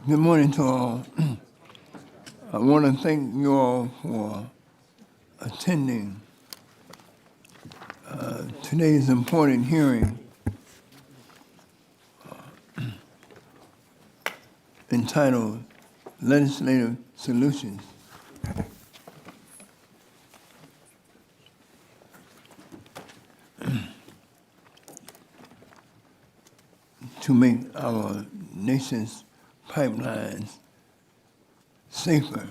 Good morning to all. I want to thank you all for attending today's important hearing entitled Legislative Solutions to make our nation's pipelines safer.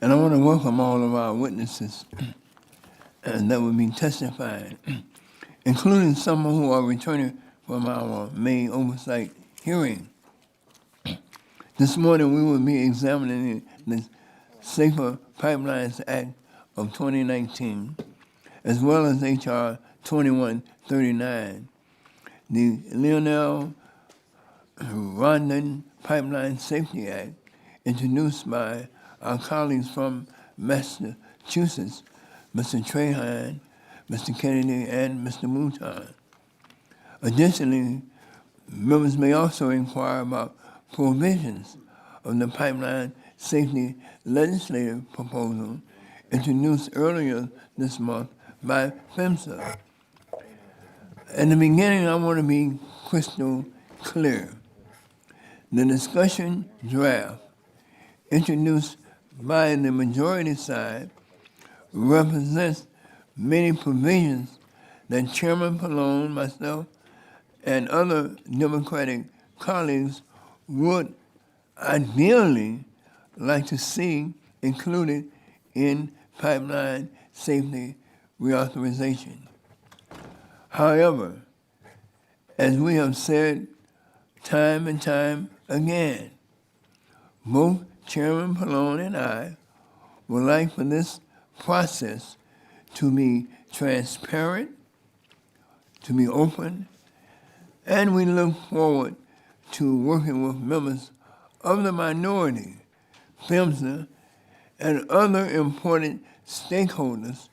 And I want to welcome all of our witnesses that will be testifying, including some who are returning from our May oversight hearing. This morning we will be examining the Safer Pipelines Act of 2019, as well as H.R. 2139, the Lionel Rondon Pipeline Safety Act, introduced by our colleagues from Massachusetts, Mr. Trahan, Mr. Kennedy, and Mr. Mouton. Additionally, members may also inquire about provisions of the pipeline safety legislative proposal introduced earlier this month by PHMSA. In the beginning, I want to be crystal clear. The discussion draft introduced by the majority side represents many provisions that Chairman Pallone, myself, and other Democratic colleagues would ideally like to see included in pipeline safety reauthorization. However, as we have said time and time again, both Chairman Pallone and I would like for this process to be transparent, to be open, and we look forward to working with members of the minority, PHMSA, and other important stakeholders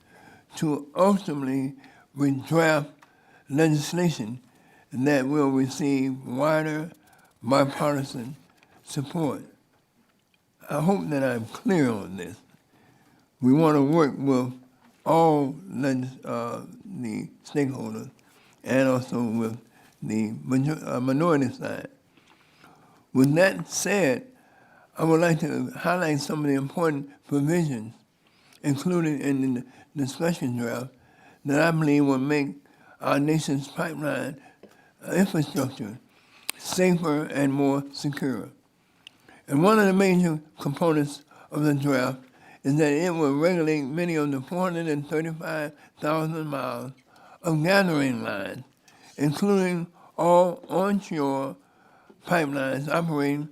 to ultimately draft legislation that will receive wider bipartisan support. I hope that I'm clear on this. We want to work with all the stakeholders and also with the minority side. With that said, I would like to highlight some of the important provisions included in the discussion draft that I believe will make our nation's pipeline infrastructure safer and more secure. And one of the major components of the draft is that it will regulate many of the 435,000 miles of gathering lines, including all onshore pipelines operating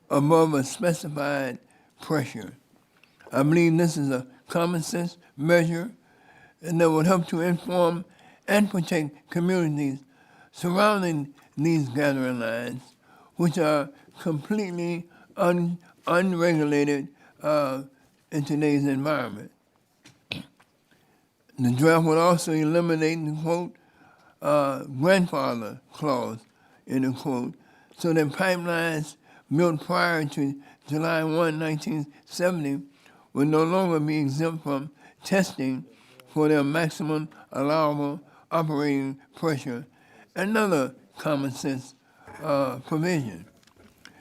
above a specified pressure. I believe this is a common sense measure and that will help to inform and protect communities surrounding these gathering lines, which are completely unregulated in today's environment. The draft will also eliminate the quote, grandfather clause, in the quote, so that pipelines built prior to July 1, 1970 will no longer be exempt from testing for their maximum allowable operating pressure, another common sense provision.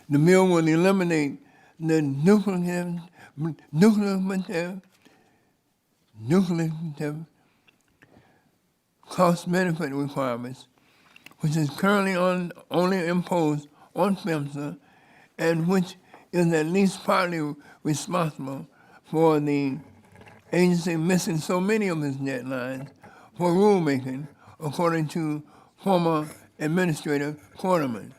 The bill will eliminate the duplicative cost-benefit requirements, which is currently only imposed on PHMSA and which is at least partly responsible for the agency missing so many of its deadlines for rulemaking, according to former Administrator Quarterman.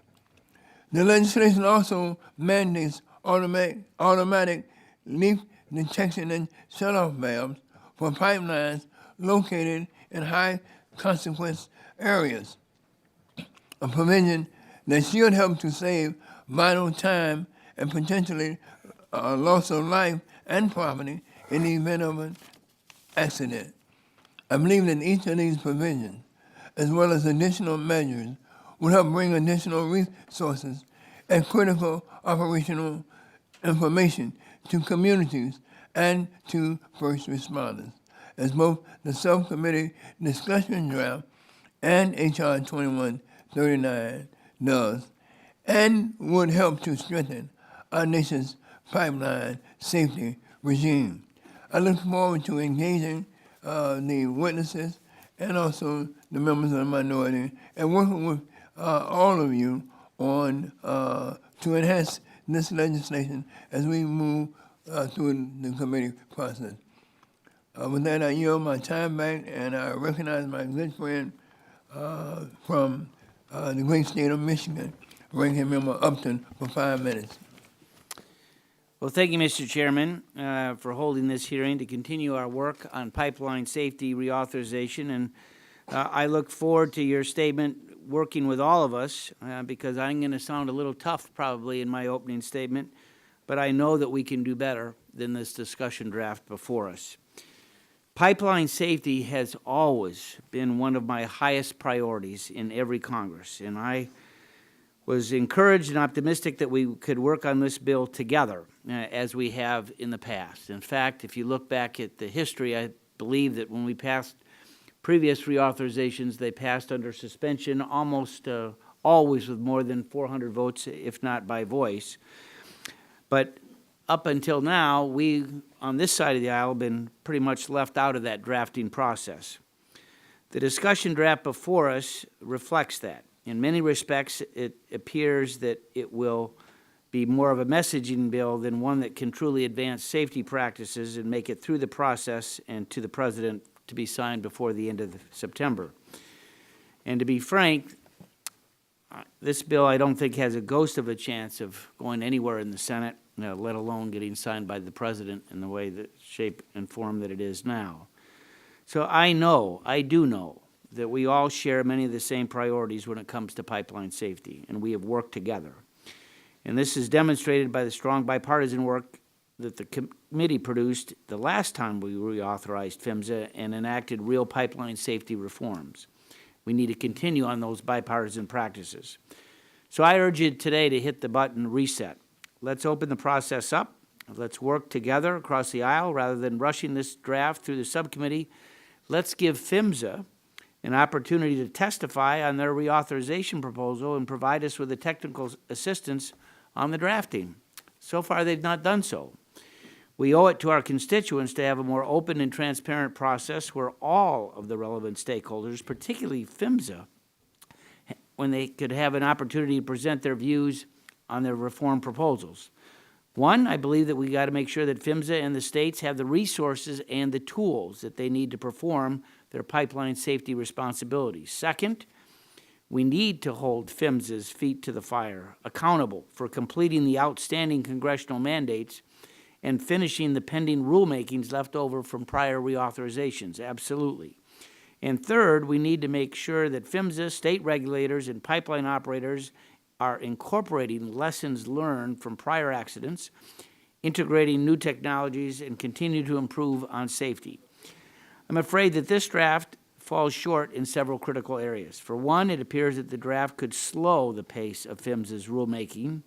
The legislation also mandates automatic leak detection and shutoff valves for pipelines located in high consequence areas, a provision that should help to save vital time and potentially loss of life and property in the event of an accident. I believe that each of these provisions, as well as additional measures, will help bring additional resources and critical operational information to communities and to first responders, as both the subcommittee discussion draft and H.R. 2139 does, and would help to strengthen our nation's pipeline safety regime. I look forward to engaging the witnesses and also the members of the minority and working with all of you on to enhance this legislation as we move through the committee process. With that, I yield my time back, and I recognize my good friend from the great state of Michigan, Ranking Member Upton, for 5 minutes. Well, thank you, Mr. Chairman, for holding this hearing to continue our work on pipeline safety reauthorization. And I look forward to your statement working with all of us because I'm going to sound a little tough probably in my opening statement, but I know that we can do better than this discussion draft before us. Pipeline safety has always been one of my highest priorities in every Congress, and I was encouraged and optimistic that we could work on this bill together as we have in the past. In fact, if you look back at the history, I believe that when we passed previous reauthorizations, they passed under suspension almost always with more than 400 votes, if not by voice. But up until now, we, on this side of the aisle, have been pretty much left out of that drafting process. The discussion draft before us reflects that. In many respects, it appears that it will be more of a messaging bill than one that can truly advance safety practices and make it through the process and to the President to be signed before the end of September. And to be frank, this bill I don't think has a ghost of a chance of going anywhere in the Senate, let alone getting signed by the President in the way, that shape and form that it is now. So I do know that we all share many of the same priorities when it comes to pipeline safety, and we have worked together. And this is demonstrated by the strong bipartisan work that the committee produced the last time we reauthorized PHMSA and enacted real pipeline safety reforms. We need to continue on those bipartisan practices. So I urge you today to hit the button reset. Let's open the process up. Let's work together across the aisle rather than rushing this draft through the subcommittee. Let's give PHMSA an opportunity to testify on their reauthorization proposal and provide us with the technical assistance on the drafting. So far, they've not done so. We owe it to our constituents to have a more open and transparent process where all of the relevant stakeholders, particularly PHMSA, when they could have an opportunity to present their views on their reform proposals. One, I believe that we got to make sure that PHMSA and the states have the resources and the tools that they need to perform their pipeline safety responsibilities. Second, we need to hold PHMSA's feet to the fire, accountable for completing the outstanding congressional mandates and finishing the pending rulemakings left over from prior reauthorizations, absolutely. And third, we need to make sure that PHMSA, state regulators, and pipeline operators are incorporating lessons learned from prior accidents, integrating new technologies, and continue to improve on safety. I'm afraid that this draft falls short in several critical areas. For one, it appears that the draft could slow the pace of PHMSA's rulemaking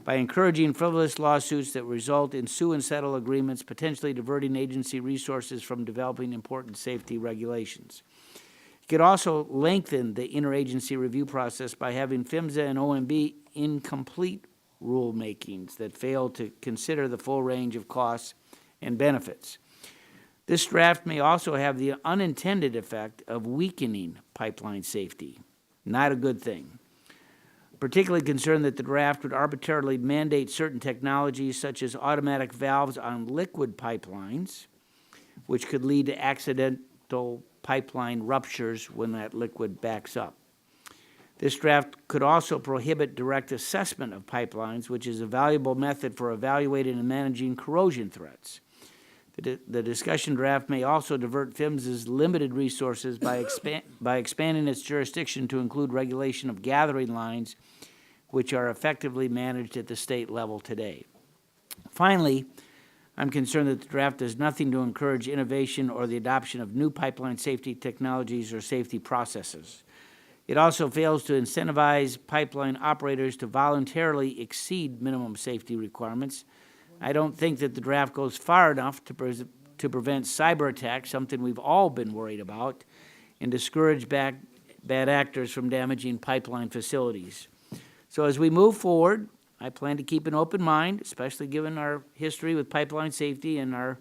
by encouraging frivolous lawsuits that result in sue and settle agreements, potentially diverting agency resources from developing important safety regulations. It could also lengthen the interagency review process by having PHMSA and OMB incomplete rulemakings that fail to consider the full range of costs and benefits. This draft may also have the unintended effect of weakening pipeline safety. Not a good thing. Particularly concerned that the draft would arbitrarily mandate certain technologies such as automatic valves on liquid pipelines, which could lead to accidental pipeline ruptures when that liquid backs up. This draft could also prohibit direct assessment of pipelines, which is a valuable method for evaluating and managing corrosion threats. The discussion draft may also divert PHMSA's limited resources by expanding its jurisdiction to include regulation of gathering lines, which are effectively managed at the state level today. Finally, I'm concerned that the draft does nothing to encourage innovation or the adoption of new pipeline safety technologies or safety processes. It also fails to incentivize pipeline operators to voluntarily exceed minimum safety requirements. I don't think that the draft goes far enough to prevent cyber attacks, something we've all been worried about, and discourage bad actors from damaging pipeline facilities. So as we move forward, I plan to keep an open mind, especially given our history with pipeline safety and our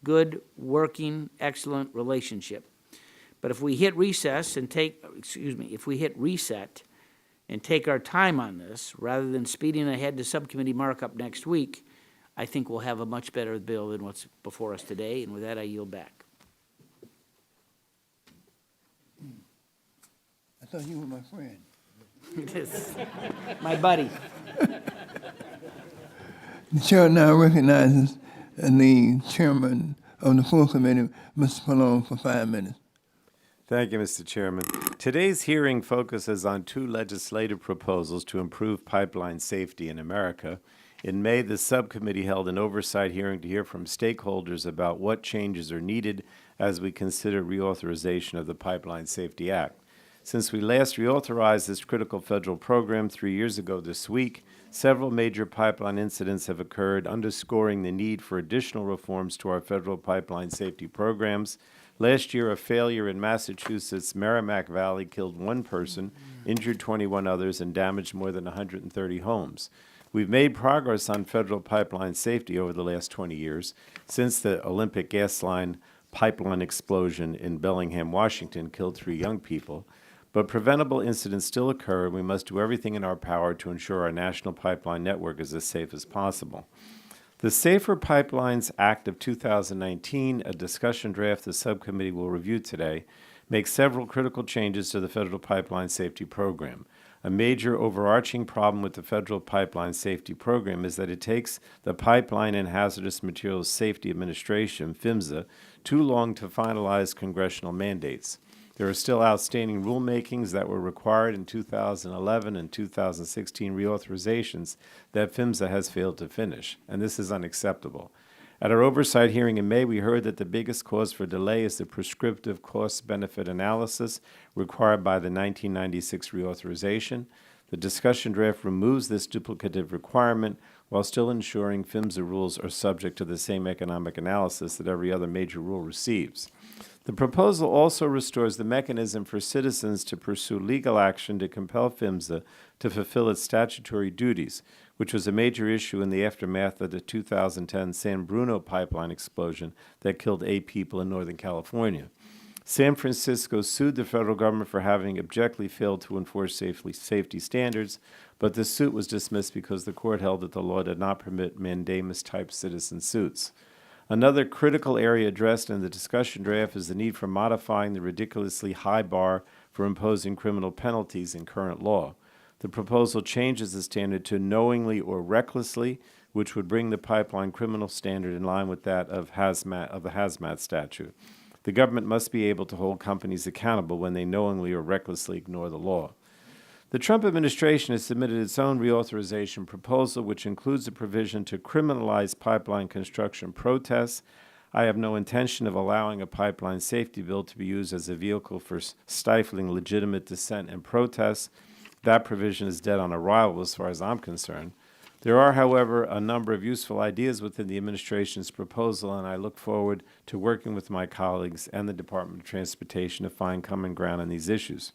good, working, excellent relationship. But if we hit reset and take our time on this, rather than speeding ahead to subcommittee markup next week, I think we'll have a much better bill than what's before us today. And with that, I yield back. I thought you were my friend. My buddy. The chair now recognizes the chairman of the full committee, Mr. Pallone, for 5 minutes. Thank you, Mr. Chairman. Today's hearing focuses on 2 legislative proposals to improve pipeline safety in America. In May, the subcommittee held an oversight hearing to hear from stakeholders about what changes are needed as we consider reauthorization of the Pipeline Safety Act. Since we last reauthorized this critical federal program 3 years ago this week, several major pipeline incidents have occurred, underscoring the need for additional reforms to our federal pipeline safety programs. Last year, a failure in Massachusetts' Merrimack Valley killed 1 person, injured 21 others, and damaged more than 130 homes. We've made progress on federal pipeline safety over the last 20 years, since the Olympic gas line pipeline explosion in Bellingham, Washington, killed 3 young people. But preventable incidents still occur, and we must do everything in our power to ensure our national pipeline network is as safe as possible. The Safer Pipelines Act of 2019, a discussion draft the subcommittee will review today, makes several critical changes to the federal pipeline safety program. A major overarching problem with the federal pipeline safety program is that it takes the Pipeline and Hazardous Materials Safety Administration, PHMSA, too long to finalize congressional mandates. There are still outstanding rulemakings that were required in 2011 and 2016 reauthorizations that PHMSA has failed to finish, and this is unacceptable. At our oversight hearing in May, we heard that the biggest cause for delay is the prescriptive cost-benefit analysis required by the 1996 reauthorization. The discussion draft removes this duplicative requirement while still ensuring PHMSA rules are subject to the same economic analysis that every other major rule receives. The proposal also restores the mechanism for citizens to pursue legal action to compel PHMSA to fulfill its statutory duties, which was a major issue in the aftermath of the 2010 San Bruno pipeline explosion that killed 8 people in Northern California. San Francisco sued the federal government for having abjectly failed to enforce safety standards, but the suit was dismissed because the court held that the law did not permit mandamus-type citizen suits. Another critical area addressed in the discussion draft is the need for modifying the ridiculously high bar for imposing criminal penalties in current law. The proposal changes the standard to knowingly or recklessly, which would bring the pipeline criminal standard in line with that of the hazmat statute. The government must be able to hold companies accountable when they knowingly or recklessly ignore the law. The Trump administration has submitted its own reauthorization proposal, which includes a provision to criminalize pipeline construction protests. I have no intention of allowing a pipeline safety bill to be used as a vehicle for stifling legitimate dissent and protests. That provision is dead on arrival as far as I'm concerned. There are, however, a number of useful ideas within the administration's proposal, and I look forward to working with my colleagues and the Department of Transportation to find common ground on these issues.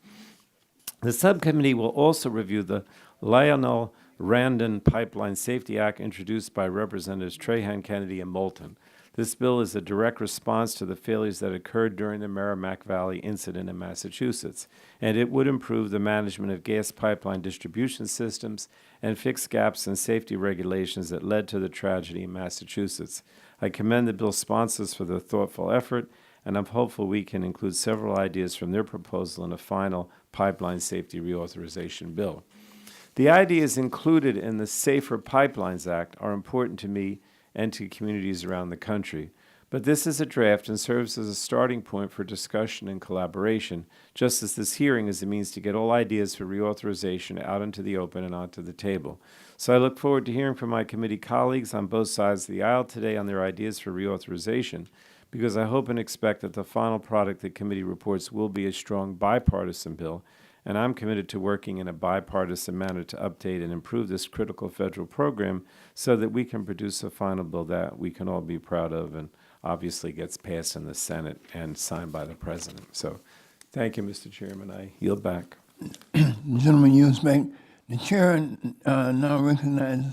The subcommittee will also review the Lionel Randon Pipeline Safety Act introduced by Representatives Trahan, Kennedy, and Moulton. This bill is a direct response to the failures that occurred during the Merrimack Valley incident in Massachusetts, and it would improve the management of gas pipeline distribution systems and fix gaps in safety regulations that led to the tragedy in Massachusetts. I commend the bill's sponsors for their thoughtful effort, and I'm hopeful we can include several ideas from their proposal in a final pipeline safety reauthorization bill. The ideas included in the Safer Pipelines Act are important to me and to communities around the country, But this is a draft and serves as a starting point for discussion and collaboration, just as this hearing is a means to get all ideas for reauthorization out into the open and onto the table. So I look forward to hearing from my committee colleagues on both sides of the aisle today on their ideas for reauthorization, because I hope and expect that the final product the committee reports will be a strong bipartisan bill, and I'm committed to working in a bipartisan manner to update and improve this critical federal program so that we can produce a final bill that we can all be proud of and obviously gets passed in the Senate and signed by the President. So thank you, Mr. Chairman. I yield back. The gentleman yields back. The chair now recognizes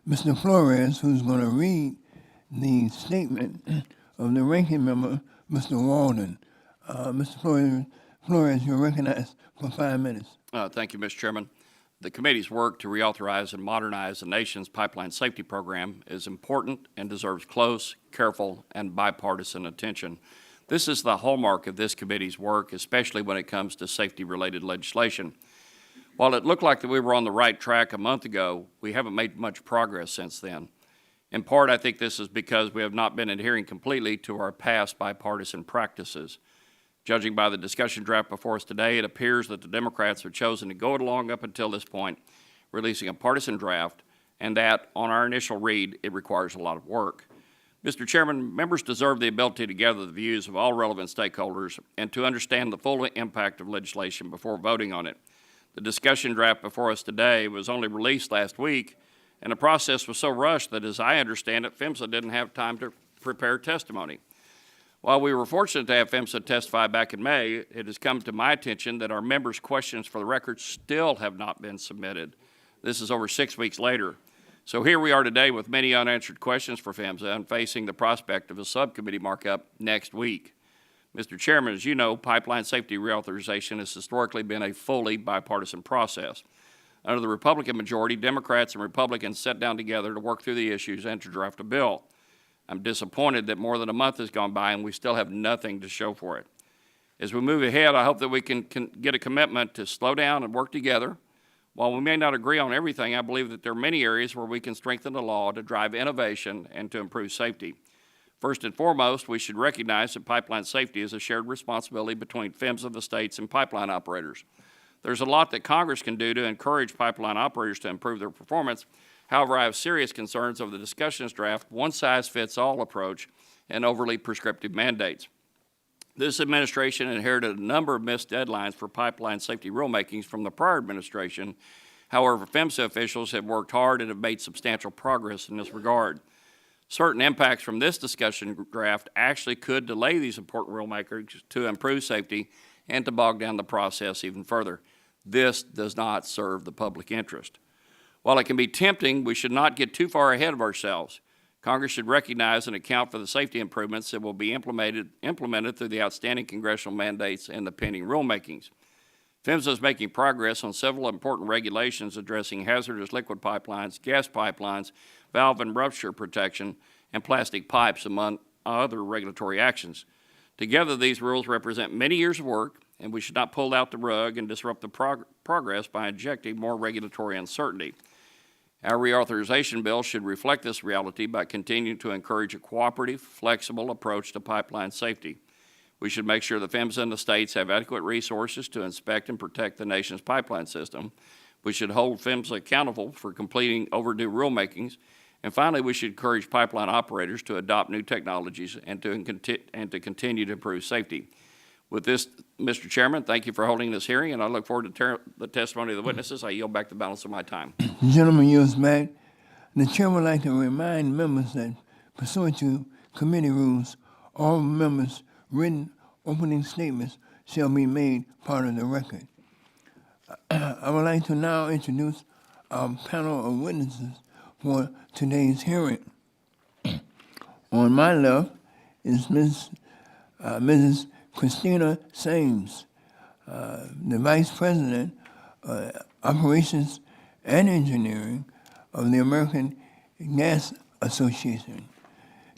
Mr. Flores, who's going to read the statement of the ranking member, Mr. Walden. Mr. Flores, you're recognized for 5 minutes. Thank you, Mr. Chairman. The committee's work to reauthorize and modernize the nation's pipeline safety program is important and deserves close, careful, and bipartisan attention. This is the hallmark of this committee's work, especially when it comes to safety-related legislation. While it looked like that we were on the right track a month ago, we haven't made much progress since then. In part, I think this is because we have not been adhering completely to our past bipartisan practices. Judging by the discussion draft before us today, it appears that the Democrats have chosen to go it along up until this point, releasing a partisan draft, and that, on our initial read, it requires a lot of work. Mr. Chairman, members deserve the ability to gather the views of all relevant stakeholders and to understand the full impact of legislation before voting on it. The discussion draft before us today was only released last week, and the process was so rushed that, as I understand it, PHMSA didn't have time to prepare testimony. While we were fortunate to have PHMSA testify back in May, it has come to my attention that our members' questions for the record still have not been submitted. This is over 6 weeks later. So here we are today with many unanswered questions for PHMSA and facing the prospect of a subcommittee markup next week. Mr. Chairman, as you know, pipeline safety reauthorization has historically been a fully bipartisan process. Under the Republican majority, Democrats and Republicans sat down together to work through the issues and to draft a bill. I'm disappointed that more than a month has gone by and we still have nothing to show for it. As we move ahead, I hope that we can get a commitment to slow down and work together. While we may not agree on everything, I believe that there are many areas where we can strengthen the law to drive innovation and to improve safety. First and foremost, we should recognize that pipeline safety is a shared responsibility between PHMSA, the states, and pipeline operators. There's a lot that Congress can do to encourage pipeline operators to improve their performance. However, I have serious concerns over the discussions draft, one-size-fits-all approach, and overly prescriptive mandates. This administration inherited a number of missed deadlines for pipeline safety rulemakings from the prior administration. However, PHMSA officials have worked hard and have made substantial progress in this regard. Certain impacts from this discussion draft actually could delay these important rulemakings to improve safety and to bog down the process even further. This does not serve the public interest. While it can be tempting, we should not get too far ahead of ourselves. Congress should recognize and account for the safety improvements that will be implemented through the outstanding congressional mandates and the pending rulemakings. PHMSA is making progress on several important regulations addressing hazardous liquid pipelines, gas pipelines, valve and rupture protection, and plastic pipes, among other regulatory actions. Together, these rules represent many years of work, and we should not pull out the rug and disrupt the progress by injecting more regulatory uncertainty. Our reauthorization bill should reflect this reality by continuing to encourage a cooperative, flexible approach to pipeline safety. We should make sure that PHMSA and the states have adequate resources to inspect and protect the nation's pipeline system. We should hold PHMSA accountable for completing overdue rulemakings. And finally, we should encourage pipeline operators to adopt new technologies and to continue to improve safety. With this, Mr. Chairman, thank you for holding this hearing, and I look forward to the testimony of the witnesses. I yield back the balance of my time. The gentleman yields back. The chair would like to remind members that, pursuant to committee rules, all members' written opening statements shall be made part of the record. I would like to now introduce our panel of witnesses for today's hearing. On my left is Mrs. Christina Sames, the Vice President of Operations and Engineering of the American Gas Association.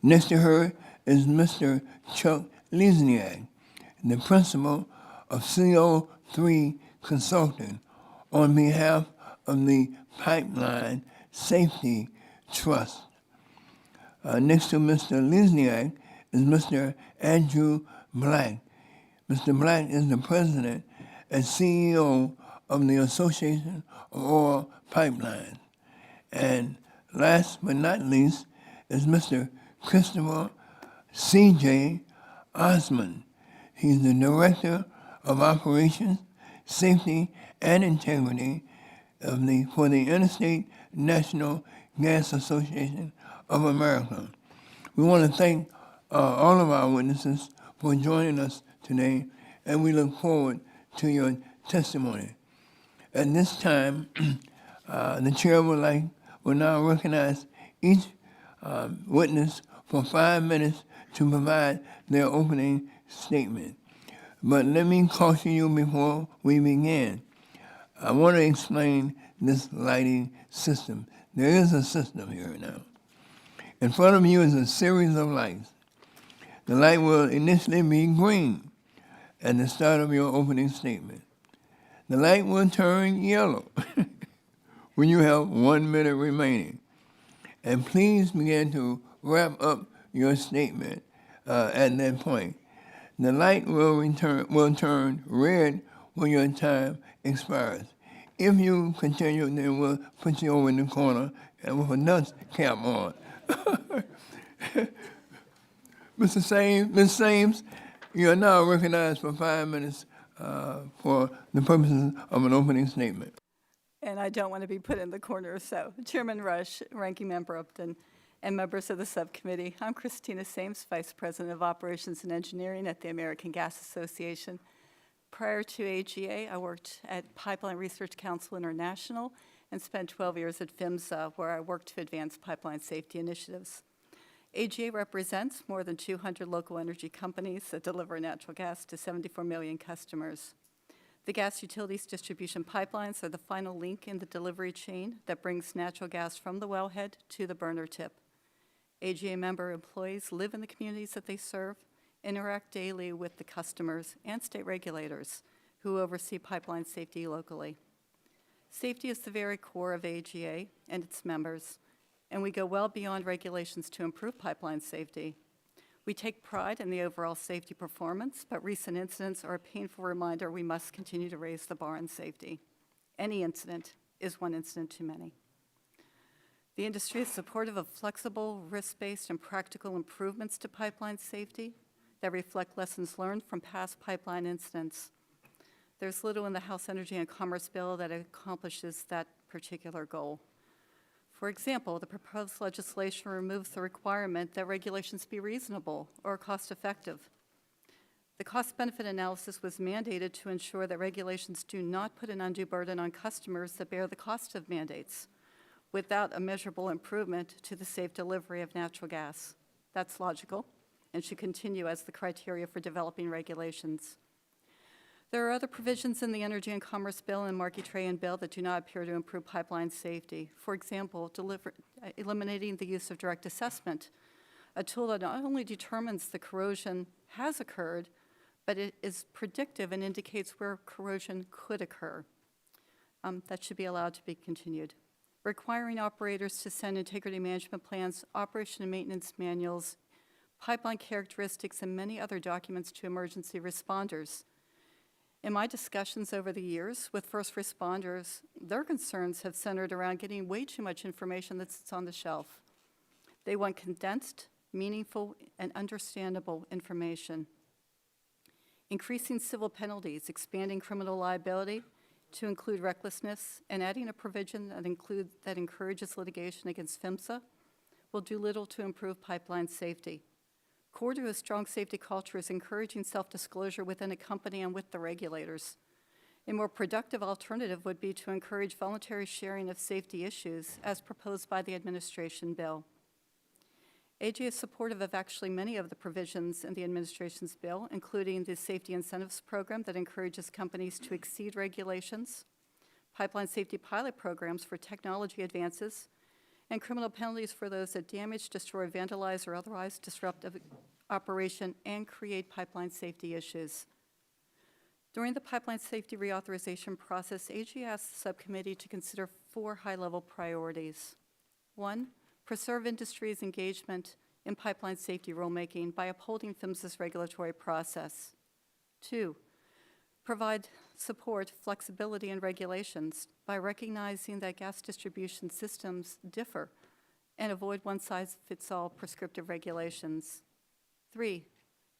Next to her is Mr. Chuck Lesniak, the Principal of CO3 Consulting, on behalf of the Pipeline Safety Trust. Next to Mr. Lesniak is Mr. Andrew Black. Mr. Black is the president and CEO of the Association of Oil Pipelines. And last but not least is Mr. Christopher C.J. Osmond. He's the Director of Operations, Safety, and Integrity for the Interstate National Gas Association of America. We want to thank all of our witnesses for joining us today, and we look forward to your testimony. At this time, the chair will now recognize each witness for 5 minutes to provide their opening statement. But let me caution you before we begin. I want to explain this lighting system. There is a system here now. In front of you is a series of lights. The light will initially be green at the start of your opening statement. The light will turn yellow when you have 1 minute remaining. And please begin to wrap up your statement at that point. The light will turn red when your time expires. If you continue, then we'll put you over in the corner and with a nut cap on. Ms. Sames, you are now recognized for 5 minutes for the purposes of an opening statement. And I don't want to be put in the corner, so Chairman Rush, Ranking Member Upton, and members of the subcommittee, I'm Christina Sames, Vice President of Operations and Engineering at the American Gas Association. Prior to AGA, I worked at Pipeline Research Council International and spent 12 years at PHMSA, where I worked to advance pipeline safety initiatives. AGA represents more than 200 local energy companies that deliver natural gas to 74 million customers. The gas utilities distribution pipelines are the final link in the delivery chain that brings natural gas from the wellhead to the burner tip. AGA member employees live in the communities that they serve, interact daily with the customers and state regulators who oversee pipeline safety locally. Safety is the very core of AGA and its members, and we go well beyond regulations to improve pipeline safety. We take pride in the overall safety performance, but recent incidents are a painful reminder we must continue to raise the bar on safety. Any incident is one incident too many. The industry is supportive of flexible, risk-based, and practical improvements to pipeline safety that reflect lessons learned from past pipeline incidents. There's little in the House Energy and Commerce bill that accomplishes that particular goal. For example, the proposed legislation removes the requirement that regulations be reasonable or cost-effective. The cost-benefit analysis was mandated to ensure that regulations do not put an undue burden on customers that bear the cost of mandates without a measurable improvement to the safe delivery of natural gas. That's logical and should continue as the criteria for developing regulations. There are other provisions in the Energy and Commerce Bill and Markey-Trayan Bill that do not appear to improve pipeline safety. For example, eliminating the use of direct assessment, a tool that not only determines the corrosion has occurred, but it is predictive and indicates where corrosion could occur. That should be allowed to be continued. Requiring operators to send integrity management plans, operation and maintenance manuals, pipeline characteristics, and many other documents to emergency responders. In my discussions over the years with first responders, their concerns have centered around getting way too much information that sits on the shelf. They want condensed, meaningful, and understandable information. Increasing civil penalties, expanding criminal liability to include recklessness, and adding a provision that encourages litigation against PHMSA will do little to improve pipeline safety. Core to a strong safety culture is encouraging self-disclosure within a company and with the regulators. A more productive alternative would be to encourage voluntary sharing of safety issues as proposed by the administration bill. AGA is supportive of actually many of the provisions in the administration's bill, including the Safety Incentives Program that encourages companies to exceed regulations, pipeline safety pilot programs for technology advances, and criminal penalties for those that damage, destroy, vandalize, or otherwise disrupt operation and create pipeline safety issues. During the pipeline safety reauthorization process, AGA asked the subcommittee to consider 4 high-level priorities. 1, preserve industry's engagement in pipeline safety rulemaking by upholding PHMSA's regulatory process. 2, provide support flexibility in regulations by recognizing that gas distribution systems differ and avoid one-size-fits-all prescriptive regulations. 3,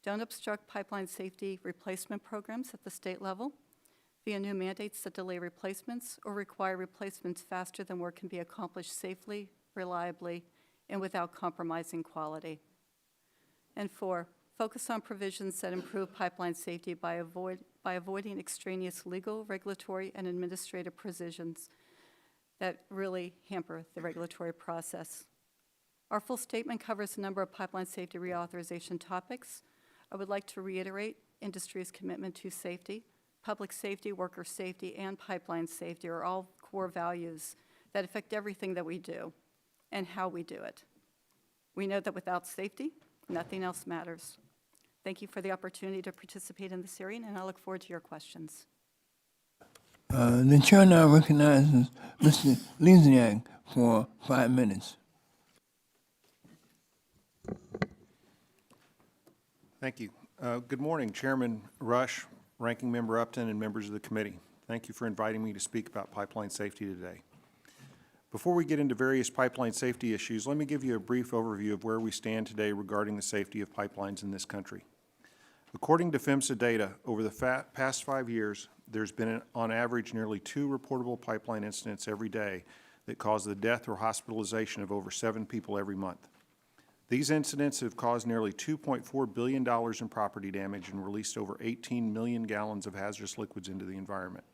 don't obstruct pipeline safety replacement programs at the state level via new mandates that delay replacements or require replacements faster than work can be accomplished safely, reliably, and without compromising quality. And 4, focus on provisions that improve pipeline safety by avoiding extraneous legal, regulatory, and administrative provisions that really hamper the regulatory process. Our full statement covers a number of pipeline safety reauthorization topics. I would like to reiterate industry's commitment to safety. Public safety, worker safety, and pipeline safety are all core values that affect everything that we do and how we do it. We know that without safety, nothing else matters. Thank you for the opportunity to participate in this hearing, and I look forward to your questions. The chair now recognizes Mr. Lezniak for 5 minutes. Thank you. Good morning, Chairman Rush, Ranking Member Upton, and members of the committee. Thank you for inviting me to speak about pipeline safety today. Before we get into various pipeline safety issues, let me give you a brief overview of where we stand today regarding the safety of pipelines in this country. According to PHMSA data, over the past 5 years, there's been, on average, nearly 2 reportable pipeline incidents every day that cause the death or hospitalization of over 7 people every month. These incidents have caused nearly $2.4 billion in property damage and released over 18 million gallons of hazardous liquids into the environment.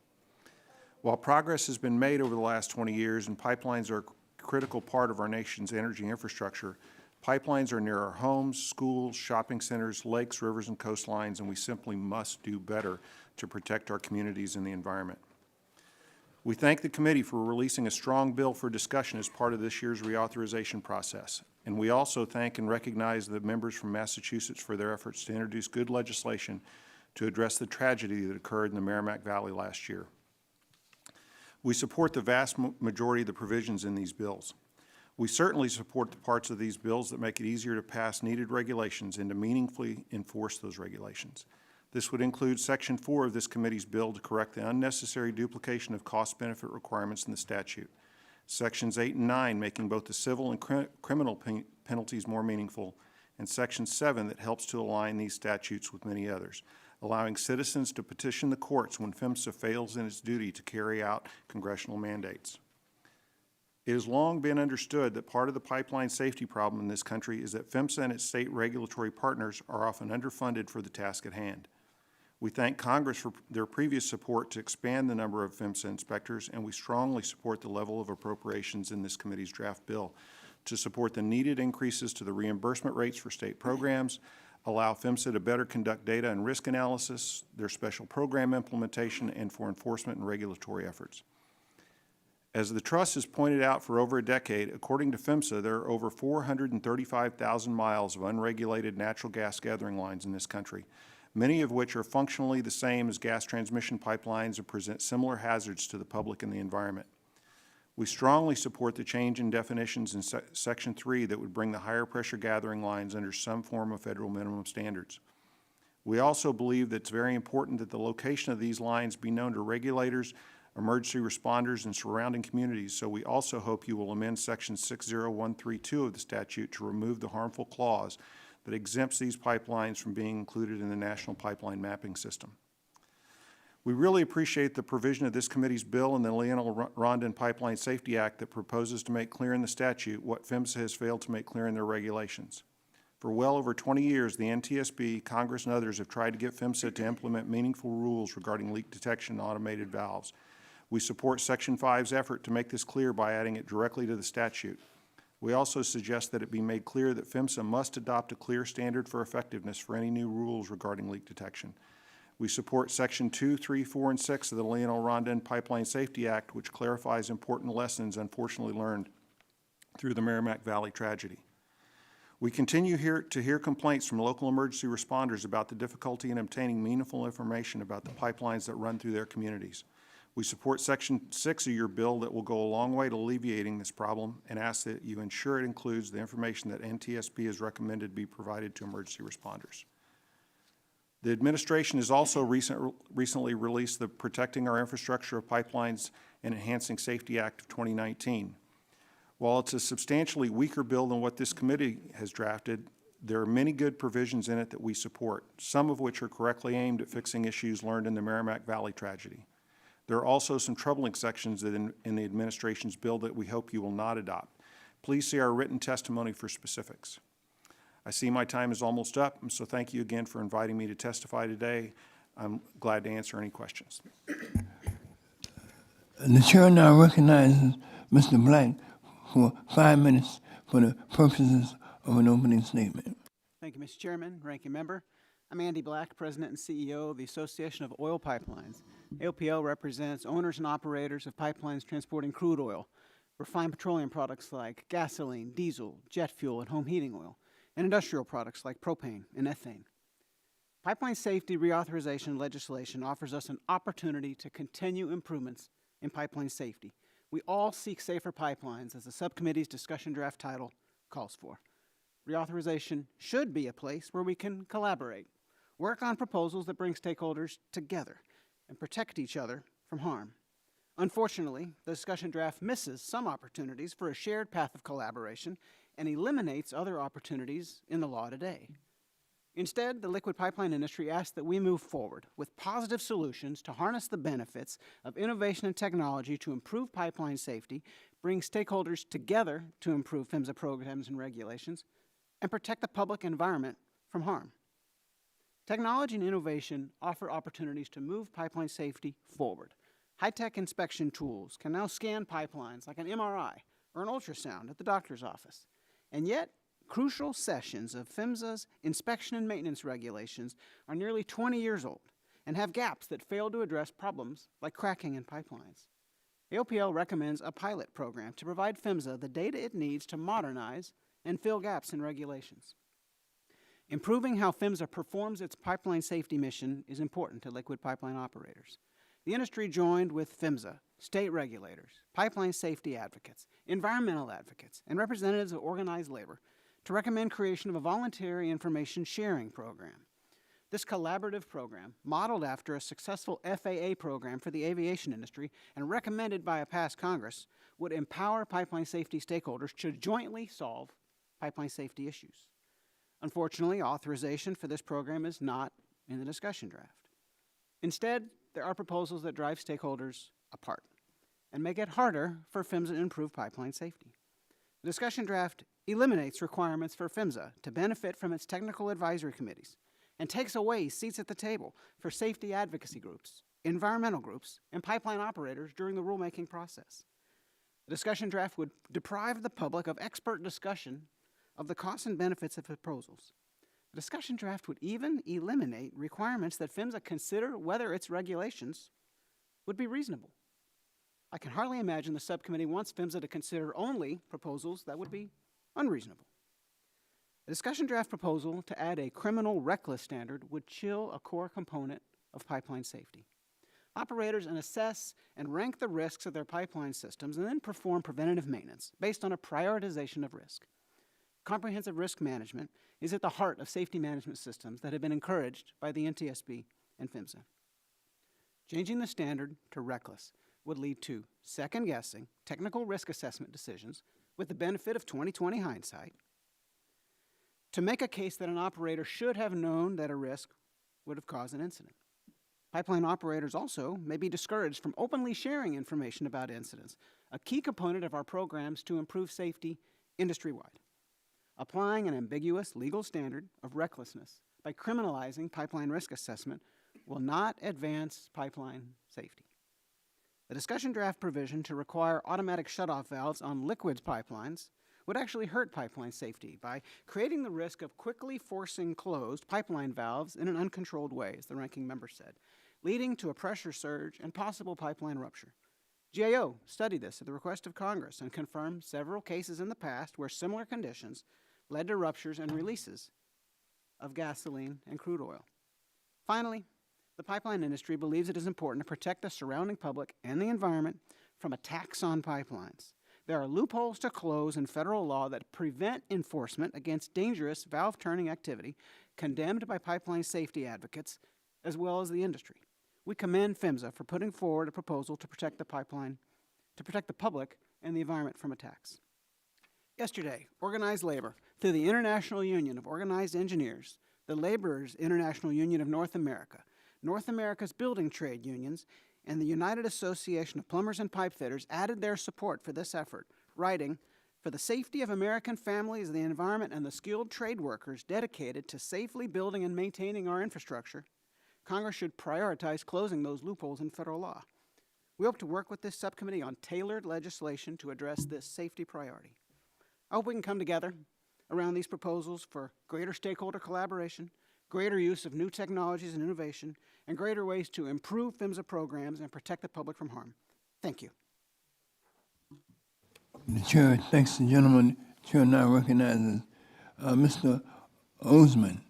While progress has been made over the last 20 years and pipelines are a critical part of our nation's energy infrastructure, pipelines are near our homes, schools, shopping centers, lakes, rivers, and coastlines, and we simply must do better to protect our communities and the environment. We thank the committee for releasing a strong bill for discussion as part of this year's reauthorization process. And we also thank and recognize the members from Massachusetts for their efforts to introduce good legislation to address the tragedy that occurred in the Merrimack Valley last year. We support the vast majority of the provisions in these bills. We certainly support the parts of these bills that make it easier to pass needed regulations and to meaningfully enforce those regulations. This would include Section 4 of this committee's bill to correct the unnecessary duplication of cost-benefit requirements in the statute. Sections 8 and 9 making both the civil and criminal penalties more meaningful, and Section 7 that helps to align these statutes with many others, allowing citizens to petition the courts when PHMSA fails in its duty to carry out congressional mandates. It has long been understood that part of the pipeline safety problem in this country is that PHMSA and its state regulatory partners are often underfunded for the task at hand. We thank Congress for their previous support to expand the number of PHMSA inspectors, and we strongly support the level of appropriations in this committee's draft bill to support the needed increases to the reimbursement rates for state programs, allow PHMSA to better conduct data and risk analysis, their special program implementation, and for enforcement and regulatory efforts. As the Trust has pointed out for over a decade, according to PHMSA, there are over 435,000 miles of unregulated natural gas gathering lines in this country, many of which are functionally the same as gas transmission pipelines and present similar hazards to the public and the environment. We strongly support the change in definitions in Section 3 that would bring the higher pressure gathering lines under some form of federal minimum standards. We also believe that it's very important that the location of these lines be known to regulators, emergency responders, and surrounding communities, so we also hope you will amend Section 60132 of the statute to remove the harmful clause that exempts these pipelines from being included in the National Pipeline Mapping System. We really appreciate the provision of this committee's bill and the Leon-Rondon Pipeline Safety Act that proposes to make clear in the statute what PHMSA has failed to make clear in their regulations. For well over 20 years, the NTSB, Congress, and others have tried to get PHMSA to implement meaningful rules regarding leak detection and automated valves. We support Section 5's effort to make this clear by adding it directly to the statute. We also suggest that it be made clear that PHMSA must adopt a clear standard for effectiveness for any new rules regarding leak detection. We support Section 2, 3, 4, and 6 of the Leon-Rondon Pipeline Safety Act, which clarifies important lessons unfortunately learned through the Merrimack Valley tragedy. We continue to hear complaints from local emergency responders about the difficulty in obtaining meaningful information about the pipelines that run through their communities. We support Section 6 of your bill that will go a long way to alleviating this problem and ask that you ensure it includes the information that NTSB has recommended be provided to emergency responders. The administration has also recently released the Protecting Our Infrastructure of Pipelines and Enhancing Safety Act of 2019. While it's a substantially weaker bill than what this committee has drafted, there are many good provisions in it that we support, some of which are correctly aimed at fixing issues learned in the Merrimack Valley tragedy. There are also some troubling sections in the administration's bill that we hope you will not adopt. Please see our written testimony for specifics. I see my time is almost up, so thank you again for inviting me to testify today. I'm glad to answer any questions. The chair now recognizes Mr. Black for 5 minutes for the purposes of an opening statement. Thank you, Mr. Chairman, Ranking Member. I'm Andy Black, President and CEO of the Association of Oil Pipelines. AOPL represents owners and operators of pipelines transporting crude oil, refined petroleum products like gasoline, diesel, jet fuel, and home heating oil, and industrial products like propane and ethane. Pipeline safety reauthorization legislation offers us an opportunity to continue improvements in pipeline safety. We all seek safer pipelines, as the subcommittee's discussion draft title calls for. Reauthorization should be a place where we can collaborate, work on proposals that bring stakeholders together, and protect each other from harm. Unfortunately, the discussion draft misses some opportunities for a shared path of collaboration and eliminates other opportunities in the law today. Instead, the liquid pipeline industry asks that we move forward with positive solutions to harness the benefits of innovation and technology to improve pipeline safety, bring stakeholders together to improve PHMSA programs and regulations, and protect the public environment from harm. Technology and innovation offer opportunities to move pipeline safety forward. High-tech inspection tools can now scan pipelines like an MRI or an ultrasound at the doctor's office. And yet, crucial sessions of PHMSA's inspection and maintenance regulations are nearly 20 years old and have gaps that fail to address problems like cracking in pipelines. AOPL recommends a pilot program to provide PHMSA the data it needs to modernize and fill gaps in regulations. Improving how PHMSA performs its pipeline safety mission is important to liquid pipeline operators. The industry joined with PHMSA, state regulators, pipeline safety advocates, environmental advocates, and representatives of organized labor to recommend creation of a voluntary information sharing program. This collaborative program, modeled after a successful FAA program for the aviation industry and recommended by a past Congress, would empower pipeline safety stakeholders to jointly solve pipeline safety issues. Unfortunately, authorization for this program is not in the discussion draft. Instead, there are proposals that drive stakeholders apart and make it harder for PHMSA to improve pipeline safety. The discussion draft eliminates requirements for PHMSA to benefit from its technical advisory committees and takes away seats at the table for safety advocacy groups, environmental groups, and pipeline operators during the rulemaking process. The discussion draft would deprive the public of expert discussion of the costs and benefits of proposals. The discussion draft would even eliminate requirements that PHMSA consider whether its regulations would be reasonable. I can hardly imagine the subcommittee wants PHMSA to consider only proposals that would be unreasonable. The discussion draft proposal to add a criminal reckless standard would chill a core component of pipeline safety. Operators assess and rank the risks of their pipeline systems and then perform preventative maintenance based on a prioritization of risk. Comprehensive risk management is at the heart of safety management systems that have been encouraged by the NTSB and PHMSA. Changing the standard to reckless would lead to second-guessing technical risk assessment decisions with the benefit of 20/20 hindsight, to make a case that an operator should have known that a risk would have caused an incident. Pipeline operators also may be discouraged from openly sharing information about incidents, a key component of our programs to improve safety industry-wide. Applying an ambiguous legal standard of recklessness by criminalizing pipeline risk assessment will not advance pipeline safety. The discussion draft provision to require automatic shutoff valves on liquids pipelines would actually hurt pipeline safety by creating the risk of quickly forcing closed pipeline valves in an uncontrolled way, as the ranking member said, leading to a pressure surge and possible pipeline rupture. GAO studied this at the request of Congress and confirmed several cases in the past where similar conditions led to ruptures and releases of gasoline and crude oil. Finally, The pipeline industry believes it is important to protect the surrounding public and the environment from attacks on pipelines. There are loopholes to close in federal law that prevent enforcement against dangerous valve-turning activity condemned by pipeline safety advocates as well as the industry. We commend PHMSA for putting forward a proposal to protect the public and the environment from attacks. Yesterday, organized labor, through the International Union of Organized Engineers, the Laborers International Union of North America, North America's building trade unions, and the United Association of Plumbers and Pipe Fitters added their support for this effort, writing, "For the safety of American families, the environment, and the skilled trade workers dedicated to safely building and maintaining our infrastructure, Congress should prioritize closing those loopholes in federal law." We hope to work with this subcommittee on tailored legislation to address this safety priority. I hope we can come together around these proposals for greater stakeholder collaboration, greater use of new technologies and innovation, and greater ways to improve PHMSA programs and protect the public from harm. Thank you. The chair thanks the gentleman. The chair now recognizes Mr. Osmond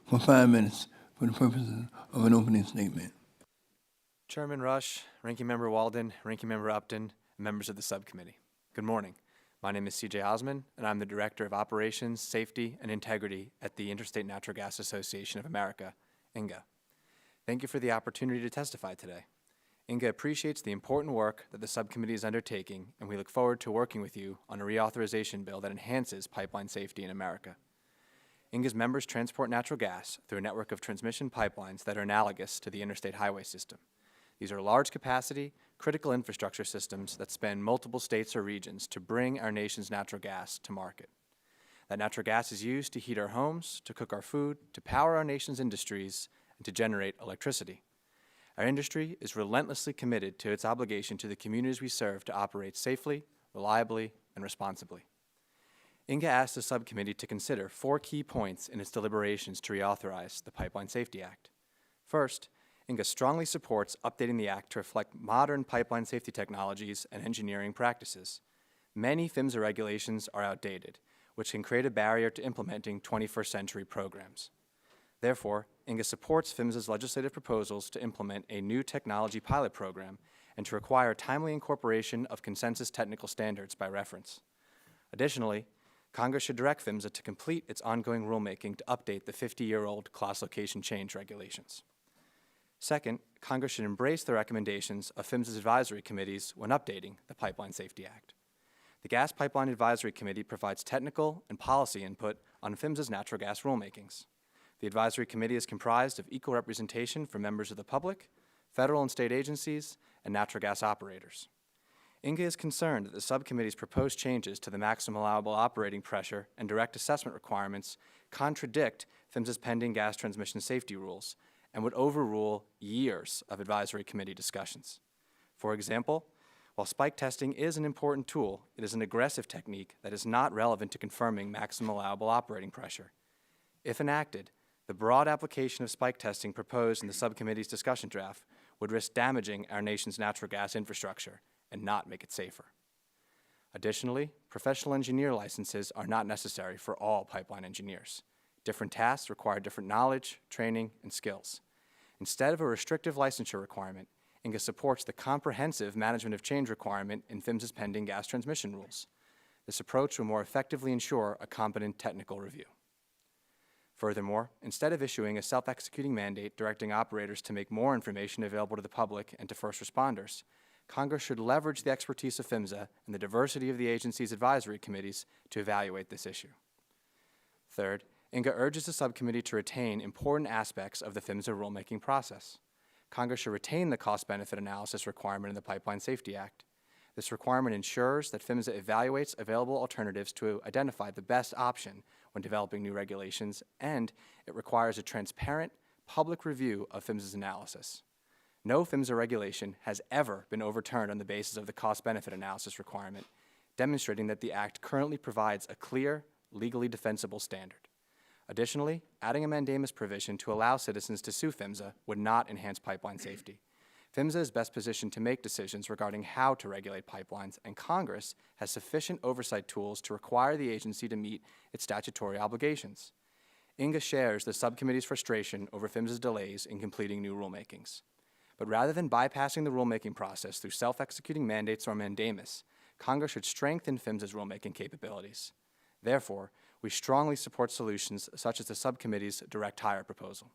for 5 minutes for the purposes of an opening statement. Chairman Rush, Ranking Member Walden, Ranking Member Upton, and members of the subcommittee. Good morning. My name is C.J. Osmond, and I'm the Director of Operations, Safety, and Integrity at the Interstate Natural Gas Association of America, INGA. Thank you for the opportunity to testify today. INGA appreciates the important work that the subcommittee is undertaking, and we look forward to working with you on a reauthorization bill that enhances pipeline safety in America. INGA's members transport natural gas through a network of transmission pipelines that are analogous to the interstate highway system. These are large-capacity, critical infrastructure systems that span multiple states or regions to bring our nation's natural gas to market. That natural gas is used to heat our homes, to cook our food, to power our nation's industries, and to generate electricity. Our industry is relentlessly committed to its obligation to the communities we serve to operate safely, reliably, and responsibly. INGA asked the subcommittee to consider 4 key points in its deliberations to reauthorize the Pipeline Safety Act. First, INGA strongly supports updating the Act to reflect modern pipeline safety technologies and engineering practices. Many PHMSA regulations are outdated, which can create a barrier to implementing 21st century programs. Therefore, INGA supports PHMSA's legislative proposals to implement a new technology pilot program and to require timely incorporation of consensus technical standards by reference. Additionally, Congress should direct PHMSA to complete its ongoing rulemaking to update the 50-year-old class location change regulations. Second, Congress should embrace the recommendations of PHMSA's advisory committees when updating the Pipeline Safety Act. The Gas Pipeline Advisory Committee provides technical and policy input on PHMSA's natural gas rulemakings. The advisory committee is comprised of equal representation from members of the public, federal and state agencies, and natural gas operators. INGA is concerned that the subcommittee's proposed changes to the maximum allowable operating pressure and direct assessment requirements contradict PHMSA's pending gas transmission safety rules and would overrule years of advisory committee discussions. For example, while spike testing is an important tool, it is an aggressive technique that is not relevant to confirming maximum allowable operating pressure. If enacted, the broad application of spike testing proposed in the subcommittee's discussion draft would risk damaging our nation's natural gas infrastructure and not make it safer. Additionally, professional engineer licenses are not necessary for all pipeline engineers. Different tasks require different knowledge, training, and skills. Instead of a restrictive licensure requirement, INGA supports the comprehensive management of change requirement in PHMSA's pending gas transmission rules. This approach will more effectively ensure a competent technical review. Furthermore, instead of issuing a self-executing mandate directing operators to make more information available to the public and to first responders, Congress should leverage the expertise of PHMSA and the diversity of the agency's advisory committees to evaluate this issue. Third, INGA urges the subcommittee to retain important aspects of the PHMSA rulemaking process. Congress should retain the cost-benefit analysis requirement in the Pipeline Safety Act. This requirement ensures that PHMSA evaluates available alternatives to identify the best option when developing new regulations, and it requires a transparent, public review of PHMSA's analysis. No PHMSA regulation has ever been overturned on the basis of the cost-benefit analysis requirement, demonstrating that the Act currently provides a clear, legally defensible standard. Additionally, adding a mandamus provision to allow citizens to sue PHMSA would not enhance pipeline safety. PHMSA is best positioned to make decisions regarding how to regulate pipelines, and Congress has sufficient oversight tools to require the agency to meet its statutory obligations. Inga shares the subcommittee's frustration over PHMSA's delays in completing new rulemakings. But rather than bypassing the rulemaking process through self-executing mandates or mandamus, Congress should strengthen PHMSA's rulemaking capabilities. Therefore, we strongly support solutions such as the subcommittee's direct hire proposal.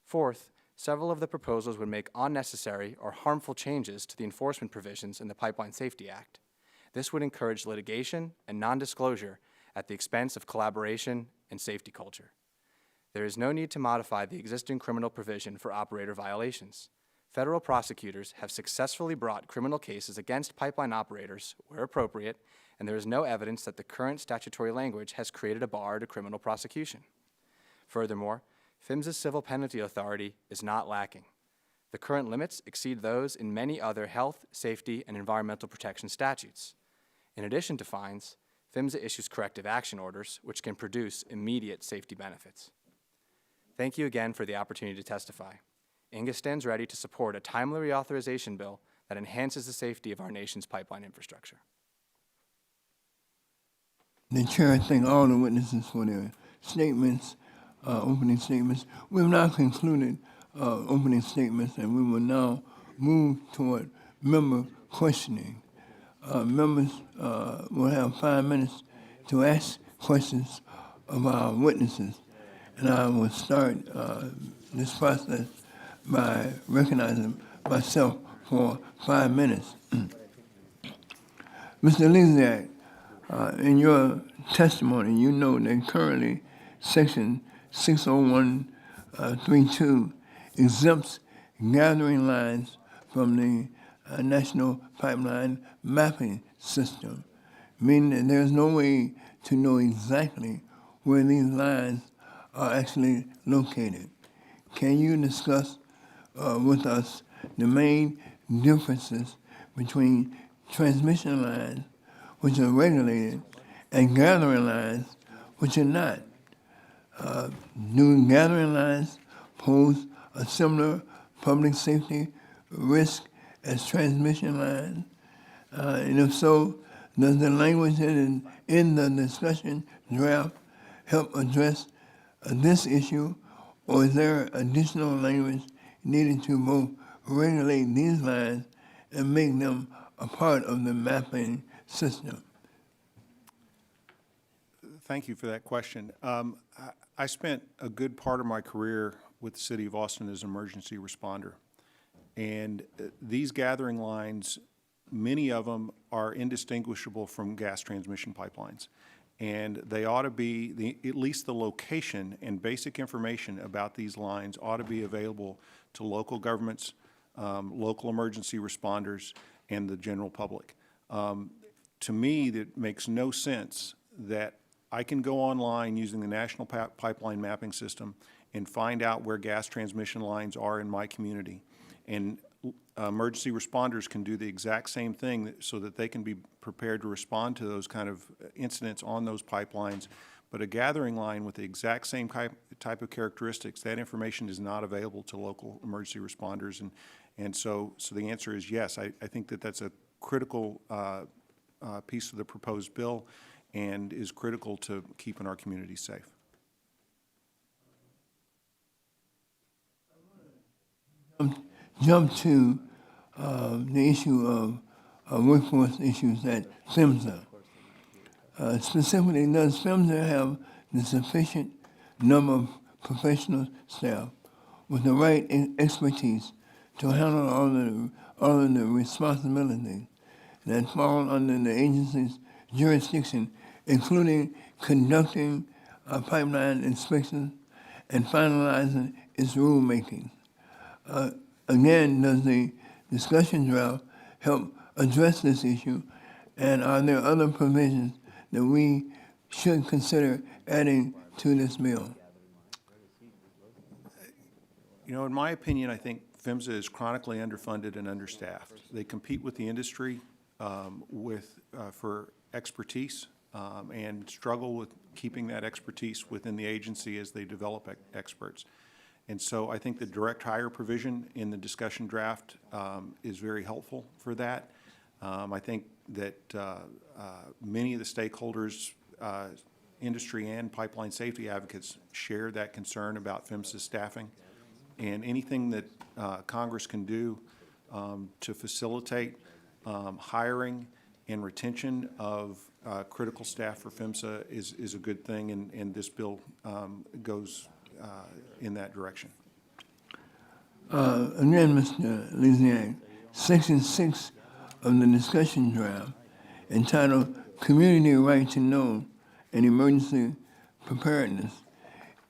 Fourth, several of the proposals would make unnecessary or harmful changes to the enforcement provisions in the Pipeline Safety Act. This would encourage litigation and non-disclosure at the expense of collaboration and safety culture. There is no need to modify the existing criminal provision for operator violations. Federal prosecutors have successfully brought criminal cases against pipeline operators where appropriate, and there is no evidence that the current statutory language has created a bar to criminal prosecution. Furthermore, PHMSA's civil penalty authority is not lacking. The current limits exceed those in many other health, safety, and environmental protection statutes. In addition to fines, PHMSA issues corrective action orders, which can produce immediate safety benefits. Thank you again for the opportunity to testify. Inga stands ready to support a timely reauthorization bill that enhances the safety of our nation's pipeline infrastructure. The chair thank all the witnesses for their statements, opening statements. We've now concluded opening statements, and we will now move toward member questioning. Members will have 5 minutes to ask questions of our witnesses. And I will start this process by recognizing myself for 5 minutes. Mr. Lizak, in your testimony, you know that currently Section 60132 exempts gathering lines from the National Pipeline Mapping System, meaning that there's no way to know exactly where these lines are actually located. Can you discuss with us the main differences between transmission lines, which are regulated, and gathering lines, which are not? Do gathering lines pose a similar public safety risk as transmission lines? And if so, does the language in the discussion draft help address this issue, or is there additional language needed to both regulate these lines and make them a part of the mapping system? Thank you for that question. I spent a good part of my career with the City of Austin as an emergency responder. And these gathering lines, many of them are indistinguishable from gas transmission pipelines. And they ought to be, at least the location and basic information about these lines ought to be available to local governments, local emergency responders, and the general public. To me, it makes no sense that I can go online using the National Pipeline Mapping System and find out where gas transmission lines are in my community. And emergency responders can do the exact same thing so that they can be prepared to respond to those kind of incidents on those pipelines. But a gathering line with the exact same type of characteristics, that information is not available to local emergency responders. And so the answer is yes. I think that that's a critical piece of the proposed bill and is critical to keeping our communities safe. Jump to the issue of workforce issues at PHMSA. Specifically, does PHMSA have the sufficient number of professional staff with the right expertise to handle all of the responsibilities that fall under the agency's jurisdiction, including conducting pipeline inspections and finalizing its rulemaking? Again, does the discussion draft help address this issue, and are there other provisions that we should consider adding to this bill? You know, in my opinion, I think PHMSA is chronically underfunded and understaffed. They compete with the industry for expertise and struggle with keeping that expertise within the agency as they develop experts. And so I think the direct hire provision in the discussion draft is very helpful for that. I think that many of the stakeholders industry and pipeline safety advocates share that concern about PHMSA's staffing. And anything that Congress can do to facilitate hiring and retention of critical staff for PHMSA is a good thing, and this bill goes in that direction. Again, Mr. Lisiak, Section 6 of the discussion draft, entitled Community Right to Know and Emergency Preparedness,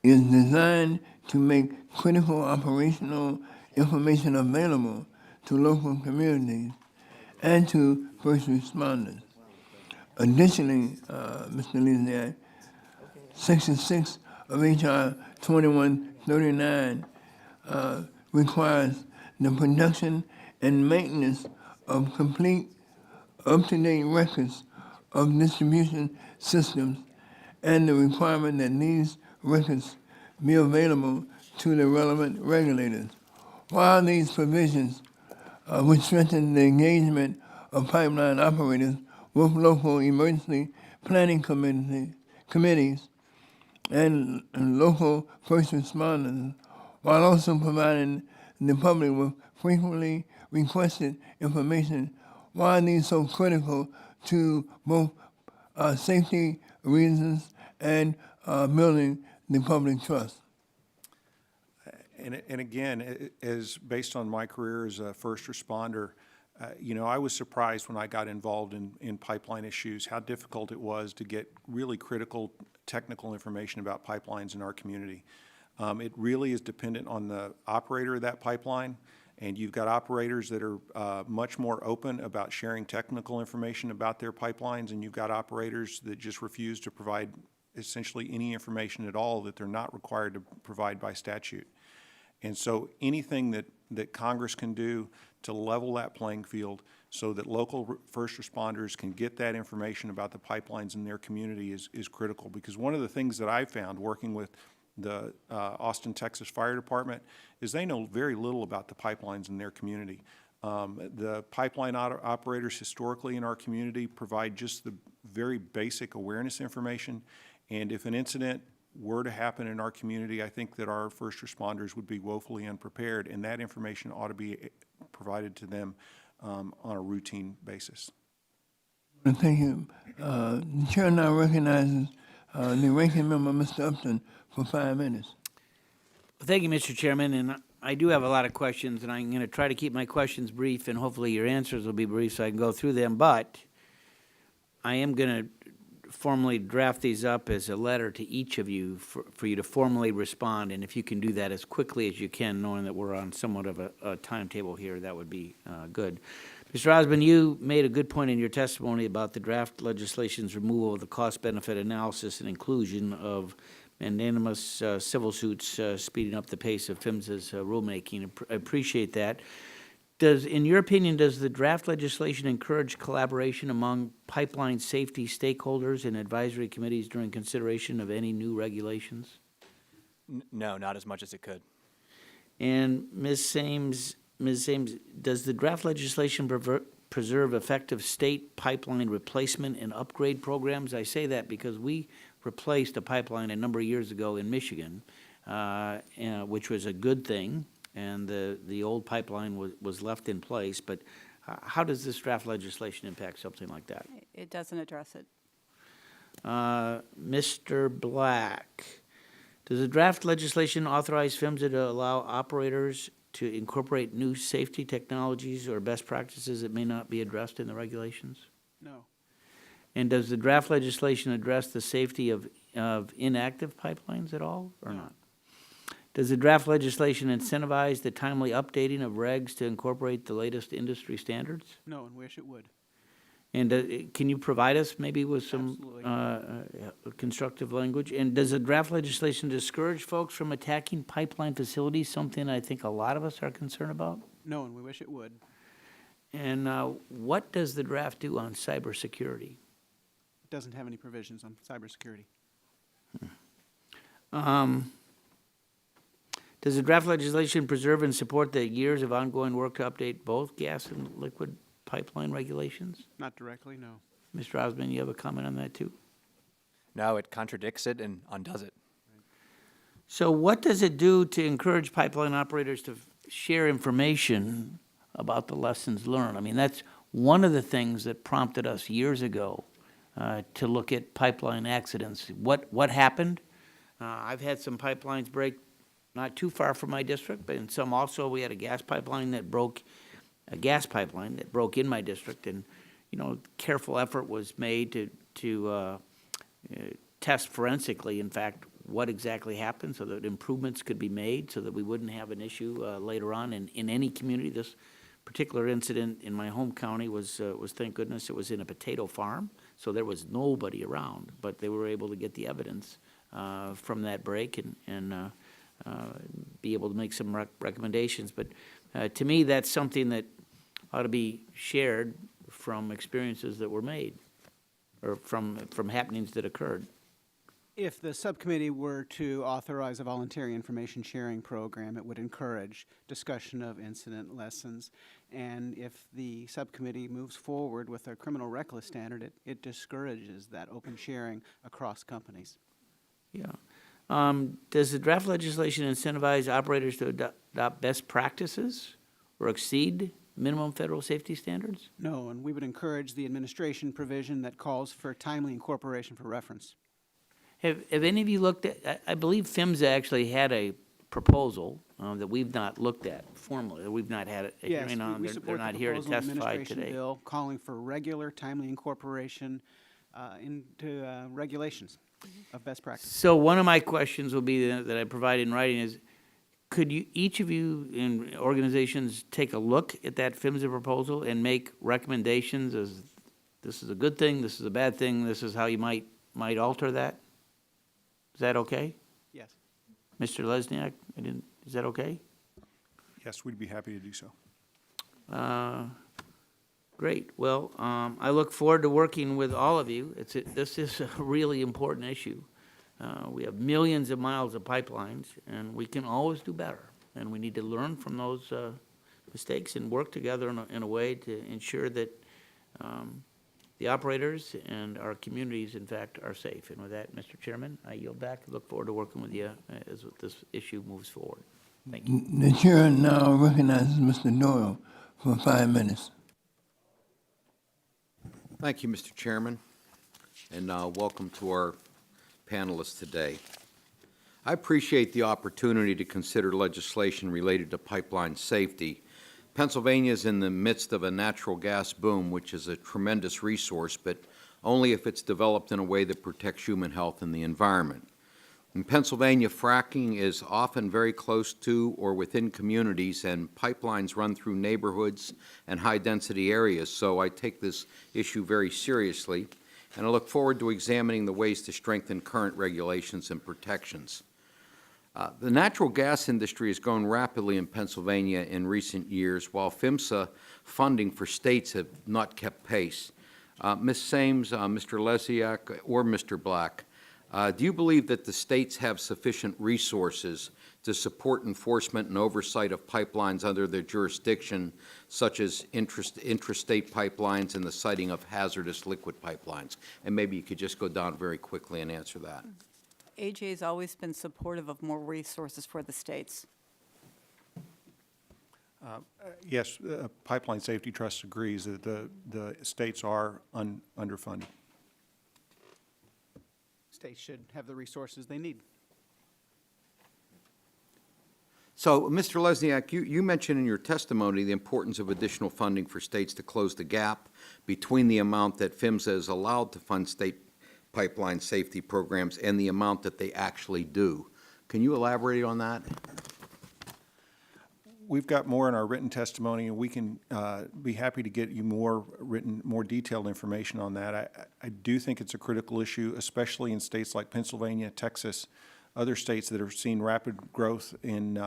is designed to make critical operational information available to local communities and to first responders. Additionally, Mr. Lisiak, Section 6 of H.R. 2139 requires the production and maintenance of complete, up-to-date records of distribution systems and the requirement that these records be available to the relevant regulators. While these provisions would strengthen the engagement of pipeline operators with local emergency planning committees and local first responders, while also providing the public with frequently requested information, why are these so critical to both safety reasons and building the public trust? And again, as based on my career as a first responder, you know, I was surprised when I got involved in pipeline issues how difficult it was to get really critical technical information about pipelines in our community. It really is dependent on the operator of that pipeline, and you've got operators that are much more open about sharing technical information about their pipelines, and you've got operators that just refuse to provide essentially any information at all that they're not required to provide by statute. And so anything that Congress can do to level that playing field so that local first responders can get that information about the pipelines in their community is critical. Because one of the things that I found working with the Austin, Texas Fire Department is they know very little about the pipelines in their community. The pipeline operators historically in our community provide just the very basic awareness information, and if an incident were to happen in our community, I think that our first responders would be woefully unprepared, and that information ought to be provided to them on a routine basis. Thank you. The chair now recognizes the ranking member, Mr. Upton, for 5 minutes. Thank you, Mr. Chairman, and I do have a lot of questions, and I'm going to try to keep my questions brief, and hopefully your answers will be brief so I can go through them, but I am going to formally draft these up as a letter to each of you for you to formally respond, and if you can do that as quickly as you can, knowing that we're on somewhat of a timetable here, that would be good. Mr. Osmond, you made a good point in your testimony about the draft legislation's removal of the cost-benefit analysis and inclusion of mandamus civil suits, speeding up the pace of PHMSA's rulemaking. I appreciate that. In your opinion, does the draft legislation encourage collaboration among pipeline safety stakeholders and advisory committees during consideration of any new regulations? No, not as much as it could. And Ms. Sames, does the draft legislation preserve effective state pipeline replacement and upgrade programs? I say that because we replaced a pipeline a number of years ago in Michigan, which was a good thing, and the old pipeline was left in place. But how does this draft legislation impact something like that? It doesn't address it. Mr. Black, does the draft legislation authorize PHMSA to allow operators to incorporate new safety technologies or best practices that may not be addressed in the regulations? No. And does the draft legislation address the safety of inactive pipelines at all, or not? Does the draft legislation incentivize the timely updating of regs to incorporate the latest industry standards? No, and wish it would. And can you provide us maybe with some constructive language? And does the draft legislation discourage folks from attacking pipeline facilities, something I think a lot of us are concerned about? No, and we wish it would. And what does the draft do on cybersecurity? It doesn't have any provisions on cybersecurity. Does the draft legislation preserve and support the years of ongoing work to update both gas and liquid pipeline regulations? Not directly, no. Mr. Osmond, you have a comment on that too? Now it contradicts it and undoes it. So what does it do to encourage pipeline operators to share information about the lessons learned? I mean, that's one of the things that prompted us years ago to look at pipeline accidents. What happened? I've had some pipelines break not too far from my district, but in some also, we had a gas pipeline that broke in my district, and, you know, careful effort was made to test forensically, in fact, what exactly happened so that improvements could be made so that we wouldn't have an issue later on in any community. This particular incident in my home county was thank goodness, it was in a potato farm, so there was nobody around, but they were able to get the evidence from that break and be able to make some recommendations. But to me, that's something that ought to be shared from experiences that were made or from happenings that occurred. If the subcommittee were to authorize a voluntary information sharing program, it would encourage discussion of incident lessons. And if the subcommittee moves forward with a criminal reckless standard, it discourages that open sharing across companies. Yeah. Does the draft legislation incentivize operators to adopt best practices or exceed minimum federal safety standards? No, and we would encourage the administration provision that calls for timely incorporation for reference. Have any of you looked at, I believe PHMSA actually had a proposal that we've not looked at formally, that we've not had a Yes, hearing on. we They're support not the here to proposal testify administration today. bill calling for regular, timely incorporation into regulations of best practice. So one of my questions will be that I provide in writing is, could you, each of you in organizations, take a look at that PHMSA proposal and make recommendations as this is a good thing, this is a bad thing, this is how you might alter that? Is that okay? Yes. Mr. Lesniak, is that okay? Yes, we'd be happy to do so. Great. Well, I look forward to working with all of you. This is a really important issue. We have millions of miles of pipelines, and we can always do better. And we need to learn from those mistakes and work together in a way to ensure that the operators and our communities, in fact, are safe. And with that, Mr. Chairman, I yield back. Look forward to working with you as this issue moves forward. Thank you. The chair now recognizes Mr. Doyle for 5 minutes. Thank you, Mr. Chairman, and welcome to our panelists today. I appreciate the opportunity to consider legislation related to pipeline safety. Pennsylvania is in the midst of a natural gas boom, which is a tremendous resource, but only if it's developed in a way that protects human health and the environment. In Pennsylvania, fracking is often very close to or within communities, and pipelines run through neighborhoods and high-density areas, so I take this issue very seriously, and I look forward to examining the ways to strengthen current regulations and protections. The natural gas industry has grown rapidly in Pennsylvania in recent years, while PHMSA funding for states have not kept pace. Ms. Sames, Mr. Lesniak, or Mr. Black, do you believe that the states have sufficient resources to support enforcement and oversight of pipelines under their jurisdiction, such as intrastate pipelines and the siting of hazardous liquid pipelines? And maybe you could just go down very quickly and answer that. AJ has always been supportive of more resources for the states. Yes, Pipeline Safety Trust agrees that the states are underfunded. States should have the resources they need. So, Mr. Lesniak, you mentioned in your testimony the importance of additional funding for states to close the gap between the amount that PHMSA is allowed to fund state pipeline safety programs and the amount that they actually do. Can you elaborate on that? We've got more in our written testimony, and we can be happy to get you more detailed information on that. I do think it's a critical issue, especially in states like Pennsylvania, Texas, other states that are seeing rapid growth in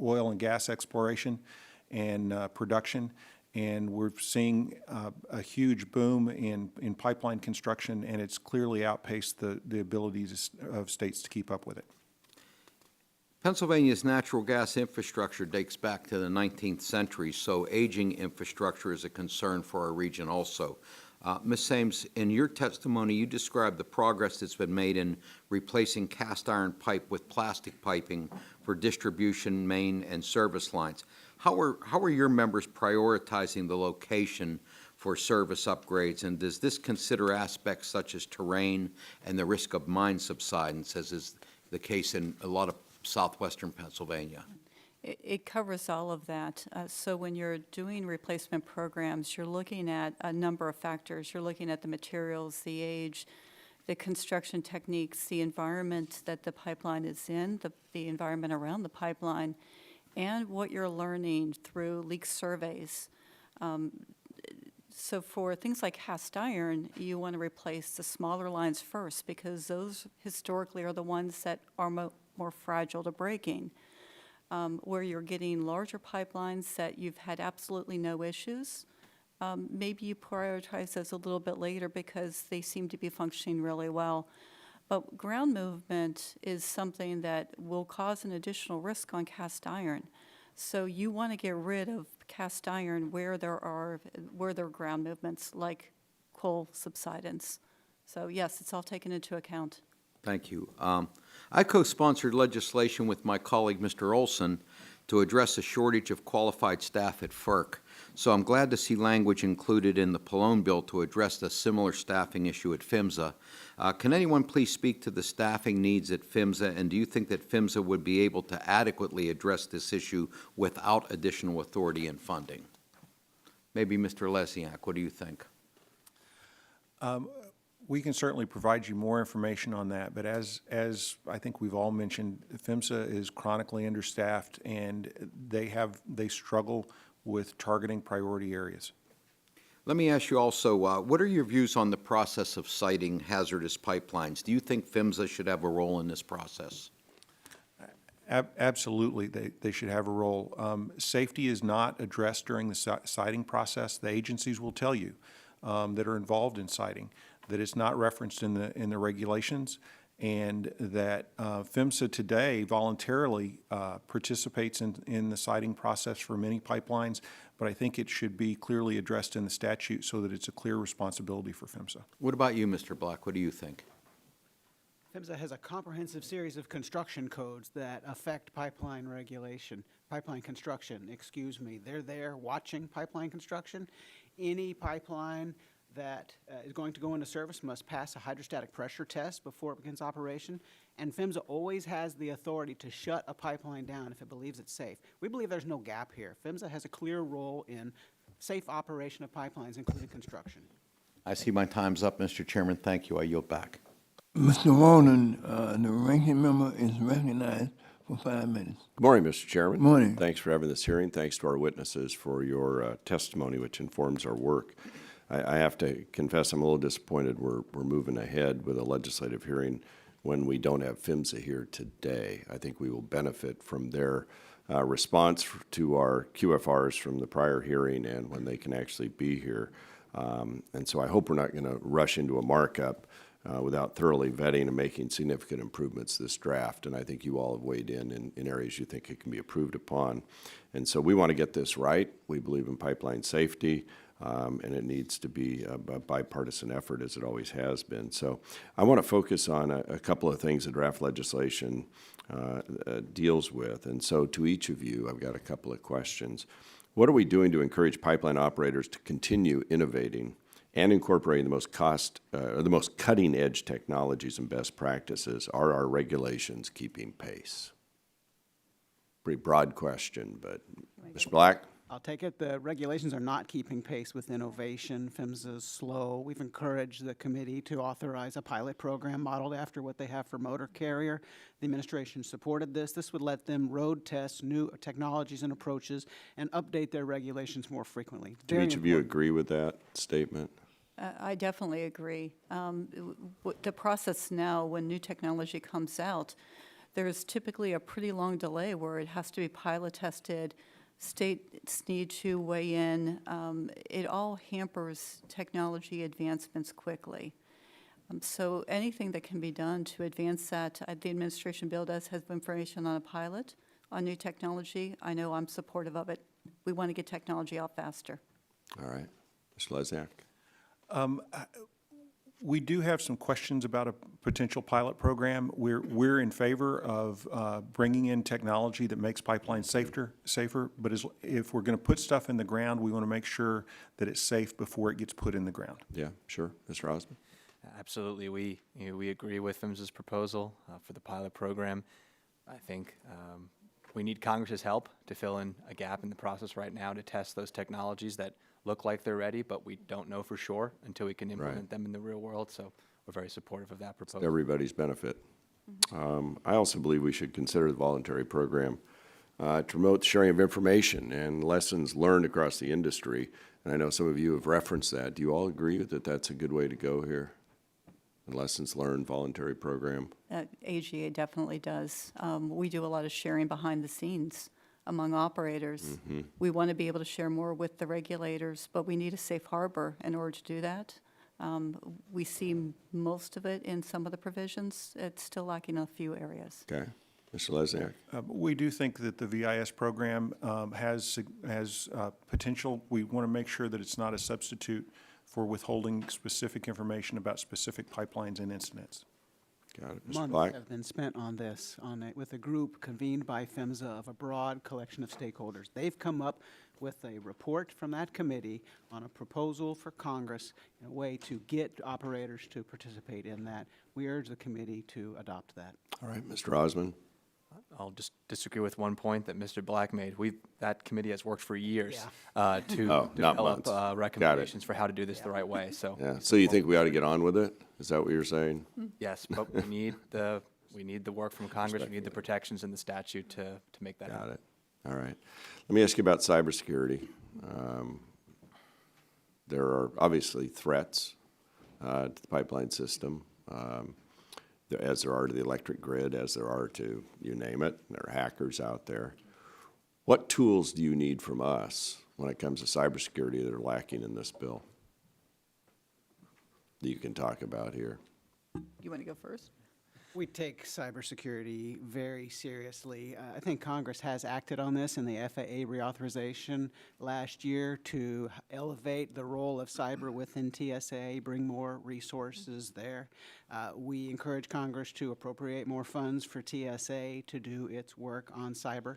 oil and gas exploration and production. And we're seeing a huge boom in pipeline construction, and it's clearly outpaced the abilities of states to keep up with it. Pennsylvania's natural gas infrastructure dates back to the 19th century, so aging infrastructure is a concern for our region also. Ms. Sames, in your testimony, you described the progress that's been made in replacing cast iron pipe with plastic piping for distribution, main, and service lines. How are your members prioritizing the location for service upgrades, and does this consider aspects such as terrain and the risk of mine subsidence, as is the case in a lot of southwestern Pennsylvania? It covers all of that. So when you're doing replacement programs, you're looking at a number of factors. You're looking at the materials, the age, the construction techniques, the environment that the pipeline is in, the environment around the pipeline, and what you're learning through leak surveys. So for things like cast iron, you want to replace the smaller lines first because those historically are the ones that are more fragile to breaking. Where you're getting larger pipelines that you've had absolutely no issues, maybe you prioritize those a little bit later because they seem to be functioning really well. But ground movement is something that will cause an additional risk on cast iron. So you want to get rid of cast iron where there are ground movements like coal subsidence. So yes, it's all taken into account. Thank you. I co-sponsored legislation with my colleague, Mr. Olson, to address a shortage of qualified staff at FERC. So I'm glad to see language included in the Pallone bill to address the similar staffing issue at PHMSA. Can anyone please speak to the staffing needs at PHMSA, and do you think that PHMSA would be able to adequately address this issue without additional authority and funding? Maybe Mr. Lesniak, what do you think? We can certainly provide you more information on that, but as I think we've all mentioned, PHMSA is chronically understaffed, and they struggle with targeting priority areas. Let me ask you also, what are your views on the process of siting hazardous pipelines? Do you think PHMSA should have a role in this process? Absolutely, they should have a role. Safety is not addressed during the siting process. The agencies will tell you that are involved in siting that it's not referenced in the regulations, and that PHMSA today voluntarily participates in the siting process for many pipelines, but I think it should be clearly addressed in the statute so that it's a clear responsibility for PHMSA. What about you, Mr. Black? What do you think? PHMSA has a comprehensive series of construction codes that affect pipeline construction, excuse me. They're there watching pipeline construction. Any pipeline that is going to go into service must pass a hydrostatic pressure test before it begins operation, and PHMSA always has the authority to shut a pipeline down if it believes it's safe. We believe there's no gap here. PHMSA has a clear role in safe operation of pipelines, including construction. I see my time's up, Mr. Chairman. Thank you. I yield back. Mr. Walden, the ranking member is recognized for 5 minutes. Good morning, Mr. Chairman. Morning. Thanks for having this hearing. Thanks to our witnesses for your testimony, which informs our work. I have to confess I'm a little disappointed we're moving ahead with a legislative hearing when we don't have PHMSA here today. I think we will benefit from their response to our QFRs from the prior hearing and when they can actually be here. And so I hope we're not going to rush into a markup without thoroughly vetting and making significant improvements to this draft. And I think you all have weighed in areas you think it can be improved upon. And so we want to get this right. We believe in pipeline safety. And it needs to be a bipartisan effort, as it always has been. So I want to focus on a couple of things the draft legislation deals with. And so to each of you, I've got a couple of questions. What are we doing to encourage pipeline operators to continue innovating and incorporating the most cutting-edge technologies and best practices? Are our regulations keeping pace? Pretty broad question, but Mr. Black? I'll take it. The regulations are not keeping pace with innovation. PHMSA's slow. We've encouraged the committee to authorize a pilot program modeled after what they have for motor carrier. The administration supported this. This would let them road test new technologies and approaches and update their regulations more frequently. Do each of you agree with that statement? I definitely agree. The process now, when new technology comes out, there's typically a pretty long delay where it has to be pilot tested. States need to weigh in. It all hampers technology advancements quickly. So anything that can be done to advance that, the administration bill does have information on a pilot on new technology. I know I'm supportive of it. We want to get technology out faster. All right. Mr. Lesniak? We do have some questions about a potential pilot program. We're in favor of bringing in technology that makes pipelines safer. But if we're going to put stuff in the ground, we want to make sure that it's safe before it gets put in the ground. Yeah, sure. Mr. Osmond? Absolutely. We agree with FIMS's proposal for the pilot program. I think we need Congress's help to fill in a gap in the process right now to test those technologies that look like they're ready, but we don't know for sure until we can implement them in the real world. So we're very supportive of that proposal. Everybody's benefit. I also believe we should consider the voluntary program to promote sharing of information and lessons learned across the industry. And I know some of you have referenced that. Do you all agree that that's a good way to go here? The lessons learned voluntary program? AGA definitely does. We do a lot of sharing behind the scenes among operators. We want to be able to share more with the regulators, but we need a safe harbor in order to do that. We see most of it in some of the provisions. It's still lacking in a few areas. Okay. Mr. Lesniak? We do think that the VIS program has potential. We want to make sure that it's not a substitute for withholding specific information about specific pipelines and incidents. Got it. Mr. Months Black? have been spent on this, with a group convened by PHMSA of a broad collection of stakeholders. They've come up with a report from that committee on a proposal for Congress in a way to get operators to participate in that. We urge the committee to adopt that. All right. Mr. Osmond? I'll just disagree with one point that Mr. Black made. That committee has worked for years to not develop months. recommendations for how to do this the right way. So Yeah. So you think we ought to get on with it? Is that what you're saying? yes, but we need the work from Congress. We need the protections in the statute to make that happen. Got it. All right. Let me ask you about cybersecurity. There are obviously threats to the pipeline system, as there are to the electric grid, as there are to, you name it. There are hackers out there. What tools do you need from us when it comes to cybersecurity that are lacking in this bill that you can talk about here? You want to go first? We take cybersecurity very seriously. I think Congress has acted on this in the FAA reauthorization last year to elevate the role of cyber within TSA, bring more resources there. We encourage Congress to appropriate more funds for TSA to do its work on cyber.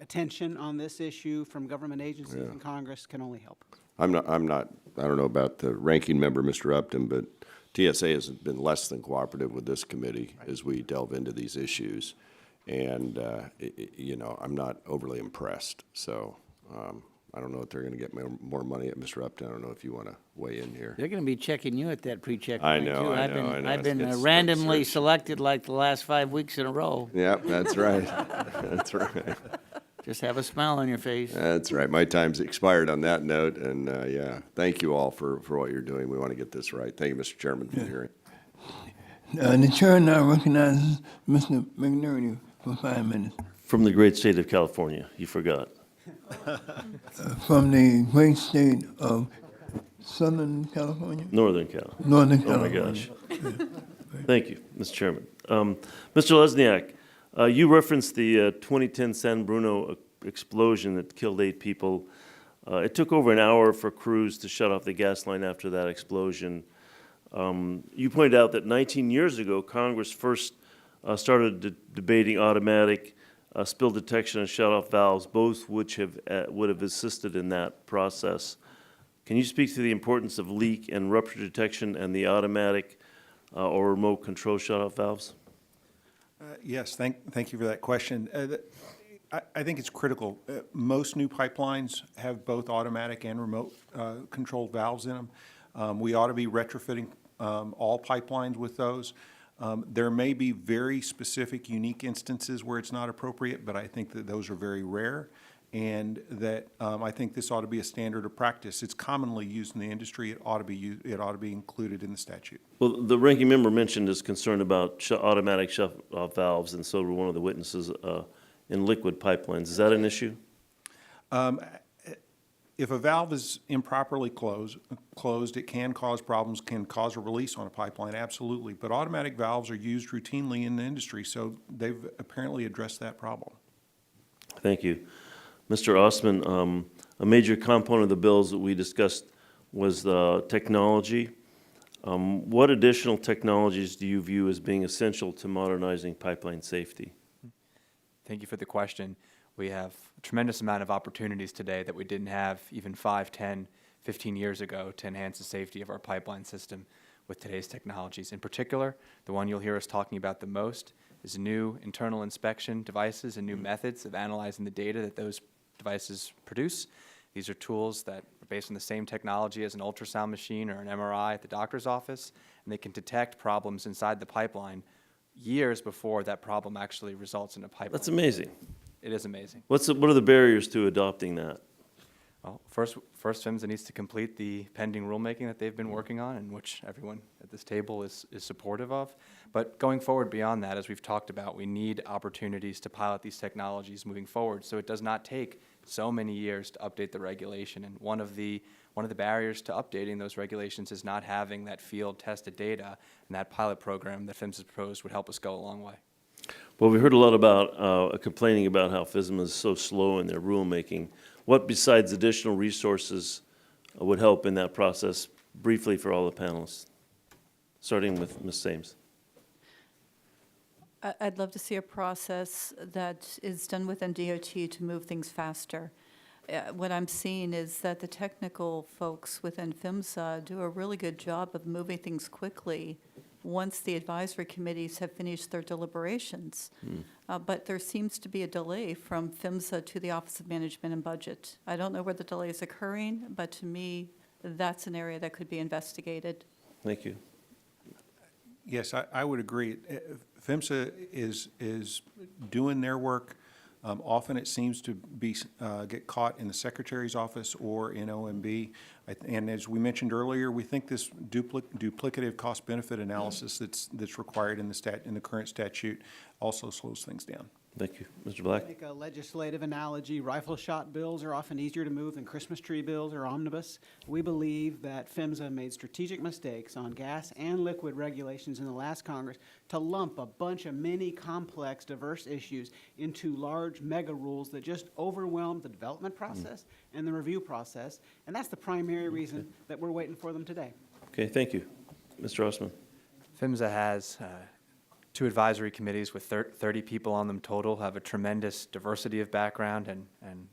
Attention on this issue from government agencies and Congress can only help. I don't know about the ranking member, Mr. Upton, but TSA has been less than cooperative with this committee as we delve into these issues. And, I'm not overly impressed. So I don't know if they're going to get more money at Mr. Upton. I don't know if you want to weigh in here. They're going to be checking you at that pre-check I point, know, too. I know. I've been It's randomly search. selected like the last 5 weeks in a row. Yep, that's right. That's right. Just have a smile on your face. That's right. My time's expired on that note. And, thank you all for what you're doing. We want to get this right. Thank you, Mr. Chairman, for the hearing. The chair now recognizes Mr. McNerney for 5 minutes. From the great state of California, you forgot. From the great state of Southern California? Northern Cal. Northern Oh, my California. gosh. Thank you, Mr. Chairman. Mr. Lesniak, you referenced the 2010 San Bruno explosion that killed 8 people. It took over an hour for crews to shut off the gas line after that explosion. You pointed out that 19 years ago, Congress first started debating automatic spill detection and shut-off valves, both which would have assisted in that process. Can you speak to the importance of leak and rupture detection and the automatic or remote control shut-off valves? Yes, thank you for that question. I think it's critical. Most new pipelines have both automatic and remote controlled valves in them. We ought to be retrofitting all pipelines with those. There may be very specific, unique instances where it's not appropriate, but I think that those are very rare, and that I think this ought to be a standard of practice. It's commonly used in the industry. It ought to be included in the statute. Well, the ranking member mentioned his concern about automatic shut-off valves, and so did one of the witnesses in liquid pipelines. Is that an issue? If a valve is improperly closed, it can cause problems, can cause a release on a pipeline, absolutely. But automatic valves are used routinely in the industry, so they've apparently addressed that problem. Thank you. Mr. Osman, a major component of the bills that we discussed was technology. What additional technologies do you view as being essential to modernizing pipeline safety? Thank you for the question. We have a tremendous amount of opportunities today that we didn't have even 5, 10, 15 years ago to enhance the safety of our pipeline system with today's technologies. In particular, the one you'll hear us talking about the most is new internal inspection devices and new methods of analyzing the data that those devices produce. These are tools that are based on the same technology as an ultrasound machine or an MRI at the doctor's office, and they can detect problems inside the pipeline years before that problem actually results in a pipeline. That's amazing. It is amazing. What are the barriers to adopting that? Well, first PHMSA needs to complete the pending rulemaking that they've been working on, and which everyone at this table is supportive of. But going forward beyond that, as we've talked about, we need opportunities to pilot these technologies moving forward, so it does not take so many years to update the regulation. And one of the barriers to updating those regulations is not having that field-tested data, and that pilot program that PHMSA proposed would help us go a long way. Well, we heard a lot about complaining about how PHMSA is so slow in their rulemaking. What besides additional resources would help in that process, briefly for all the panelists? Starting with Ms. Sames. I'd love to see a process that is done within DOT to move things faster. What I'm seeing is that the technical folks within PHMSA do a really good job of moving things quickly once the advisory committees have finished their deliberations. But there seems to be a delay from PHMSA to the Office of Management and Budget. I don't know where the delay is occurring, but to me, that's an area that could be investigated. Thank you. Yes, I would agree. PHMSA is doing their work. Often it seems to be get caught in the Secretary's office or in OMB. And as we mentioned earlier, we think this duplicative cost-benefit analysis that's required in the current statute also slows things down. Thank you. Mr. Black? Make a legislative analogy. Rifle shot bills are often easier to move than Christmas tree bills or omnibus. We believe that PHMSA made strategic mistakes on gas and liquid regulations in the last Congress to lump a bunch of many complex, diverse issues into large mega rules that just overwhelm the development process and the review process. And that's the primary reason that we're waiting for them today. Okay, thank you. Mr. Osman? PHMSA has 2 advisory committees with 30 people on them total, have a tremendous diversity of background and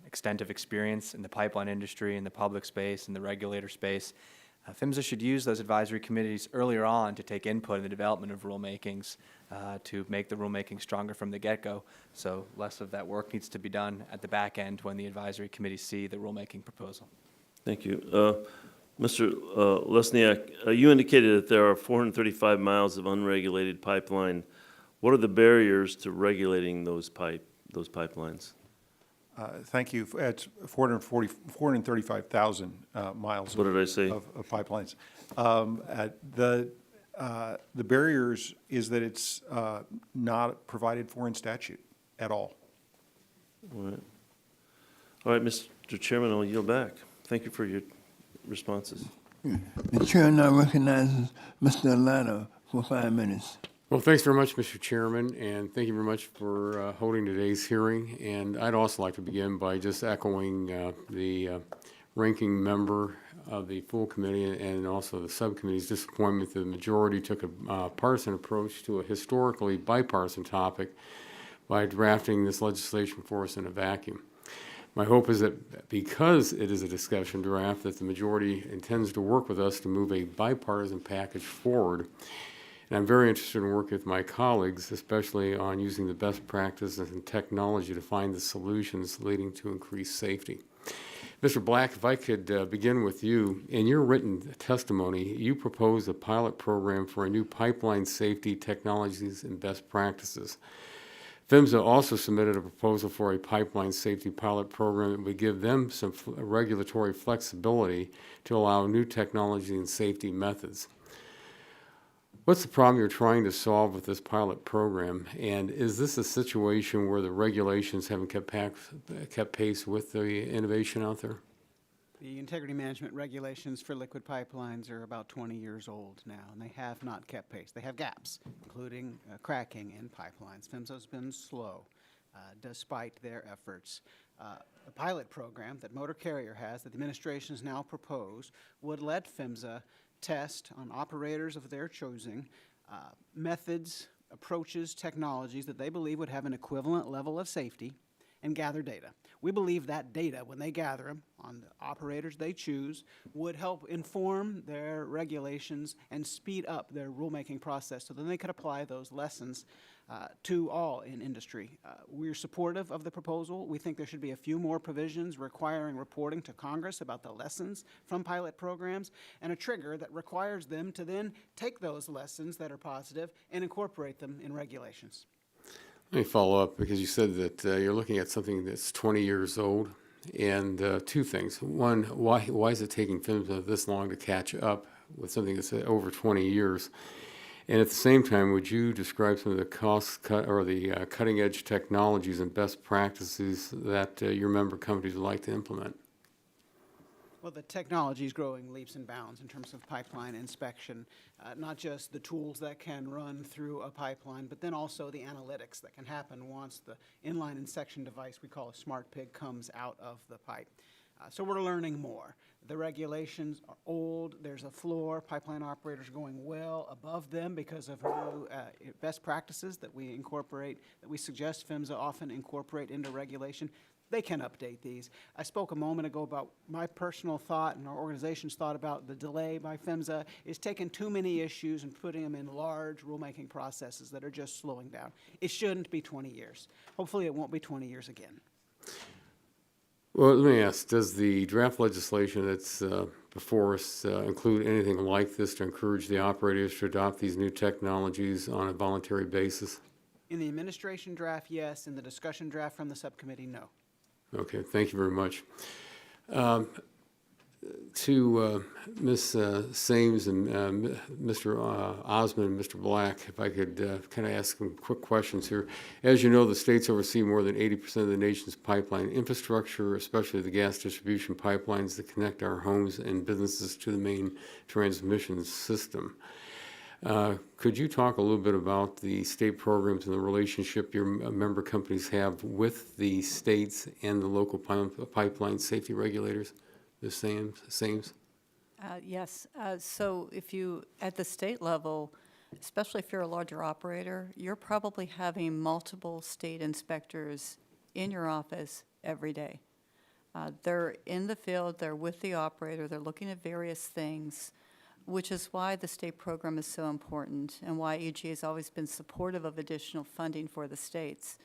extent of experience in the pipeline industry, in the public space, in the regulator space. PHMSA should use those advisory committees earlier on to take input in the development of rulemakings to make the rulemaking stronger from the get-go. So less of that work needs to be done at the back end when the advisory committees see the rulemaking proposal. Thank you. Mr. Lesniak, you indicated that there are 435 miles of unregulated pipeline. What are the barriers to regulating those pipelines? Thank you. It's 435,000 miles. What did I say? Of pipelines. The barriers is that it's not provided for in statute at all. All right, Mr. Chairman, I'll yield back. Thank you for your responses. The chair now recognizes Mr. Alano for 5 minutes. Well, thanks very much, Mr. Chairman, and thank you very much for holding today's hearing. And I'd also like to begin by just echoing the ranking member of the full committee and also the subcommittee's disappointment that the majority took a partisan approach to a historically bipartisan topic by drafting this legislation for us in a vacuum. My hope is that because it is a discussion draft, that the majority intends to work with us to move a bipartisan package forward. And I'm very interested in working with my colleagues, especially on using the best practices and technology to find the solutions leading to increased safety. Mr. Black, if I could begin with you. In your written testimony, you proposed a pilot program for a new pipeline safety technologies and best practices. PHMSA also submitted a proposal for a pipeline safety pilot program that would give them some regulatory flexibility to allow new technology and safety methods. What's the problem you're trying to solve with this pilot program? And is this a situation where the regulations haven't kept pace with the innovation out there? The integrity management regulations for liquid pipelines are about 20 years old now, and they have not kept pace. They have gaps, including cracking in pipelines. PHMSA's been slow, despite their efforts. The pilot program that Motor Carrier has, that the administration has now proposed, would let PHMSA test on operators of their choosing methods, approaches, technologies that they believe would have an equivalent level of safety and gather data. We believe that data, when they gather them on the operators they choose, would help inform their regulations and speed up their rulemaking process so then they could apply those lessons to all in industry. We're supportive of the proposal. We think there should be a few more provisions requiring reporting to Congress about the lessons from pilot programs and a trigger that requires them to then take those lessons that are positive and incorporate them in regulations. Let me follow up, because you said that you're looking at something that's 20 years old, and two things. One, why is it taking PHMSA this long to catch up with something that's over 20 years? And at the same time, would you describe some of the cutting-edge technologies and best practices that your member companies would like to implement? Well, the technology is growing leaps and bounds in terms of pipeline inspection, not just the tools that can run through a pipeline, but then also the analytics that can happen once the inline inspection device we call a smart pig comes out of the pipe. So we're learning more. The regulations are old. There's a floor. Pipeline operators are going well above them because of new best practices that we incorporate, that we suggest PHMSA often incorporate into regulation. They can update these. I spoke a moment ago about my personal thought and our organization's thought about the delay by PHMSA is taking too many issues and putting them in large rulemaking processes that are just slowing down. It shouldn't be 20 years. Hopefully it won't be 20 years again. Well, let me ask, does the draft legislation that's before us include anything like this to encourage the operators to adopt these new technologies on a voluntary basis? In the administration draft, yes. In the discussion draft from the subcommittee, no. Okay, thank you very much. To Ms. Sames and Mr. Osmond and Mr. Black, if I could kind of ask some quick questions here. As you know, the states oversee more than 80% of the nation's pipeline infrastructure, especially the gas distribution pipelines that connect our homes and businesses to the main transmission system. Could you talk a little bit about the state programs and the relationship your member companies have with the states and the local pipeline safety regulators? Ms. Sames? Yes. So if you, at the state level, especially if you're a larger operator, you're probably having multiple state inspectors in your office every day. They're in the field, they're with the operator, they're looking at various things, which is why the state program is so important and why EG has always been supportive of additional funding for the states.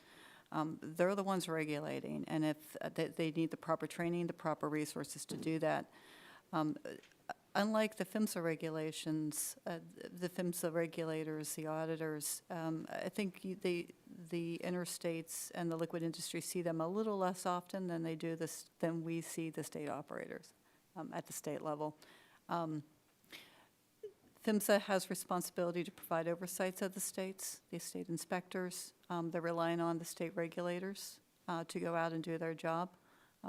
They're the ones regulating, and if they need the proper training, the proper resources to do that. Unlike the PHMSA regulations, the PHMSA regulators, the auditors, I think the interstates and the liquid industry see them a little less often than they do this, than we see the state operators at the state level. PHMSA has responsibility to provide oversights of the states, the state inspectors. They're relying on the state regulators to go out and do their job,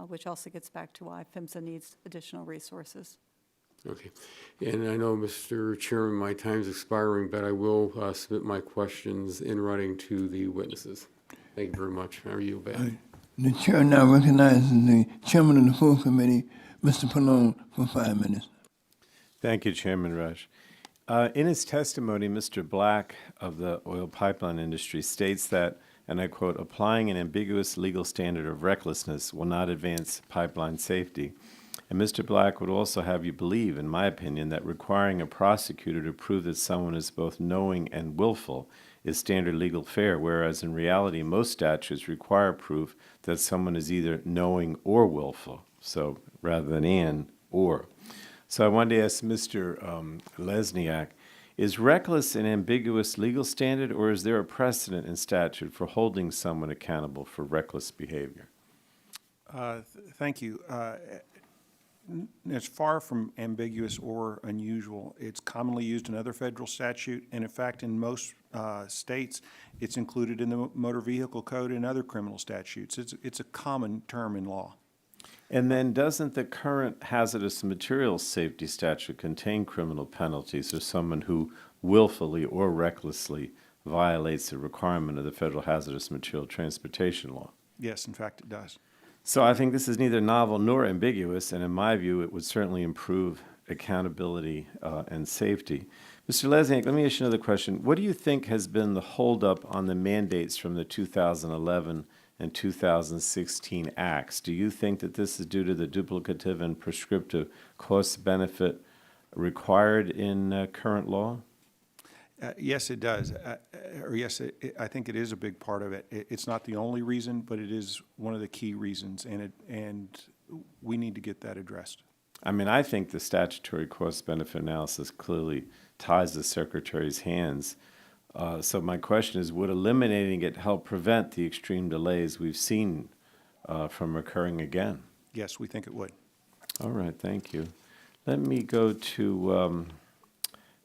which also gets back to why PHMSA needs additional resources. Okay. And I know, Mr. Chairman, my time's expiring, but I will submit my questions in writing to the witnesses. Thank you very much. Are you back? The chair now recognizes the chairman of the full committee, Mr. Pallone, for 5 minutes. Thank you, Chairman Rush. In his testimony, Mr. Black of the oil pipeline industry states that, and I quote, applying an ambiguous legal standard of recklessness will not advance pipeline safety. And Mr. Black would also have you believe, in my opinion, that requiring a prosecutor to prove that someone is both knowing and willful is standard legal fare, whereas in reality, most statutes require proof that someone is either knowing or willful, so rather than and, or. So I wanted to ask Mr. Lesniak, is reckless an ambiguous legal standard, or is there a precedent in statute for holding someone accountable for reckless behavior? Thank you. It's far from ambiguous or unusual. It's commonly used in other federal statute, and in fact, in most states, it's included in the motor vehicle code and other criminal statutes. It's a common term in law. And then doesn't the current hazardous materials safety statute contain criminal penalties for someone who willfully or recklessly violates the requirement of the federal hazardous material transportation law? Yes, in fact, it does. So I think this is neither novel nor ambiguous, and in my view, it would certainly improve accountability and safety. Mr. Lesniak, let me ask you another question. What do you think has been the holdup on the mandates from the 2011 and 2016 acts? Do you think that this is due to the duplicative and prescriptive cost-benefit required in current law? Yes, it does. I think it is a big part of it. It's not the only reason, but it is one of the key reasons, and we need to get that addressed. I mean, I think the statutory cost-benefit analysis clearly ties the Secretary's hands. So my question is, would eliminating it help prevent the extreme delays we've seen from occurring again? Yes, we think it would. All right, thank you. Let me go to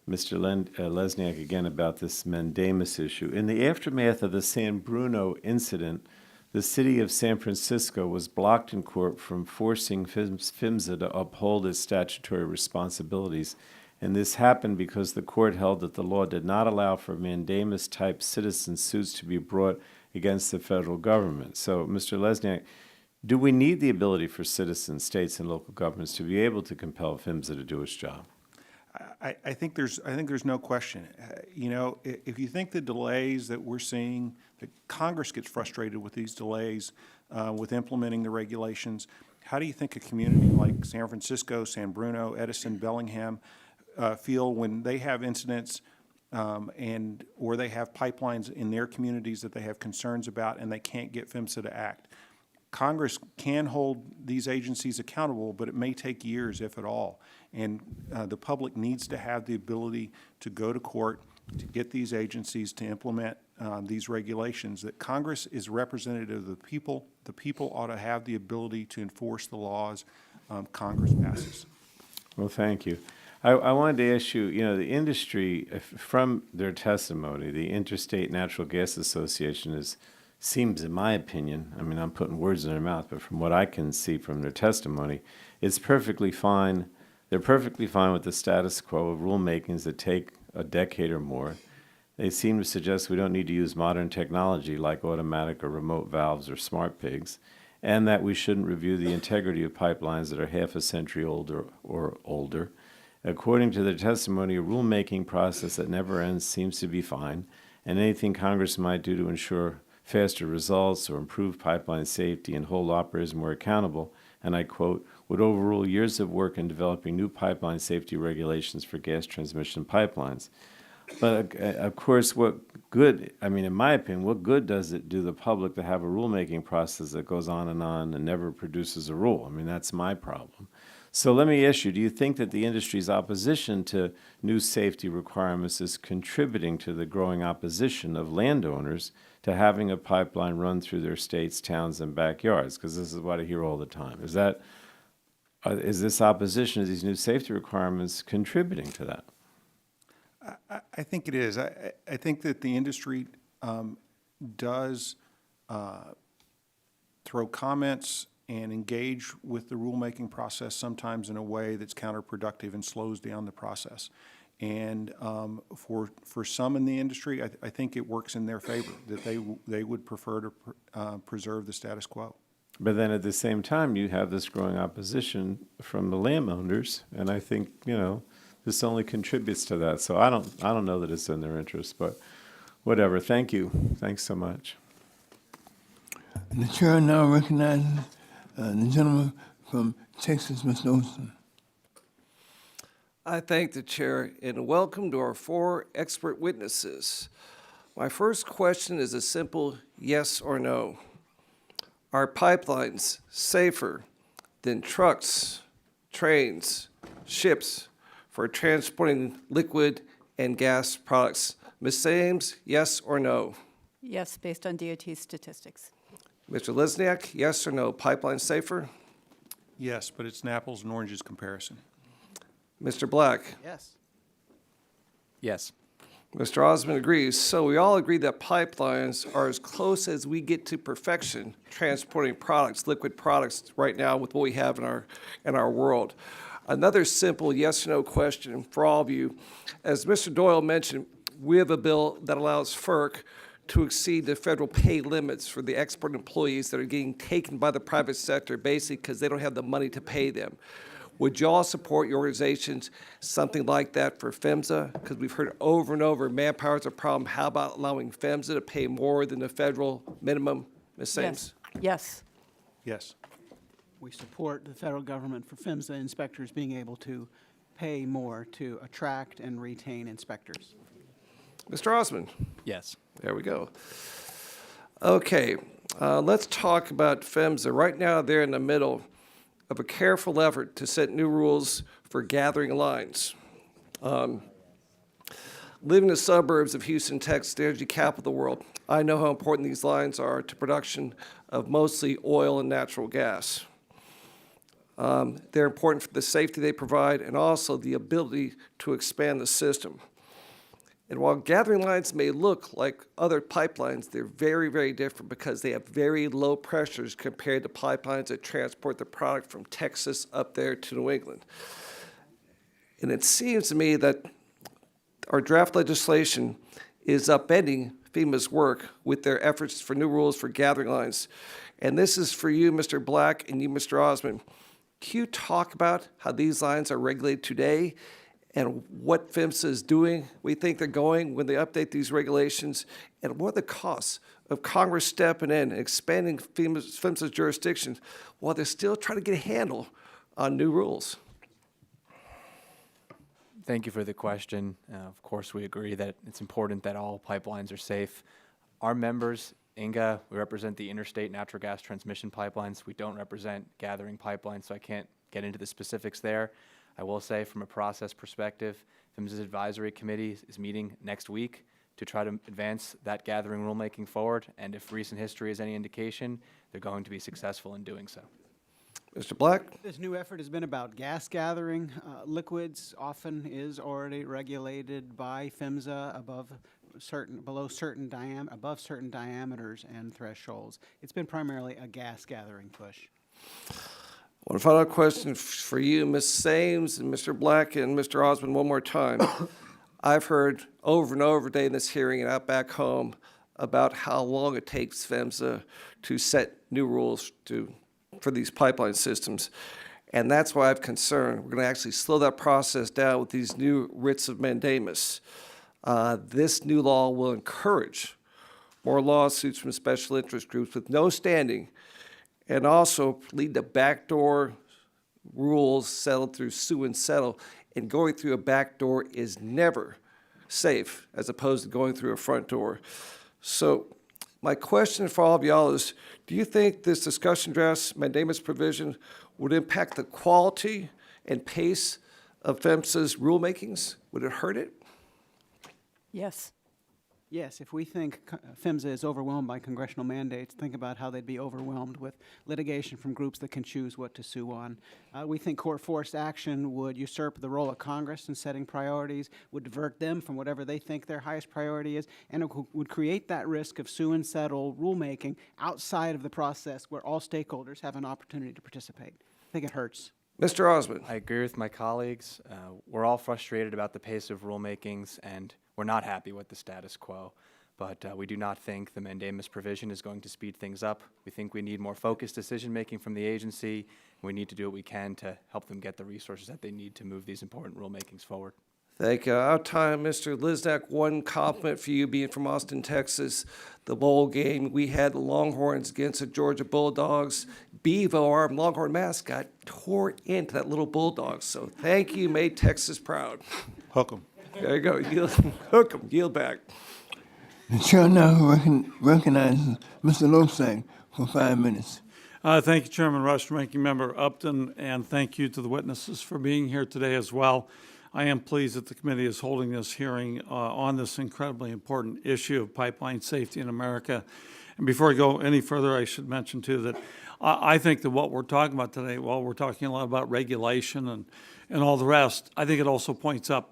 Mr. Lesniak again about this mandamus issue. In the aftermath of the San Bruno incident, the city of San Francisco was blocked in court from forcing PHMSA to uphold its statutory responsibilities, and this happened because the court held that the law did not allow for mandamus-type citizen suits to be brought against the federal government. So, Mr. Lesniak, do we need the ability for citizens, states, and local governments to be able to compel PHMSA to do its job? I think there's no question. You know, if you think the delays that we're seeing, that Congress gets frustrated with these delays with implementing the regulations, how do you think a community like San Francisco, San Bruno, Edison, Bellingham feel when they have incidents or they have pipelines in their communities that they have concerns about and they can't get PHMSA to act? Congress can hold these agencies accountable, but it may take years, if at all. And the public needs to have the ability to go to court to get these agencies to implement these regulations. That Congress is representative of the people. The people ought to have the ability to enforce the laws Congress passes. Well, thank you. I wanted to ask you, you know, the industry, from their testimony, the Interstate Natural Gas Association seems, in my opinion, I mean, I'm putting words in their mouth, but from what I can see from their testimony, it's perfectly fine. They're perfectly fine with the status quo of rulemakings that take a decade or more. They seem to suggest we don't need to use modern technology like automatic or remote valves or smart pigs, and that we shouldn't review the integrity of pipelines that are half a century older or older. According to their testimony, a rulemaking process that never ends seems to be fine, and anything Congress might do to ensure faster results or improve pipeline safety and hold operators more accountable, and I quote, would overrule years of work in developing new pipeline safety regulations for gas transmission pipelines. But of course, what good, I mean, in my opinion, what good does it do the public to have a rulemaking process that goes on and never produces a rule? I mean, that's my problem. So let me ask you, do you think that the industry's opposition to new safety requirements is contributing to the growing opposition of landowners to having a pipeline run through their states, towns, and backyards? Because this is what I hear all the time. Is this opposition to these new safety requirements contributing to that? I think it is. I think that the industry does throw comments and engage with the rulemaking process sometimes in a way that's counterproductive and slows down the process. And for some in the industry, I think it works in their favor, that they would prefer to preserve the status quo. But then at the same time, you have this growing opposition from the landowners, and I think, you know, this only contributes to that. So I don't know that it's in their interest, but whatever. Thank you. Thanks so much. The chair now recognizes the gentleman from Texas, Mr. Olson. I thank the chair and welcome to our 4 expert witnesses. My first question is a simple yes or no. Are pipelines safer than trucks, trains, ships for transporting liquid and gas products? Ms. Ames, yes or no? Yes, based on DOT statistics. Mr. Lesniak, yes or no? Pipeline safer? Yes, but it's an apples and oranges comparison. Mr. Black? Yes. Yes. Mr. Osmond agrees. So we all agree that pipelines are as close as we get to perfection transporting products, liquid products right now with what we have in our world. Another simple yes or no question for all of you. As Mr. Doyle mentioned, we have a bill that allows FERC to exceed the federal pay limits for the export employees that are getting taken by the private sector, basically because they don't have the money to pay them. Would y'all support your organizations something like that for PHMSA? Because we've heard over and over, manpower is a problem. How about allowing PHMSA to pay more than the federal minimum? Ms. Ames? Yes. Yes. We support the federal government for PHMSA inspectors being able to pay more to attract and retain inspectors. Mr. Osmond? Yes. There we go. Okay, let's talk about PHMSA. Right now, they're in the middle of a careful effort to set new rules for gathering lines. Living in the suburbs of Houston, Texas, the energy capital of the world, I know how important these lines are to production of mostly oil and natural gas. They're important for the safety they provide and also the ability to expand the system. And while gathering lines may look like other pipelines, they're very, very different because they have very low pressures compared to pipelines that transport the product from Texas up there to New England. And it seems to me that our draft legislation is upending FEMA's work with their efforts for new rules for gathering lines. And this is for you, Mr. Black, and you, Mr. Osmond. Can you talk about how these lines are regulated today and what PHMSA is doing, we think they're going when they update these regulations, and what are the costs of Congress stepping in and expanding PHMSA's jurisdiction while they're still trying to get a handle on new rules? Thank you for the question. Of course, we agree that it's important that all pipelines are safe. Our members, INGA, we represent the interstate natural gas transmission pipelines. We don't represent gathering pipelines, so I can't get into the specifics there. I will say from a process perspective, PHMSA's advisory committee is meeting next week to try to advance that gathering rulemaking forward, and if recent history is any indication, they're going to be successful in doing so. Mr. Black? This new effort has been about gas gathering. Liquids often is already regulated by PHMSA above certain diameters and thresholds. It's been primarily a gas gathering push. One final question for you, Ms. Ames and Mr. Black and Mr. Osmond, one more time. I've heard over and over today in this hearing and out back home about how long it takes PHMSA to set new rules for these pipeline systems. And that's why I'm concerned. We're going to actually slow that process down with these new writs of mandamus. This new law will encourage more lawsuits from special interest groups with no standing and also lead to backdoor rules settled through sue and settle. And going through a back door is never safe as opposed to going through a front door. So my question for all of y'all is, do you think this discussion draft's mandamus provision would impact the quality and pace of PHMSA's rulemakings? Would it hurt it? Yes. Yes, if we think PHMSA is overwhelmed by congressional mandates, think about how they'd be overwhelmed with litigation from groups that can choose what to sue on. We think court-forced action would usurp the role of Congress in setting priorities, would divert them from whatever they think their highest priority is, and it would create that risk of sue and settle rulemaking outside of the process where all stakeholders have an opportunity to participate. I think it hurts. Mr. Osmond. I agree with my colleagues. We're all frustrated about the pace of rulemakings, and we're not happy with the status quo. But we do not think the mandamus provision is going to speed things up. We think we need more focused decision-making from the agency, and we need to do what we can to help them get the resources that they need to move these important rulemakings forward. Thank you. Our time, Mr. Lizdak, one compliment for you being from Austin, Texas. The bowl game, we had the Longhorns against the Georgia Bulldogs. Bevo, our Longhorn mascot, tore into that little Bulldog. So thank you, made Texas proud. Hook 'em. There you go. Hook 'em, yield back. The chair now recognizes Mr. Lopsak for 5 minutes. Thank you, Chairman Rush, Ranking Member Upton, and thank you to the witnesses for being here today as well. I am pleased that the committee is holding this hearing on this incredibly important issue of pipeline safety in America. And before I go any further, I should mention too that I think that what we're talking about today, while we're talking a lot about regulation and all the rest, I think it also points up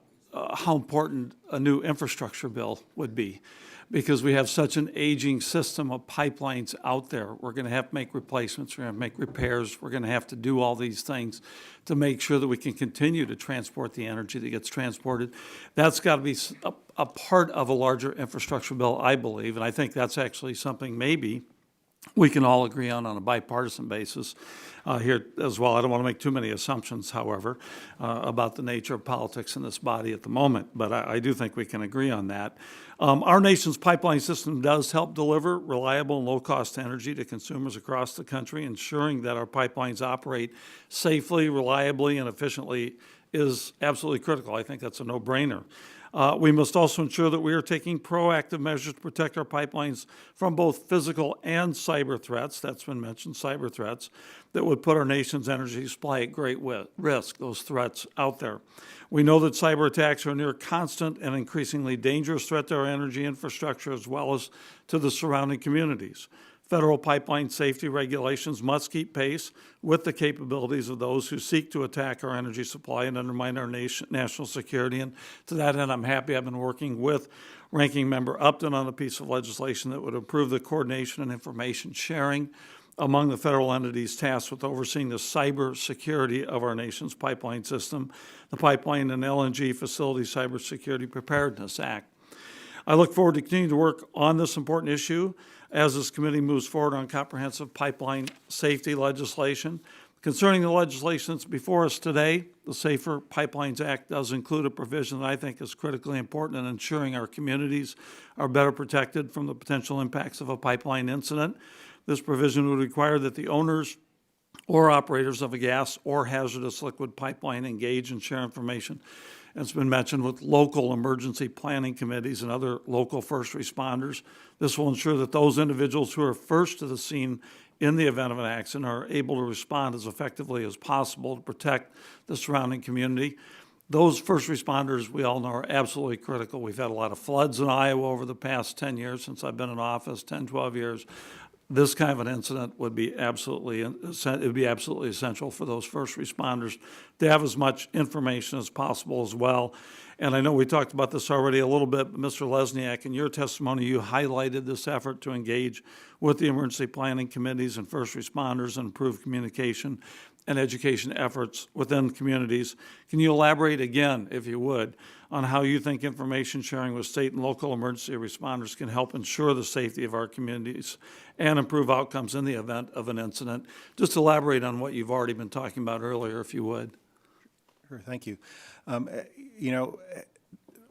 how important a new infrastructure bill would be, because we have such an aging system of pipelines out there. We're going to have to make replacements, we're going to make repairs, we're going to have to do all these things to make sure that we can continue to transport the energy that gets transported. That's got to be a part of a larger infrastructure bill, I believe, and I think that's actually something maybe we can all agree on a bipartisan basis here as well. I don't want to make too many assumptions, however, about the nature of politics in this body at the moment, but I do think we can agree on that. Our nation's pipeline system does help deliver reliable and low-cost energy to consumers across the country. Ensuring that our pipelines operate safely, reliably, and efficiently is absolutely critical. I think that's a no-brainer. We must also ensure that we are taking proactive measures to protect our pipelines from both physical and cyber threats. That's been mentioned, cyber threats, that would put our nation's energy supply at great risk, those threats out there. We know that cyber attacks are a near constant and increasingly dangerous threat to our energy infrastructure as well as to the surrounding communities. Federal pipeline safety regulations must keep pace with the capabilities of those who seek to attack our energy supply and undermine our national security. And to that end, I'm happy I've been working with Ranking Member Upton on a piece of legislation that would improve the coordination and information sharing among the federal entities tasked with overseeing the cyber security of our nation's pipeline system, the Pipeline and LNG Facility Cybersecurity Preparedness Act. I look forward to continuing to work on this important issue as this committee moves forward on comprehensive pipeline safety legislation. Concerning the legislation that's before us today, the Safer Pipelines Act does include a provision that I think is critically important in ensuring our communities are better protected from the potential impacts of a pipeline incident. This provision would require that the owners or operators of a gas or hazardous liquid pipeline engage and share information. And it's been mentioned with local emergency planning committees and other local first responders. This will ensure that those individuals who are first to the scene in the event of an accident are able to respond as effectively as possible to protect the surrounding community. Those first responders, we all know, are absolutely critical. We've had a lot of floods in Iowa over the past 10 years since I've been in office, 10, 12 years. This kind of an incident would be absolutely essential for those first responders to have as much information as possible as well. And I know we talked about this already a little bit, but Mr. Lesniak, in your testimony, you highlighted this effort to engage with the emergency planning committees and first responders and improve communication and education efforts within communities. Can you elaborate again, if you would, on how you think information sharing with state and local emergency responders can help ensure the safety of our communities and improve outcomes in the event of an incident? Just elaborate on what you've already been talking about earlier, if you would. Sure, thank you. You know,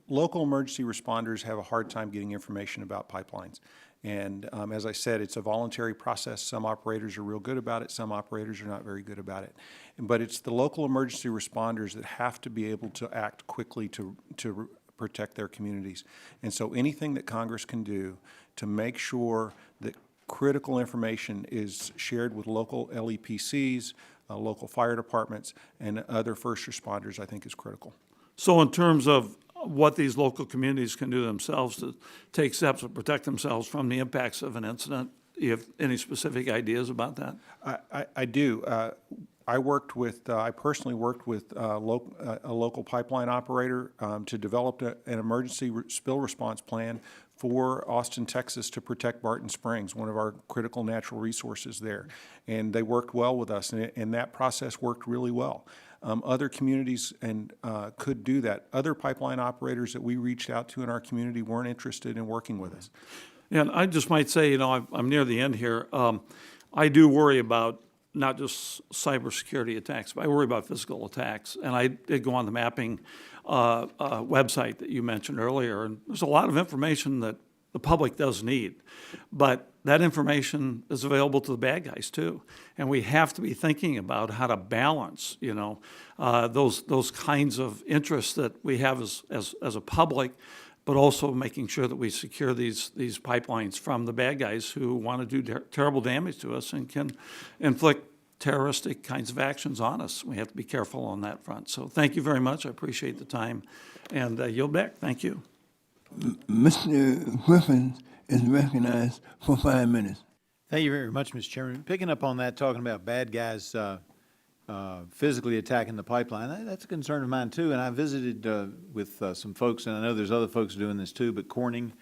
local emergency responders have a hard time getting information about pipelines. And as I said, it's a voluntary process. Some operators are real good about it. Some operators are not very good about it. But it's the local emergency responders that have to be able to act quickly to protect their communities. And so anything that Congress can do to make sure that critical information is shared with local LEPCs, local fire departments, and other first responders, I think is critical. So in terms of what these local communities can do themselves to take steps to protect themselves from the impacts of an incident, you have any specific ideas about that? I do. I personally worked with a local pipeline operator to develop an emergency spill response plan for Austin, Texas, to protect Barton Springs, one of our critical natural resources there. And they worked well with us, and that process worked really well. Other communities could do that. Other pipeline operators that we reached out to in our community weren't interested in working with us. And I just might say, you know, I'm near the end here. I do worry about not just cybersecurity attacks, but I worry about physical attacks. And I did go on the mapping website that you mentioned earlier, and there's a lot of information that the public does need. But that information is available to the bad guys too. And we have to be thinking about how to balance, you know, those kinds of interests that we have as a public, but also making sure that we secure these pipelines from the bad guys who want to do terrible damage to us and can inflict terroristic kinds of actions on us. We have to be careful on that front. So thank you very much. I appreciate the time. And yield back. Thank you. Mr. Griffin is recognized for 5 minutes. Thank you very much, Mr. Chairman. Picking up on that, talking about bad guys, physically attacking the pipeline. That's a concern of mine too, and I visited with some folks, and I know there's other folks doing this too, but Corning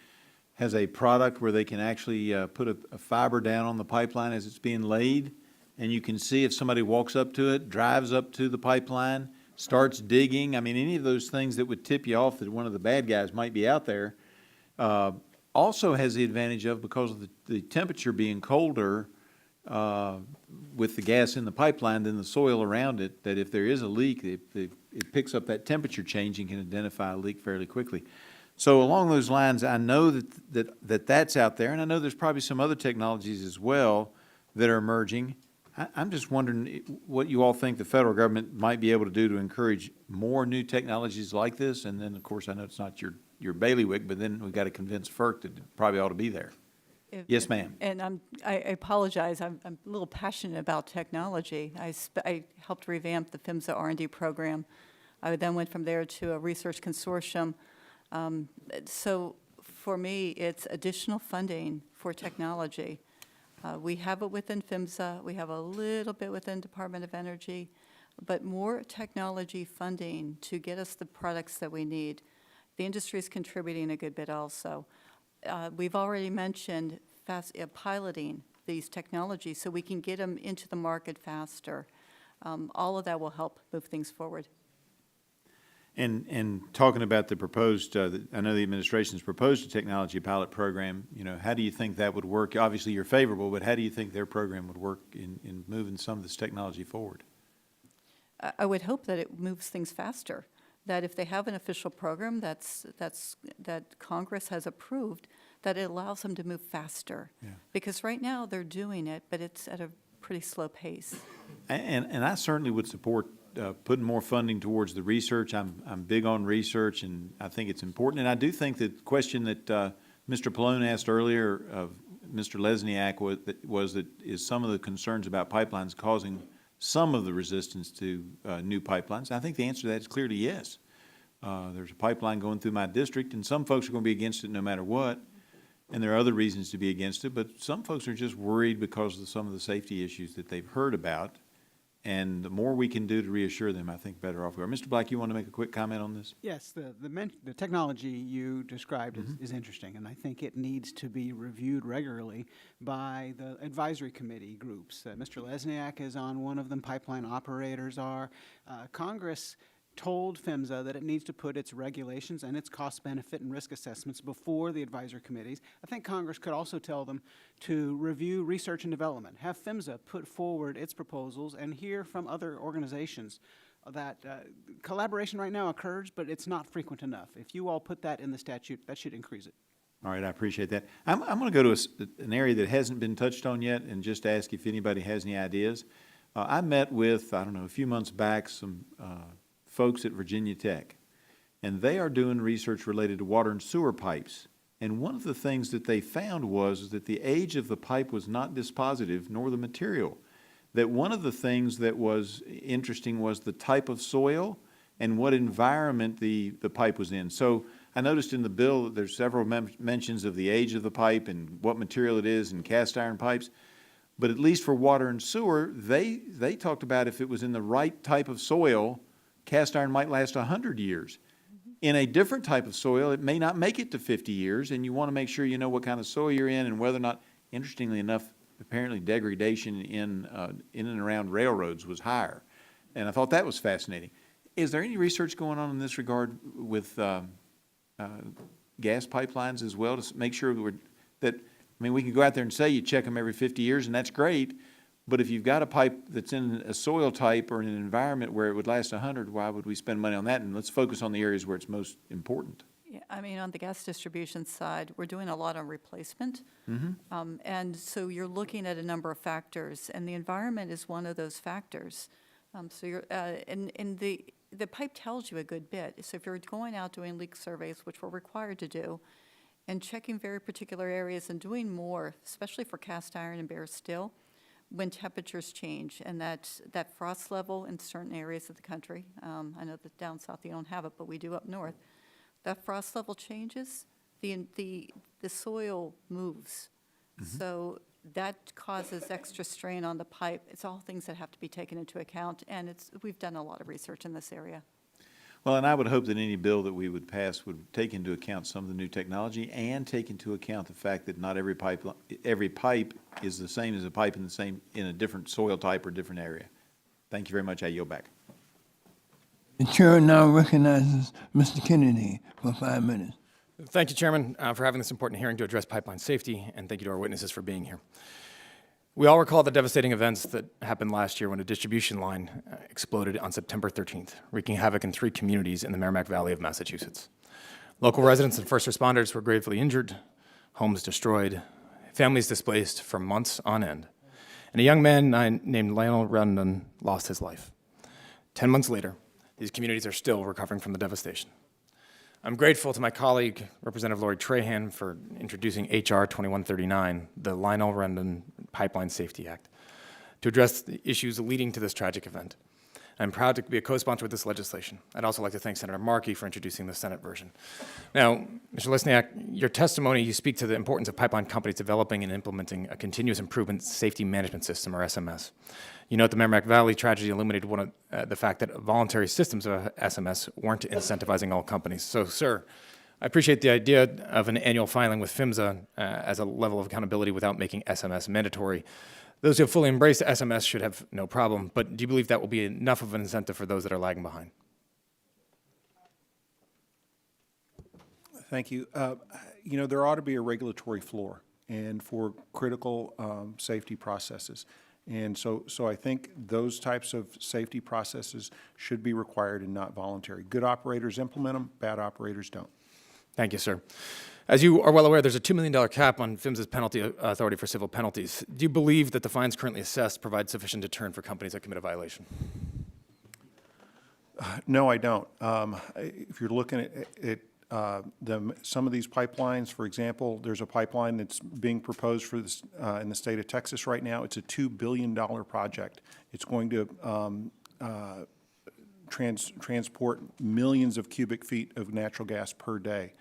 has a product where they can actually put a fiber down on the pipeline as it's being laid, and you can see if somebody walks up to it, drives up to the pipeline, starts digging. I mean, any of those things that would tip you off that one of the bad guys might be out there. Also has the advantage of, because of the temperature being colder with the gas in the pipeline than the soil around it, that if there is a leak, it picks up that temperature change and can identify a leak fairly quickly. So along those lines, I know that's out there, and I know there's probably some other technologies as well that are emerging. I'm just wondering what you all think the federal government might be able to do to encourage more new technologies like this. And then, of course, I know it's not your bailiwick, but then we've got to convince FERC that it probably ought to be there. Yes, ma'am. And I apologize, I'm a little passionate about technology. I helped revamp the PHMSA R&D program. I then went from there to a research consortium. So for me, it's additional funding for technology. We have it within PHMSA, we have a little bit within Department of Energy, but more technology funding to get us the products that we need. The industry is contributing a good bit also. We've already mentioned piloting these technologies so we can get them into the market faster. All of that will help move things forward. And talking about the proposed, I know the administration's proposed a technology pilot program. You know, how do you think that would work? Obviously, you're favorable, but how do you think their program would work in moving some of this technology forward? I would hope that it moves things faster. That if they have an official program that Congress has approved, that it allows them to move faster. Yeah. Because right now they're doing it, but it's at a pretty slow pace. And I certainly would support putting more funding towards the research. I'm big on research, and I think it's important. And I do think that the question that Mr. Pallone asked earlier of Mr. Lesniak was that is some of the concerns about pipelines causing some of the resistance to new pipelines. I think the answer to that is clearly yes. There's a pipeline going through my district, and some folks are going to be against it no matter what, and there are other reasons to be against it, but some folks are just worried because of some of the safety issues that they've heard about, and the more we can do to reassure them, I think better off we are. Mr. Black, you want to make a quick comment on this? Yes, the technology you described is interesting, and I think it needs to be reviewed regularly by the advisory committee groups. Mr. Lesniak is on one of them, pipeline operators are. Congress told PHMSA that it needs to put its regulations and its cost, benefit, and risk assessments before the advisory committees. I think Congress could also tell them to review research and development, have PHMSA put forward its proposals, and hear from other organizations that collaboration right now occurs, but it's not frequent enough. If you all put that in the statute, that should increase it. All right, I appreciate that. I'm going to go to an area that hasn't been touched on yet and just ask if anybody has any ideas. I met with, I don't know, a few months back, some folks at Virginia Tech, and they are doing research related to water and sewer pipes. And one of the things that they found was that the age of the pipe was not dispositive, nor the material. That one of the things that was interesting was the type of soil and what environment the pipe was in. So I noticed in the bill that there's several mentions of the age of the pipe and what material it is in cast iron pipes. But at least for water and sewer, they talked about if it was in the right type of soil, cast iron might last 100 years. In a different type of soil, it may not make it to 50 years, and you want to make sure you know what kind of soil you're in and whether or not, interestingly enough, apparently degradation in and around railroads was higher. And I thought that was fascinating. Is there any research going on in this regard with gas pipelines as well to make sure that, I mean, we can go out there and say you check them every 50 years, and that's great. But if you've got a pipe that's in a soil type or in an environment where it would last 100, why would we spend money on that? And let's focus on the areas where it's most important. Yeah, I mean, on the gas distribution side, we're doing a lot on replacement. And so you're looking at a number of factors, and the environment is one of those factors. So you're, and the pipe tells you a good bit. So if you're going out doing leak surveys, which we're required to do, and checking very particular areas and doing more, especially for cast iron and bare steel, when temperatures change, and that frost level in certain areas of the country, I know that down south you don't have it, but we do up north, that frost level changes, the soil moves. So that causes extra strain on the pipe. It's all things that have to be taken into account, and we've done a lot of research in this area. Well, and I would hope that any bill that we would pass would take into account some of the new technology and take into account the fact that not every pipe is the same as a pipe in a different soil type or different area. Thank you very much. I yield back. The chair now recognizes Mr. Kennedy for 5 minutes. Thank you, Chairman, for having this important hearing to address pipeline safety, and thank you to our witnesses for being here. We all recall the devastating events that happened last year when a distribution line exploded on September 13th, wreaking havoc in 3 communities in the Merrimack Valley of Massachusetts. Local residents and first responders were gravely injured, homes destroyed, families displaced for months on end, and a young man named Lionel Rundon lost his life. 10 months later, these communities are still recovering from the devastation. I'm grateful to my colleague, Representative Lori Trahan, for introducing H.R. 2139, the Lionel Rundon Pipeline Safety Act, to address the issues leading to this tragic event. I'm proud to be a co-sponsor with this legislation. I'd also like to thank Senator Markey for introducing the Senate version. Now, Mr. Lesniak, your testimony, you speak to the importance of pipeline companies developing and implementing a continuous improvement safety management system, or SMS. You note the Merrimack Valley tragedy illuminated the fact that voluntary systems of SMS weren't incentivizing all companies. So, sir, I appreciate the idea of an annual filing with PHMSA as a level of accountability without making SMS mandatory. Those who have fully embraced SMS should have no problem, but do you believe that will be enough of an incentive for those that are lagging behind? Thank you. There ought to be a regulatory floor and for critical safety processes. And so I think those types of safety processes should be required and not voluntary. Good operators implement them, bad operators don't. Thank you, sir. As you are well aware, there's a $2 million cap on PHMSA's penalty authority for civil penalties. Do you believe that the fines currently assessed provide sufficient deterrent for companies that commit a violation? No, I don't. If you're looking at some of these pipelines, for example, there's a pipeline that's being proposed for this, in the state of Texas right now. It's a $2 billion project. It's going to transport millions of cubic feet of natural gas per day.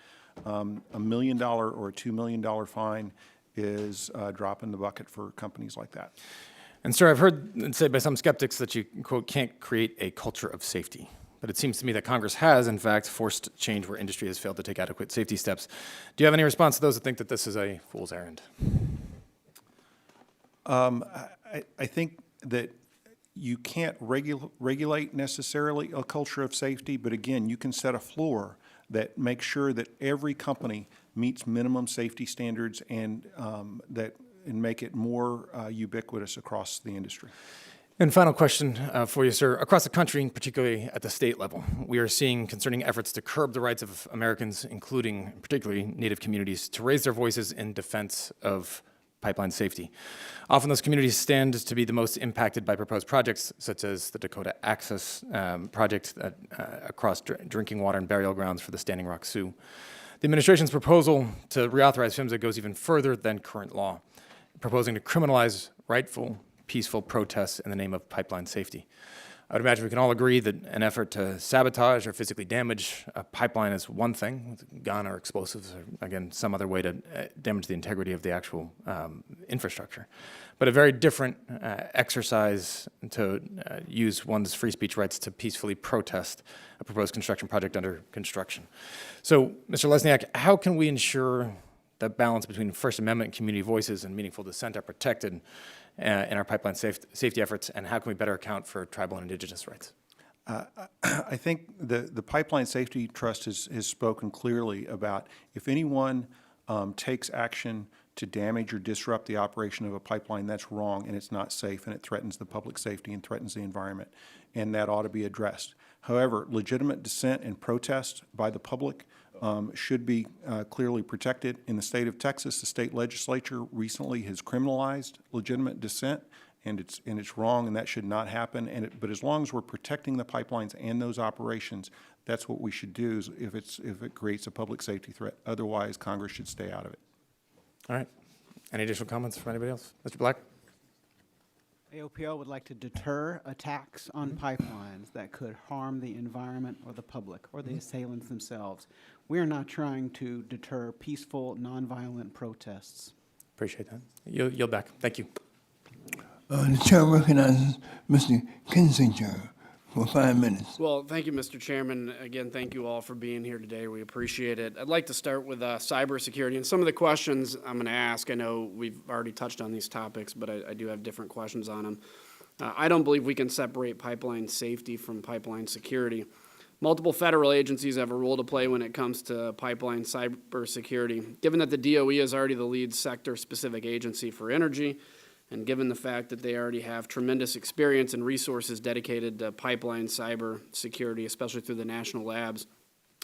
$1 million or a $2 million fine is a drop in the bucket for companies like that. And sir, I've heard said by some skeptics that you, quote, can't create a culture of safety. But it seems to me that Congress has, in fact, forced change where industry has failed to take adequate safety steps. Do you have any response to those that think that this is a fool's errand? I think that you can't regulate necessarily a culture of safety, but again, you can set a floor that makes sure that every company meets minimum safety standards and make it more ubiquitous across the industry. And final question for you, sir. Across the country, particularly at the state level, we are seeing concerning efforts to curb the rights of Americans, including particularly Native communities, to raise their voices in defense of pipeline safety. Often those communities stand to be the most impacted by proposed projects, such as the Dakota Access project across drinking water and burial grounds for the Standing Rock Sioux. The administration's proposal to reauthorize PHMSA goes even further than current law, proposing to criminalize rightful, peaceful protests in the name of pipeline safety. I would imagine we can all agree that an effort to sabotage or physically damage a pipeline is one thing, with a gun or explosives, or again, some other way to damage the integrity of the actual infrastructure. But a very different exercise to use one's free speech rights to peacefully protest a proposed construction project under construction. So, Mr. Lesniak, how can we ensure that balance between First Amendment and community voices and meaningful dissent are protected in our pipeline safety efforts, and how can we better account for tribal and indigenous rights? I think the Pipeline Safety Trust has spoken clearly about if anyone takes action to damage or disrupt the operation of a pipeline, that's wrong and it's not safe and it threatens the public safety and threatens the environment, and that ought to be addressed. However, legitimate dissent and protest by the public should be clearly protected. In the state of Texas, the state legislature recently has criminalized legitimate dissent, and it's wrong, and that should not happen. But as long as we're protecting the pipelines and those operations, that's what we should do if it creates a public safety threat. Otherwise, Congress should stay out of it. All right. Any additional comments from anybody else? Mr. Black? AOPL would like to deter attacks on pipelines that could harm the environment or the public or the assailants themselves. We are not trying to deter peaceful, nonviolent protests. Appreciate that. Yield back. Thank you. The chair recognizes Mr. Kinzinger for 5 minutes. Well, thank you, Mr. Chairman. Again, thank you all for being here today. We appreciate it. I'd like to start with cybersecurity and some of the questions I'm going to ask. I know we've already touched on these topics, but I do have different questions on them. I don't believe we can separate pipeline safety from pipeline security. Multiple federal agencies have a role to play when it comes to pipeline cybersecurity. Given that the DOE is already the lead sector-specific agency for energy, and given the fact that they already have tremendous experience and resources dedicated to pipeline cyber security, especially through the national labs,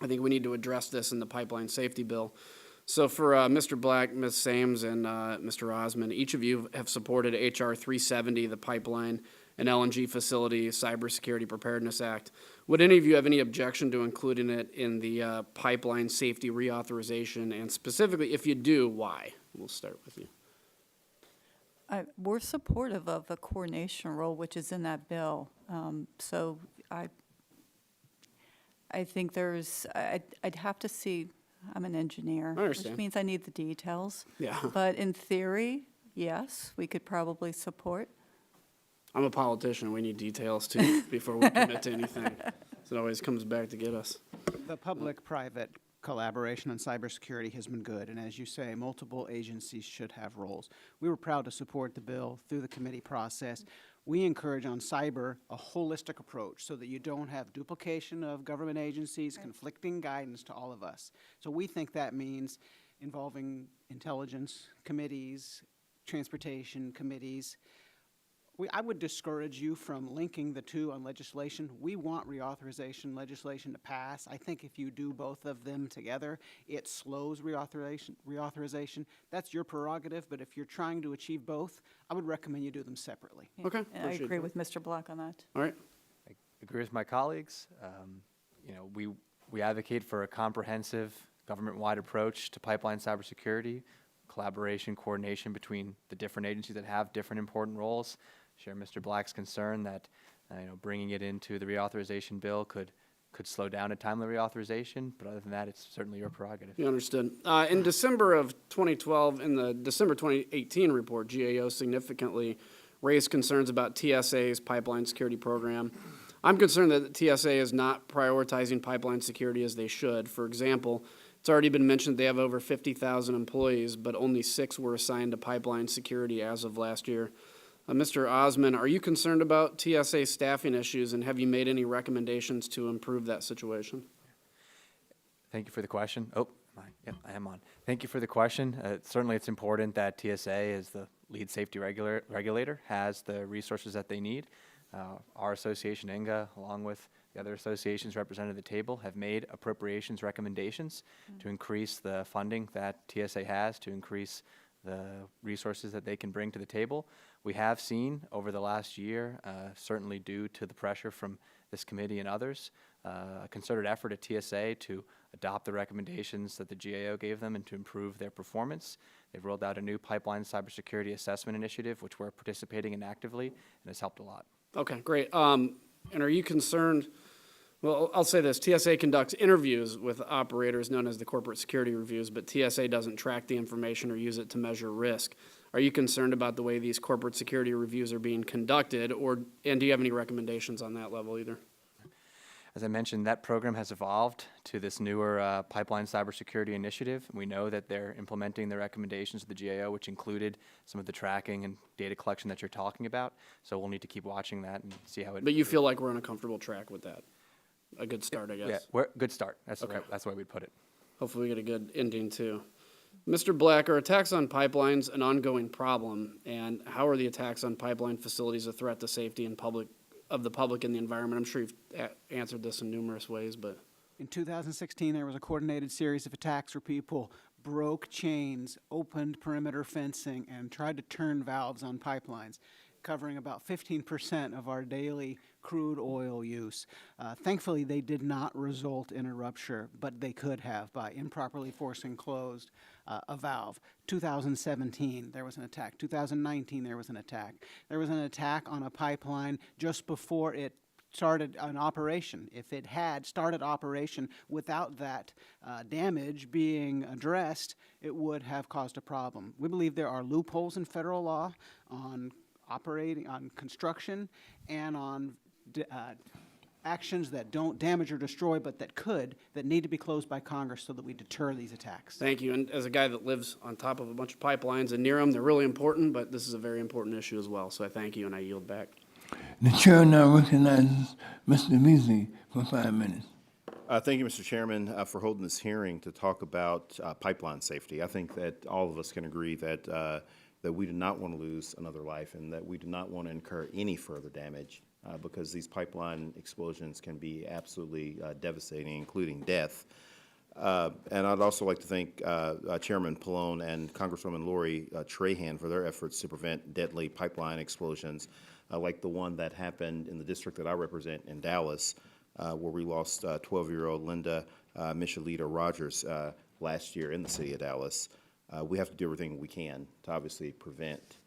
I think we need to address this in the pipeline safety bill. So for Mr. Black, Ms. Sams, and Mr. Osmond, each of you have supported H.R. 370, the Pipeline and LNG Facility Cybersecurity Preparedness Act. Would any of you have any objection to including it in the pipeline safety reauthorization? And specifically, if you do, why? We'll start with you. We're supportive of the coordination role, which is in that bill. So I think I'd have to see, I'm an engineer, which means I need the details. Yeah. But in theory, yes, we could probably support. I'm a politician. We need details, too, before we commit to anything. So it always comes back to get us. The public-private collaboration on cybersecurity has been good, and as you say, multiple agencies should have roles. We were proud to support the bill through the committee process. We encourage on cyber a holistic approach so that you don't have duplication of government agencies, conflicting guidance to all of us. So we think that means involving intelligence committees, transportation committees. I would discourage you from linking the two on legislation. We want reauthorization legislation to pass. I think if you do both of them together, it slows reauthorization. That's your prerogative, but if you're trying to achieve both, I would recommend you do them separately. Okay. And I agree with Mr. Black on that. All right. I agree with my colleagues. We advocate for a comprehensive government-wide approach to pipeline cybersecurity, collaboration, coordination between the different agencies that have different important roles. Share Mr. Black's concern that bringing it into the reauthorization bill could slow down a timely reauthorization, but other than that, it's certainly your prerogative. You understood. In December of 2012, in the December 2018 report, GAO significantly raised concerns about TSA's pipeline security program. I'm concerned that the TSA is not prioritizing pipeline security as they should. For example, it's already been mentioned they have over 50,000 employees, but only 6 were assigned to pipeline security as of last year. Mr. Osmond, are you concerned about TSA staffing issues, and have you made any recommendations to improve that situation? Thank you for the question. Oh, yep, I am on. Thank you for the question. Certainly it's important that TSA, as the lead safety regulator, has the resources that they need. Our association, INGA, along with the other associations represented at the table, have made appropriations recommendations to increase the funding that TSA has, to increase the resources that they can bring to the table. We have seen over the last year, certainly due to the pressure from this committee and others, a concerted effort at TSA to adopt the recommendations that the GAO gave them and to improve their performance. They've rolled out a new pipeline cybersecurity assessment initiative, which we're participating in actively, and has helped a lot. Okay, great. And are you concerned? Well, I'll say this. TSA conducts interviews with operators known as the corporate security reviews, but TSA doesn't track the information or use it to measure risk. Are you concerned about the way these corporate security reviews are being conducted, and do you have any recommendations on that level either? As I mentioned, that program has evolved to this newer pipeline cybersecurity initiative. We know that they're implementing the recommendations of the GAO, which included some of the tracking and data collection that you're talking about. So we'll need to keep watching that and see how it. But you feel like we're on a comfortable track with that? A good start, I guess. Yeah, good start. That's okay. That's the way we'd put it. Hopefully we get a good ending too. Mr. Black, are attacks on pipelines an ongoing problem? And how are the attacks on pipeline facilities a threat to safety and the public and the environment? I'm sure you've answered this in numerous ways, but. In 2016, there was a coordinated series of attacks where people broke chains, opened perimeter fencing, and tried to turn valves on pipelines, covering about 15% of our daily crude oil use. Thankfully, they did not result in a rupture, but they could have by improperly forcing closed a valve. 2017, there was an attack. 2019, there was an attack. There was an attack on a pipeline just before it started an operation. If it had started operation without that damage being addressed, it would have caused a problem. We believe there are loopholes in federal law on construction and on actions that don't damage or destroy, but that need to be closed by Congress so that we deter these attacks. Thank you. And as a guy that lives on top of a bunch of pipelines and near them, they're really important, but this is a very important issue as well. So I thank you and I yield back. The chair now recognizes Mr. Beasley for 5 minutes. Thank you, Mr. Chairman, for holding this hearing to talk about pipeline safety. I think that all of us can agree that that we do not want to lose another life and that we do not want to incur any further damage because these pipeline explosions can be absolutely devastating, including death. And I'd also like to thank Chairman Pallone and Congresswoman Lori Trahan for their efforts to prevent deadly pipeline explosions like the one that happened in the district that I represent in Dallas, where we lost 12-year-old Linda Michelita Rogers last year in the city of Dallas. We have to do everything we can to obviously prevent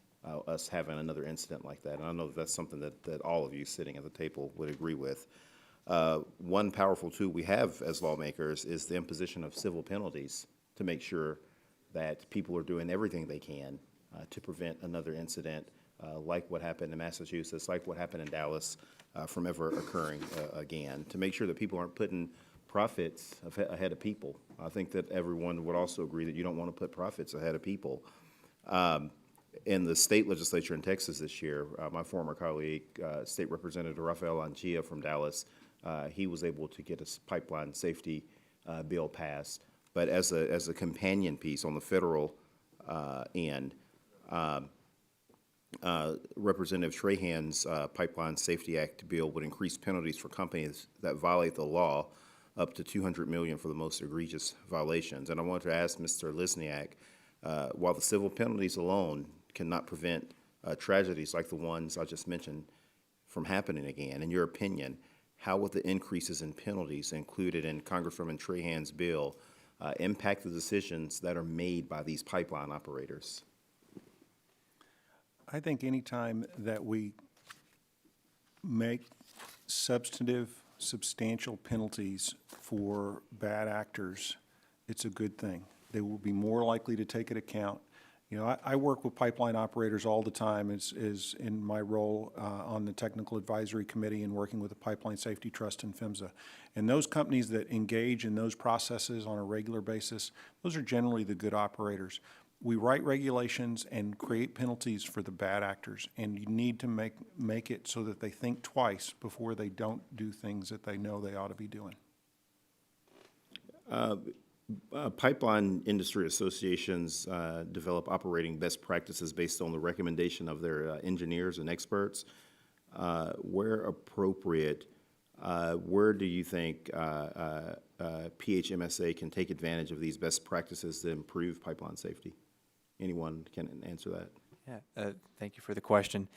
us having another incident like that. And I know that's something that all of you sitting at the table would agree with. One powerful tool we have as lawmakers is the imposition of civil penalties to make sure that people are doing everything they can to prevent another incident like what happened in Massachusetts, like what happened in Dallas, from ever occurring again, to make sure that people aren't putting profits ahead of people. I think that everyone would also agree that you don't want to put profits ahead of people. In the state legislature in Texas this year, my former colleague, State Representative Rafael Anchia from Dallas, he was able to get a pipeline safety bill passed. But as a companion piece on the federal end, Representative Trahan's Pipeline Safety Act bill would increase penalties for companies that violate the law up to $200 million for the most egregious violations. And I want to ask Mr. Lisniak, while the civil penalties alone cannot prevent tragedies like the ones I just mentioned from happening again, in your opinion, how would the increases in penalties included in Congresswoman Trahan's bill impact the decisions that are made by these pipeline operators? I think any time that we make substantial penalties for bad actors, it's a good thing. They will be more likely to take into account. You know, I work with pipeline operators all the time is in my role on the Technical Advisory Committee and working with the Pipeline Safety Trust and PHMSA. And those companies that engage in those processes on a regular basis, those are generally the good operators. We write regulations and create penalties for the bad actors, and you need to make it so that they think twice before they don't do things that they know they ought to be doing. Pipeline industry associations develop operating best practices based on the recommendation of their engineers and experts. Where appropriate, where do you think PHMSA can take advantage of these best practices to improve pipeline safety? Anyone can answer that? Yeah, thank you for the question.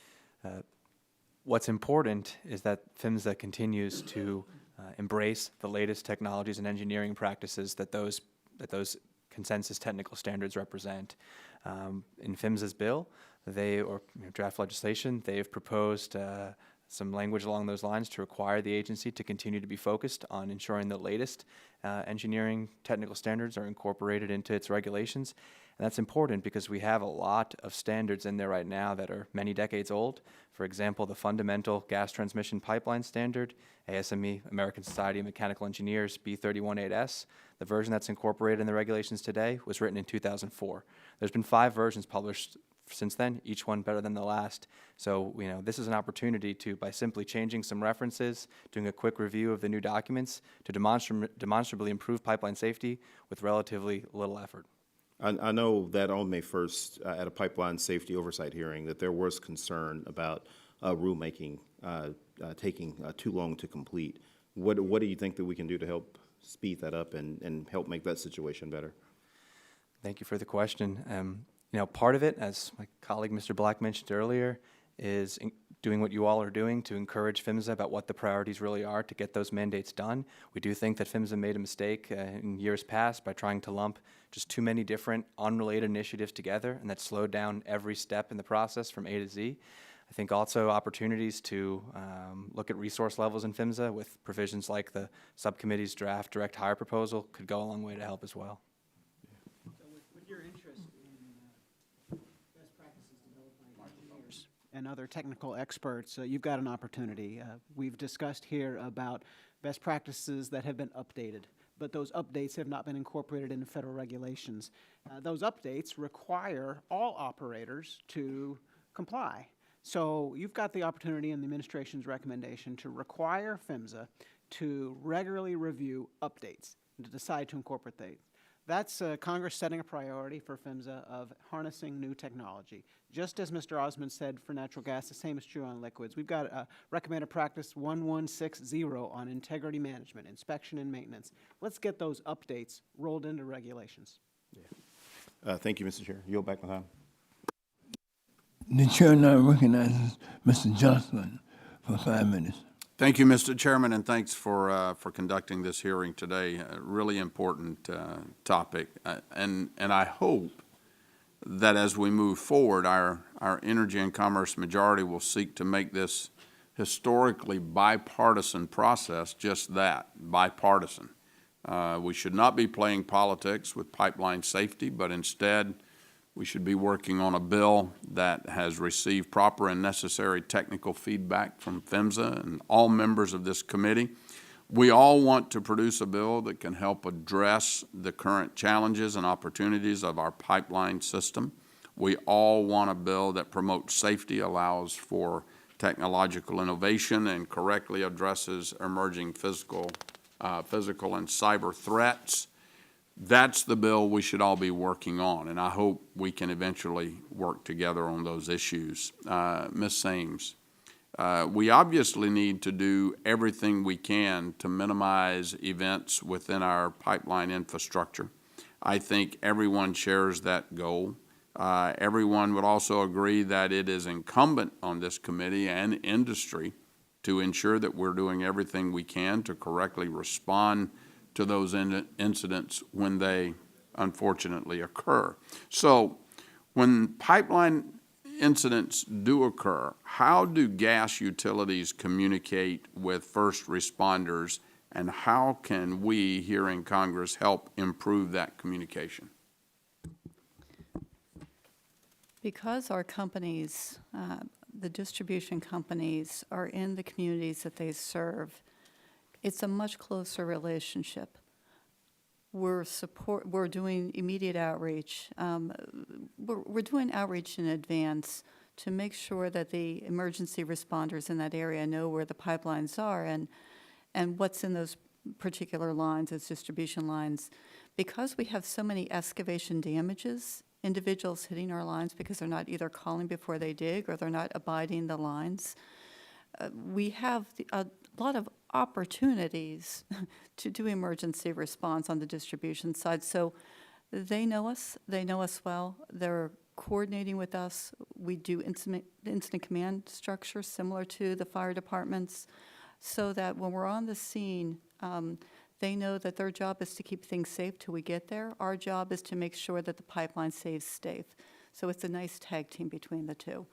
What's important is that PHMSA continues to embrace the latest technologies and engineering practices that those consensus technical standards represent. In PHMSA's bill, draft legislation, they have proposed some language along those lines to require the agency to continue to be focused on ensuring the latest engineering technical standards are incorporated into its regulations. And that's important because we have a lot of standards in there right now that are many decades old. For example, the Fundamental Gas Transmission Pipeline Standard, ASME, American Society of Mechanical Engineers, B318S, the version that's incorporated in the regulations today was written in 2004. There's been 5 versions published since then, each one better than the last. So, you know, this is an opportunity to, by simply changing some references, doing a quick review of the new documents, to demonstrably improve pipeline safety with relatively little effort. I know that on May 1st, at a pipeline safety oversight hearing, that there was concern about rulemaking taking too long to complete. What do you think that we can do to help speed that up and help make that situation better? Thank you for the question. You know, part of it, as my colleague Mr. Black mentioned earlier, is doing what you all are doing to encourage PHMSA about what the priorities really are to get those mandates done. We do think that PHMSA made a mistake in years past by trying to lump just too many different unrelated initiatives together, and that slowed down every step in the process from A to Z. I think also opportunities to look at resource levels in PHMSA with provisions like the subcommittee's draft direct hire proposal could go a long way to help as well. So with your interest in best practices developed by engineers and other technical experts, you've got an opportunity. We've discussed here about best practices that have been updated, but those updates have not been incorporated into federal regulations. Those updates require all operators to comply. So you've got the opportunity in the administration's recommendation to require PHMSA to regularly review updates and to decide to incorporate these. That's Congress setting a priority for PHMSA of harnessing new technology. Just as Mr. Osmond said for natural gas, the same is true on liquids. We've got recommended practice 1160 on integrity management, inspection and maintenance. Let's get those updates rolled into regulations. Thank you, Mr. Chair. Yield back my time. The chair now recognizes Mr. Johnson for 5 minutes. Thank you, Mr. Chairman, and thanks for conducting this hearing today. A really important topic, and I hope that as we move forward, our Energy and Commerce majority will seek to make this historically bipartisan process just that, bipartisan. We should not be playing politics with pipeline safety, but instead we should be working on a bill that has received proper and necessary technical feedback from PHMSA and all members of this committee. We all want to produce a bill that can help address the current challenges and opportunities of our pipeline system. We all want a bill that promotes safety, allows for technological innovation, and correctly addresses emerging physical and cyber threats. That's the bill we should all be working on, and I hope we can eventually work together on those issues. Ms. Sames, we obviously need to do everything we can to minimize events within our pipeline infrastructure. I think everyone shares that goal. Everyone would also agree that it is incumbent on this committee and industry to ensure that we're doing everything we can to correctly respond to those incidents when they unfortunately occur. So when pipeline incidents do occur, how do gas utilities communicate with first responders, and how can we here in Congress help improve that communication? Because our companies, the distribution companies, are in the communities that they serve, it's a much closer relationship. We're doing immediate outreach. We're doing outreach in advance to make sure that the emergency responders in that area know where the pipelines are and what's in those particular lines, as distribution lines. Because we have so many excavation damages, individuals hitting our lines because they're not either calling before they dig or they're not abiding the lines, we have a lot of opportunities to do emergency response on the distribution side. So they know us well. They're coordinating with us. We do incident command structure similar to the fire departments, so that when we're on the scene, they know that their job is to keep things safe till we get there. Our job is to make sure that the pipeline stays safe. So it's a nice tag team between the two.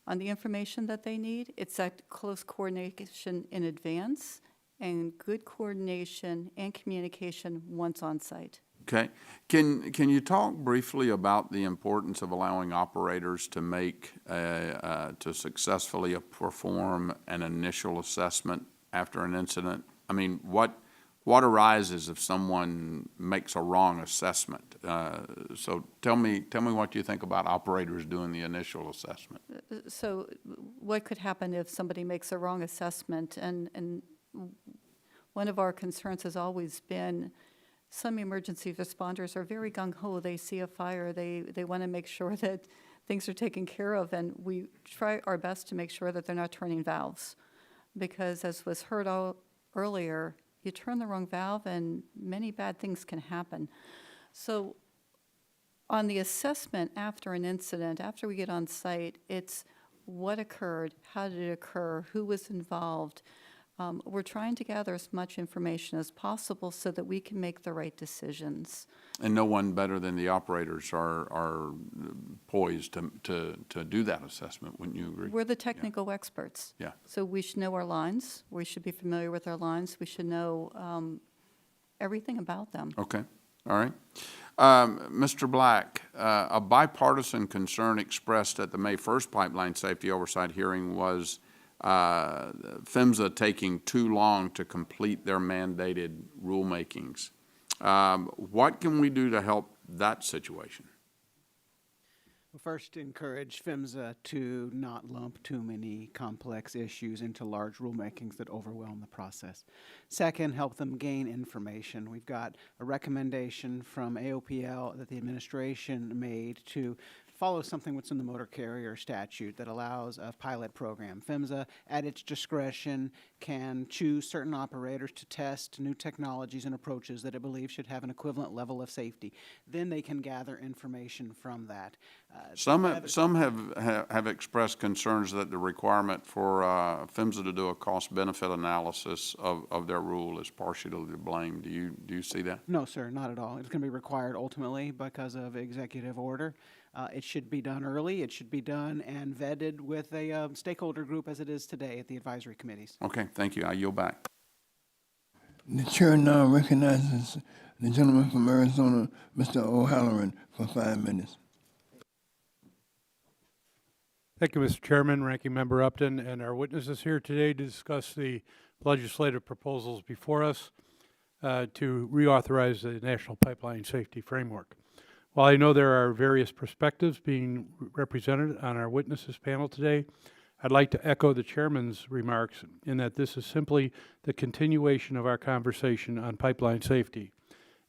On the information that they need, it's that close coordination in advance and good coordination and communication once on site. Okay. Can you talk briefly about the importance of allowing operators to make to successfully perform an initial assessment after an incident? I mean, what arises if someone makes a wrong assessment? So tell me what you think about operators doing the initial assessment. So what could happen if somebody makes a wrong assessment? And one of our concerns has always been some emergency responders are very gung-ho. They see a fire, they want to make sure that things are taken care of, and we try our best to make sure that they're not turning valves. Because as was heard earlier, you turn the wrong valve and many bad things can happen. So on the assessment after an incident, after we get on site, it's what occurred, how did it occur, who was involved, We're trying to gather as much information as possible so that we can make the right decisions. And no one better than the operators are poised to do that assessment, wouldn't you agree? We're the technical experts. Yeah. So we should know our lines. We should be familiar with our lines. We should know everything about them. Okay, all right. Mr. Black, a bipartisan concern expressed at the May 1st Pipeline Safety Oversight hearing was PHMSA taking too long to complete their mandated rulemakings. What can we do to help that situation? Well, first, encourage PHMSA to not lump too many complex issues into large rulemakings that overwhelm the process. Second, help them gain information. We've got a recommendation from AOPL that the administration made to follow something what's in the motor carrier statute that allows a pilot program. PHMSA, at its discretion, can choose certain operators to test new technologies and approaches that it believes should have an equivalent level of safety. Then they can gather information from that. Some have expressed concerns that the requirement for PHMSA to do a cost-benefit analysis of their rule is partially to blame. Do you see that? No, sir, not at all. It's going to be required ultimately because of executive order. It should be done early. It should be done and vetted with a stakeholder group as it is today at the advisory committees. Okay, thank you. I yield back. The chair now recognizes the gentleman from Arizona, Mr. O'Halloran, for 5 minutes. Thank you, Mr. Chairman, Ranking Member Upton, and our witnesses here today to discuss the legislative proposals before us to reauthorize the National Pipeline Safety Framework. While I know there are various perspectives being represented on our witnesses panel today, I'd like to echo the chairman's remarks in that this is simply the continuation of our conversation on pipeline safety,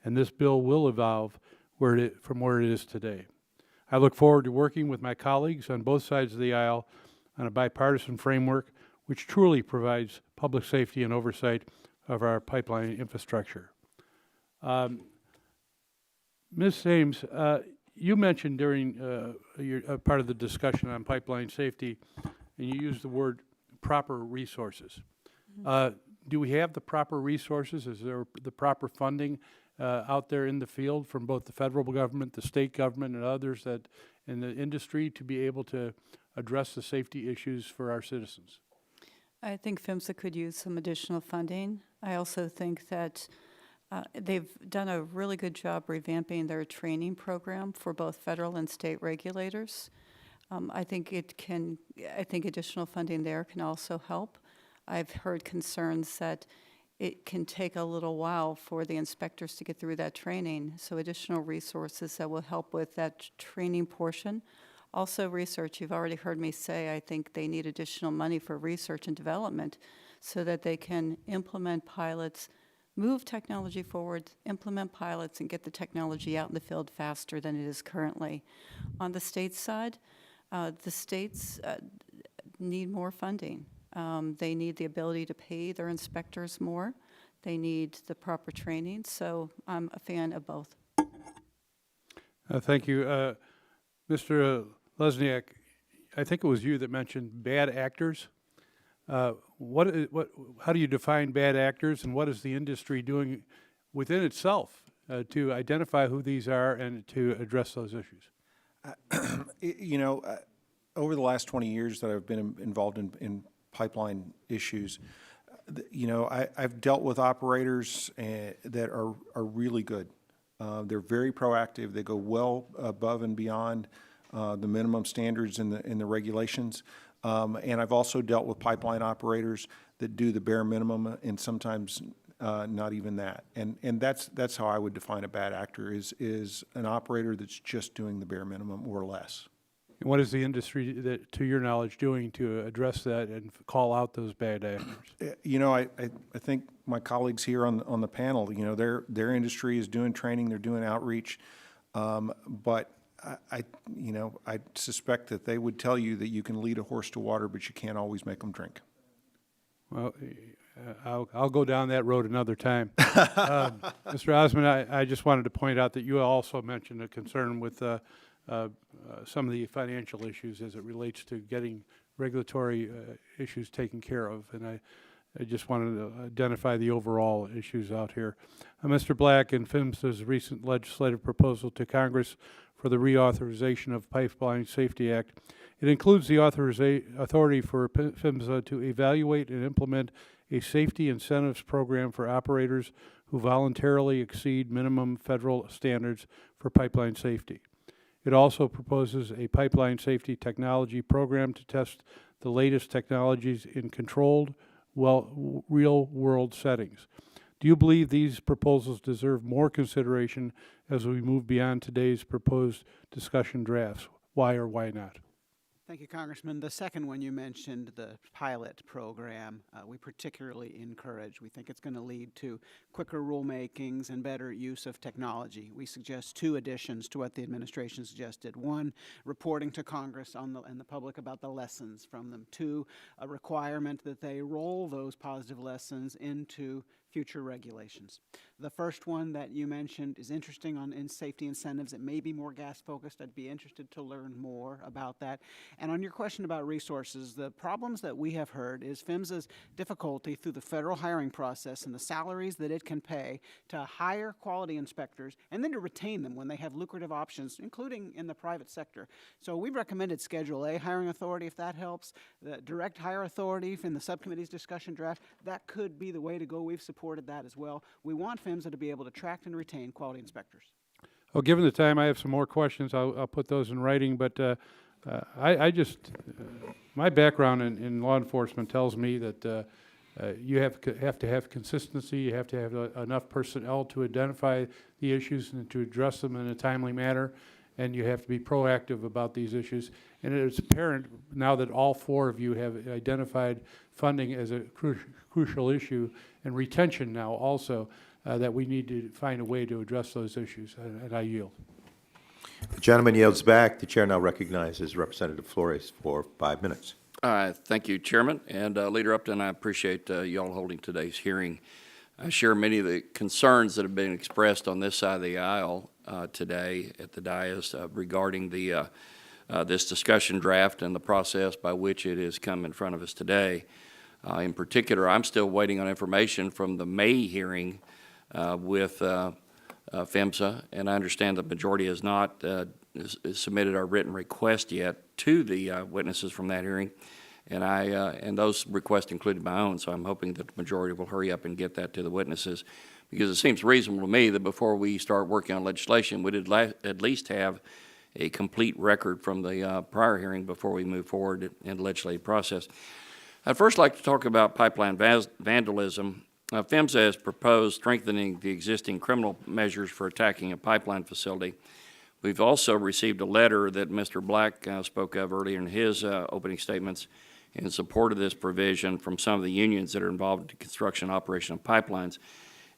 and this bill will evolve from where it is today. I look forward to working with my colleagues on both sides of the aisle on a bipartisan framework which truly provides public safety and oversight of our pipeline infrastructure. Ms. Ames, you mentioned during your part of the discussion on pipeline safety, and you used the word proper resources. Do we have the proper resources? Is there the proper funding out there in the field from both the federal government, the state government, and others that in the industry to be able to address the safety issues for our citizens? I think PHMSA could use some additional funding. I also think that they've done a really good job revamping their training program for both federal and state regulators. I think additional funding there can also help. I've heard concerns that it can take a little while for the inspectors to get through that training, so additional resources that will help with that training portion. Also research, you've already heard me say, I think they need additional money for research and development so that they can implement pilots, move technology forward, implement pilots, and get the technology out in the field faster than it is currently. On the state side, the states need more funding. They need the ability to pay their inspectors more. They need the proper training, so I'm a fan of both. Thank you. Mr. Lesniak, I think it was you that mentioned bad actors. How do you define bad actors, and what is the industry doing within itself to identify who these are and to address those issues? Over the last 20 years that I've been involved in pipeline issues, I've dealt with operators that are really good. They're very proactive. They go well above and beyond the minimum standards in the regulations. And I've also dealt with pipeline operators that do the bare minimum and sometimes not even that. And that's how I would define a bad actor is an operator that's just doing the bare minimum or less. And what is the industry, that, to your knowledge, doing to address that and call out those bad actors? I think my colleagues here on the panel, their industry is doing training, they're doing outreach, but I suspect that they would tell you that you can lead a horse to water, but you can't always make them drink. Well, I'll go down that road another time. Mr. Osmond, I just wanted to point out that you also mentioned a concern with some of the financial issues as it relates to getting regulatory issues taken care of. And I just wanted to identify the overall issues out here. Mr. Black, in PHMSA's recent legislative proposal to Congress for the reauthorization of Pipeline Safety Act, it includes the authority for PHMSA to evaluate and implement a safety incentives program for operators who voluntarily exceed minimum federal standards for pipeline safety. It also proposes a pipeline safety technology program to test the latest technologies in controlled, real-world settings. Do you believe these proposals deserve more consideration as we move beyond today's proposed discussion drafts? Why or why not? Thank you, Congressman. The second one you mentioned, the pilot program, we particularly encourage. We think it's going to lead to quicker rulemakings and better use of technology. We suggest two additions to what the administration suggested. One, reporting to Congress and the public about the lessons from them. Two, a requirement that they roll those positive lessons into future regulations. The first one that you mentioned is interesting in safety incentives. It may be more gas-focused. I'd be interested to learn more about that. And on your question about resources, the problems that we have heard is PHMSA's difficulty through the federal hiring process and the salaries that it can pay to hire quality inspectors and then to retain them when they have lucrative options, including in the private sector. So we recommended Schedule A hiring authority, if that helps. The direct hire authority in the subcommittee's discussion draft, that could be the way to go. We've supported that as well. We want PHMSA to be able to attract and retain quality inspectors. Well, given the time, I have some more questions. I'll put those in writing, but my background in law enforcement tells me that you have to have consistency. You have to have enough personnel to identify the issues and to address them in a timely manner, and you have to be proactive about these issues. And it's apparent now that all four of you have identified funding as a crucial issue, and retention now also, that we need to find a way to address those issues, and I yield. The gentleman yields back. The chair now recognizes Representative Flores for 5 minutes. Thank you, Chairman. And Leader Upton, I appreciate you all holding today's hearing. I share many of the concerns that have been expressed on this side of the aisle today at the dais regarding the this discussion draft and the process by which it has come in front of us today. In particular, I'm still waiting on information from the May hearing with PHMSA, and I understand the majority has not submitted our written request yet to the witnesses from that hearing, and those requests included my own, so I'm hoping that the majority will hurry up and get that to the witnesses, because it seems reasonable to me that before we start working on legislation, we'd at least have a complete record from the prior hearing before we move forward in the legislative process. I'd first like to talk about pipeline vandalism. PHMSA has proposed strengthening the existing criminal measures for attacking a pipeline facility. We've also received a letter that Mr. Black spoke of earlier in his opening statements in support of this provision from some of the unions that are involved in the construction and operation of pipelines.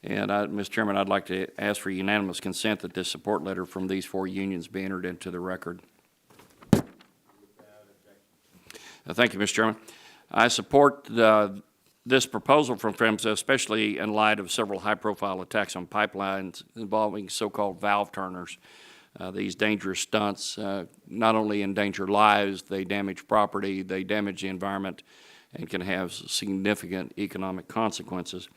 And, Mr. Chairman, I'd like to ask for unanimous consent that this support letter from these four unions be entered into the record. Thank you, Mr. Chairman. I support this proposal from PHMSA, especially in light of several high-profile attacks on pipelines involving so-called valve turners. These dangerous stunts not only endanger lives, they damage property, they damage the environment, and can have significant economic consequences.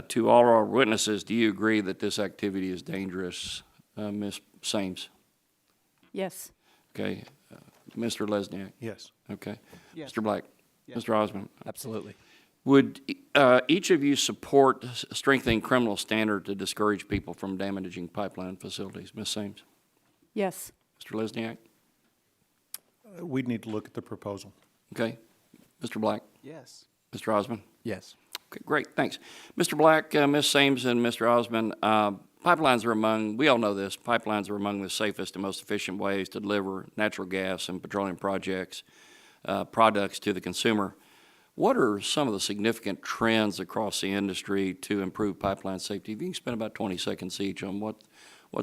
To all our witnesses, do you agree that this activity is dangerous, Ms. Sames? Yes. Okay. Mr. Lesniak? Yes. Okay. Yes. Mr. Black? Yes. Mr. Osmond? Absolutely. Would each of you support strengthening criminal standard to discourage people from damaging pipeline facilities? Ms. Sames? Yes. Mr. Lesniak? We'd need to look at the proposal. Okay. Mr. Black? Yes. Mr. Osmond? Yes. Okay, great, thanks. Mr. Black, Ms. Sames, and Mr. Osmond, pipelines are among, we all know this, pipelines are among the safest and most efficient ways to deliver natural gas and petroleum products to the consumer. What are some of the significant trends across the industry to improve pipeline safety? If you can spend about 20 seconds each on what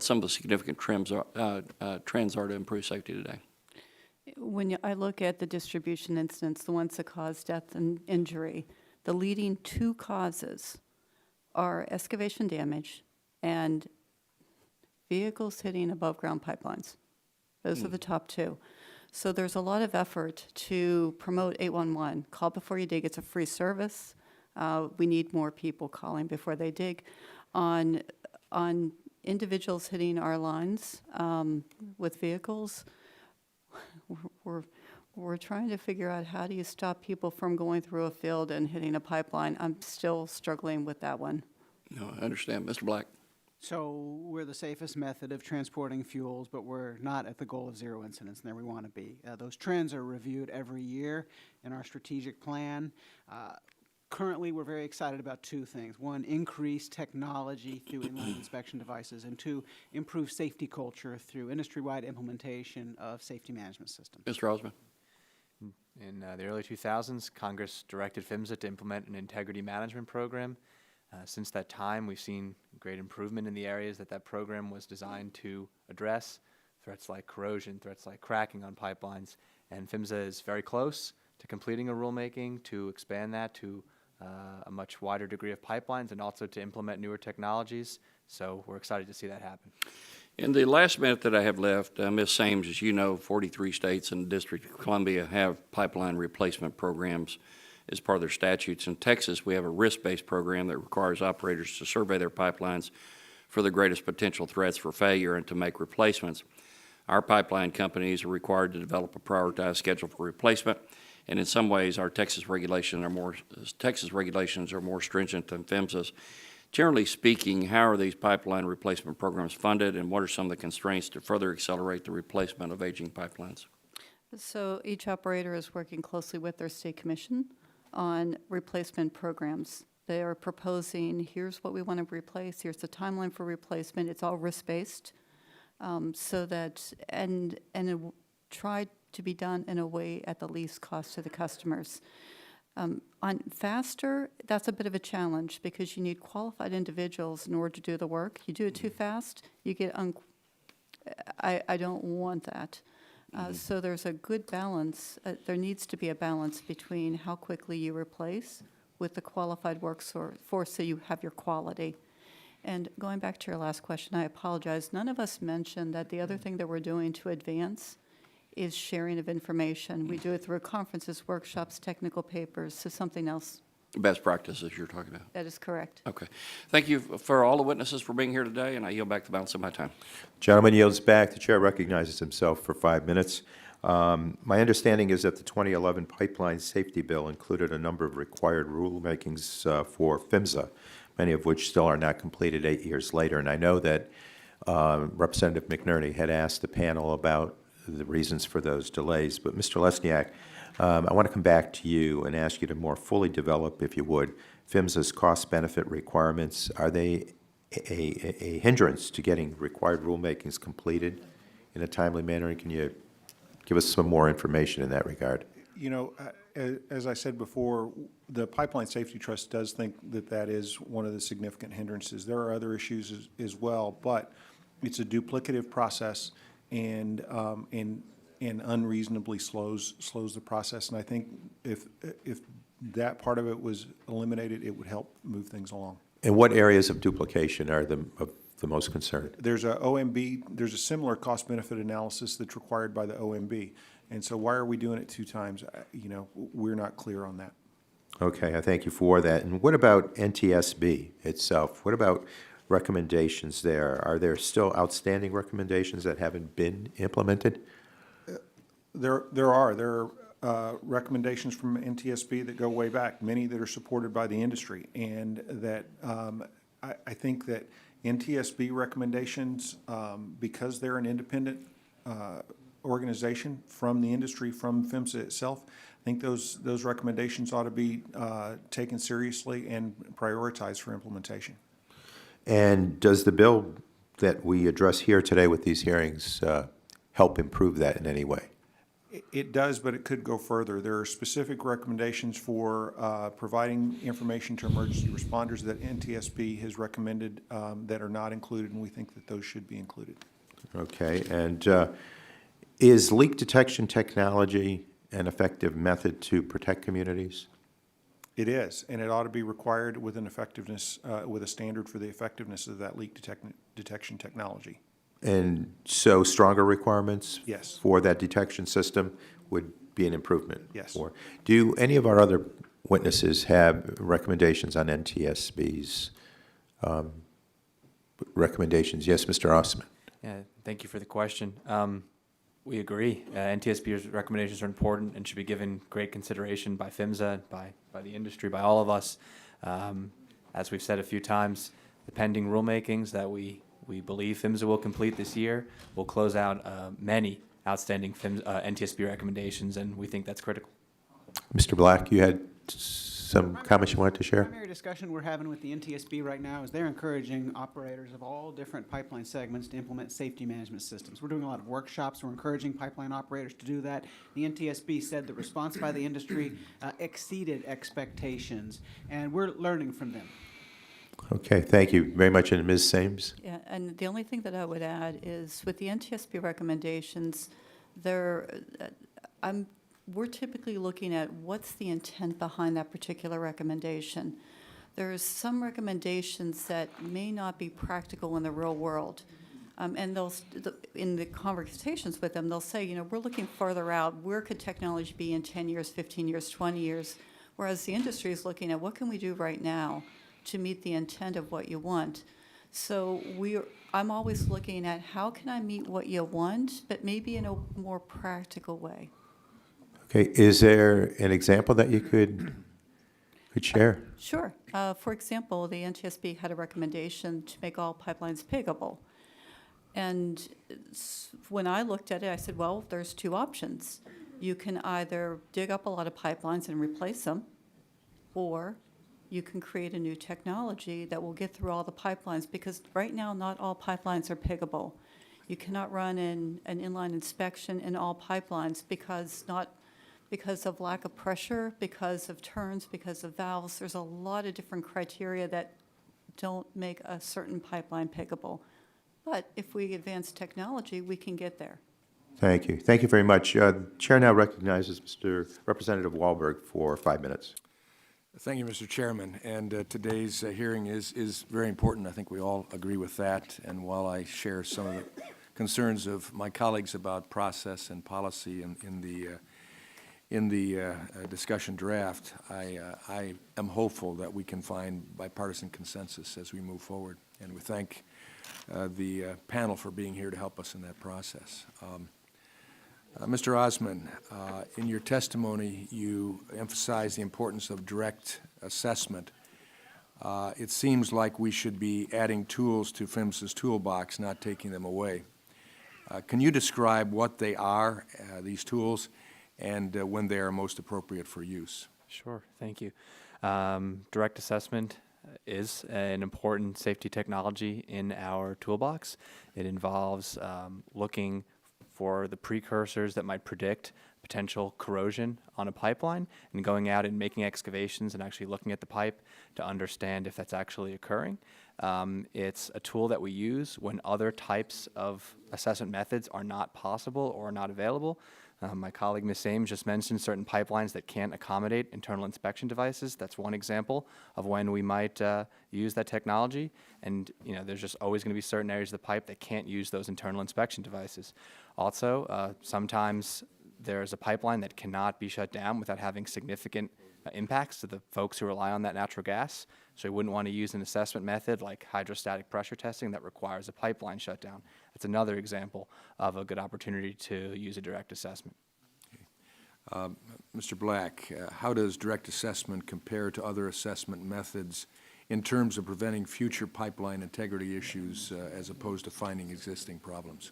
some of the significant trends are to improve safety today. When I look at the distribution incidents, the ones that cause death and injury, the leading two causes are excavation damage and vehicles hitting above-ground pipelines. Those are the top two. So there's a lot of effort to promote 811. Call before you dig. It's a free service. We need more people calling before they dig. On individuals hitting our lines with vehicles, we're trying to figure out how do you stop people from going through a field and hitting a pipeline. I'm still struggling with that one. No, I understand. Mr. Black? So we're the safest method of transporting fuels, but we're not at the goal of zero incidents, and there we want to be. Those trends are reviewed every year in our strategic plan. Currently, we're very excited about two things. One, increased technology through inline inspection devices, and two, improved safety culture through industry-wide implementation of safety management systems. Mr. Osmond? In the early 2000s, Congress directed PHMSA to implement an integrity management program. Since that time, we've seen great improvement in the areas that program was designed to address, threats like corrosion, threats like cracking on pipelines, and PHMSA is very close to completing a rulemaking to expand that to a much wider degree of pipelines and also to implement newer technologies. So we're excited to see that happen. In the last minute that I have left, Ms. Sames, as you know, 43 states and the District of Columbia have pipeline replacement programs as part of their statutes. In Texas, we have a risk-based program that requires operators to survey their pipelines for the greatest potential threats for failure and to make replacements. Our pipeline companies are required to develop a prioritized schedule for replacement, and in some ways, our Texas regulations are more stringent than PHMSA's. Generally speaking, how are these pipeline replacement programs funded, and what are some of the constraints to further accelerate the replacement of aging pipelines? So each operator is working closely with their state commission on replacement programs. They are proposing, here's what we want to replace, here's the timeline for replacement. It's all risk-based, so that, and it try to be done in a way at the least cost to the customers. On faster, that's a bit of a challenge because you need qualified individuals in order to do the work. You do it too fast, you get, I don't want that. So there's a good balance. There needs to be a balance between how quickly you replace with the qualified workforce so you have your quality. And going back to your last question, I apologize. None of us mentioned that the other thing that we're doing to advance is sharing of information. We do it through conferences, workshops, technical papers, so something else. Best practices you're talking about. That is correct. Okay. Thank you for all the witnesses for being here today, and I yield back the balance of my time. Gentleman yields back. The chair recognizes himself for 5 minutes. My understanding is that the 2011 Pipeline Safety Bill included a number of required rulemakings for PHMSA, many of which still are not completed 8 years later. And I know that Representative McNerney had asked the panel about the reasons for those delays. But Mr. Lesniak, I want to come back to you and ask you to more fully develop, if you would, PHMSA's cost-benefit requirements. Are they a hindrance to getting required rulemakings completed in a timely manner? And can you give us some more information in that regard? You know, as I said before, the Pipeline Safety Trust does think that that is one of the significant hindrances. There are other issues as well, but it's a duplicative process and unreasonably slows the process. And I think if that part of it was eliminated, it would help move things along. And what areas of duplication are the most concerned? There's a OMB, there's a similar cost-benefit analysis that's required by the OMB. And so why are we doing it 2 times? You know, we're not clear on that. Okay, I thank you for that. And what about NTSB itself? What about recommendations there? Are there still outstanding recommendations that haven't been implemented? There are recommendations from NTSB that go way back, many that are supported by the industry. And that I think that NTSB recommendations, because they're an independent organization from the industry, from PHMSA itself, I think those recommendations ought to be taken seriously and prioritized for implementation. And does the bill that we address here today with these hearings help improve that in any way? It does, but it could go further. There are specific recommendations for providing information to emergency responders that NTSB has recommended that are not included, and we think that those should be included. Okay, and is leak detection technology an effective method to protect communities? It is, and it ought to be required with an effectiveness, with a standard for the effectiveness of that leak detection technology. And so stronger requirements Yes. for that detection system would be an improvement? Yes. Do any of our other witnesses have recommendations on NTSB's recommendations. Yes, Mr. Osman. Yeah, thank you for the question. We agree. NTSB's recommendations are important and should be given great consideration by PHMSA, by the industry, by all of us. As we've said a few times, the pending rulemakings that we believe PHMSA will complete this year will close out many outstanding NTSB recommendations, and we think that's critical. Mr. Black, you had some comments you wanted to share? The primary discussion we're having with the NTSB right now is they're encouraging operators of all different pipeline segments to implement safety management systems. We're doing a lot of workshops. We're encouraging pipeline operators to do that. The NTSB said the response by the industry exceeded expectations, and we're learning from them. Okay, thank you very much. And Ms. Sames? Yeah, and the only thing that I would add is with the NTSB recommendations, we're typically looking at what's the intent behind that particular recommendation. There's some recommendations that may not be practical in the real world. And in the conversations with them, they'll say, you know, we're looking further out. Where could technology be in 10 years, 15 years, 20 years? Whereas the industry is looking at what can we do right now to meet the intent of what you want. So I'm always looking at how can I meet what you want, but maybe in a more practical way. Okay, is there an example that you could share? Sure. For example, the NTSB had a recommendation to make all pipelines piggable. And when I looked at it, I said, well, there's two options. You can either dig up a lot of pipelines and replace them, or you can create a new technology that will get through all the pipelines, because right now not all pipelines are piggable. You cannot run an inline inspection in all pipelines because of lack of pressure, because of turns, because of valves. There's a lot of different criteria that don't make a certain pipeline piggable. But if we advance technology, we can get there. Thank you. Thank you very much. The chair now recognizes Mr. Representative Wahlberg for 5 minutes. Thank you, Mr. Chairman. And today's hearing is very important. I think we all agree with that. And while I share some of the concerns of my colleagues about process and policy in the discussion draft, I am hopeful that we can find bipartisan consensus as we move forward. And we thank the panel for being here to help us in that process. Mr. Osman, in your testimony, you emphasized the importance of direct assessment. It seems like we should be adding tools to PHMSA's toolbox, not taking them away. Can you describe what they are, these tools, and when they are most appropriate for use? Sure, thank you. Direct assessment is an important safety technology in our toolbox. It involves looking for the precursors that might predict potential corrosion on a pipeline and going out and making excavations and actually looking at the pipe to understand if that's actually occurring. It's a tool that we use when other types of assessment methods are not possible or not available. My colleague, Ms. Ames, just mentioned certain pipelines that can't accommodate internal inspection devices. That's one example of when we might use that technology. And there's just always going to be certain areas of the pipe that can't use those internal inspection devices. Also, sometimes there's a pipeline that cannot be shut down without having significant impacts to the folks who rely on that natural gas. So we wouldn't want to use an assessment method like hydrostatic pressure testing that requires a pipeline shutdown. That's another example of a good opportunity to use a direct assessment. Okay. Mr. Black, how does direct assessment compare to other assessment methods in terms of preventing future pipeline integrity issues as opposed to finding existing problems?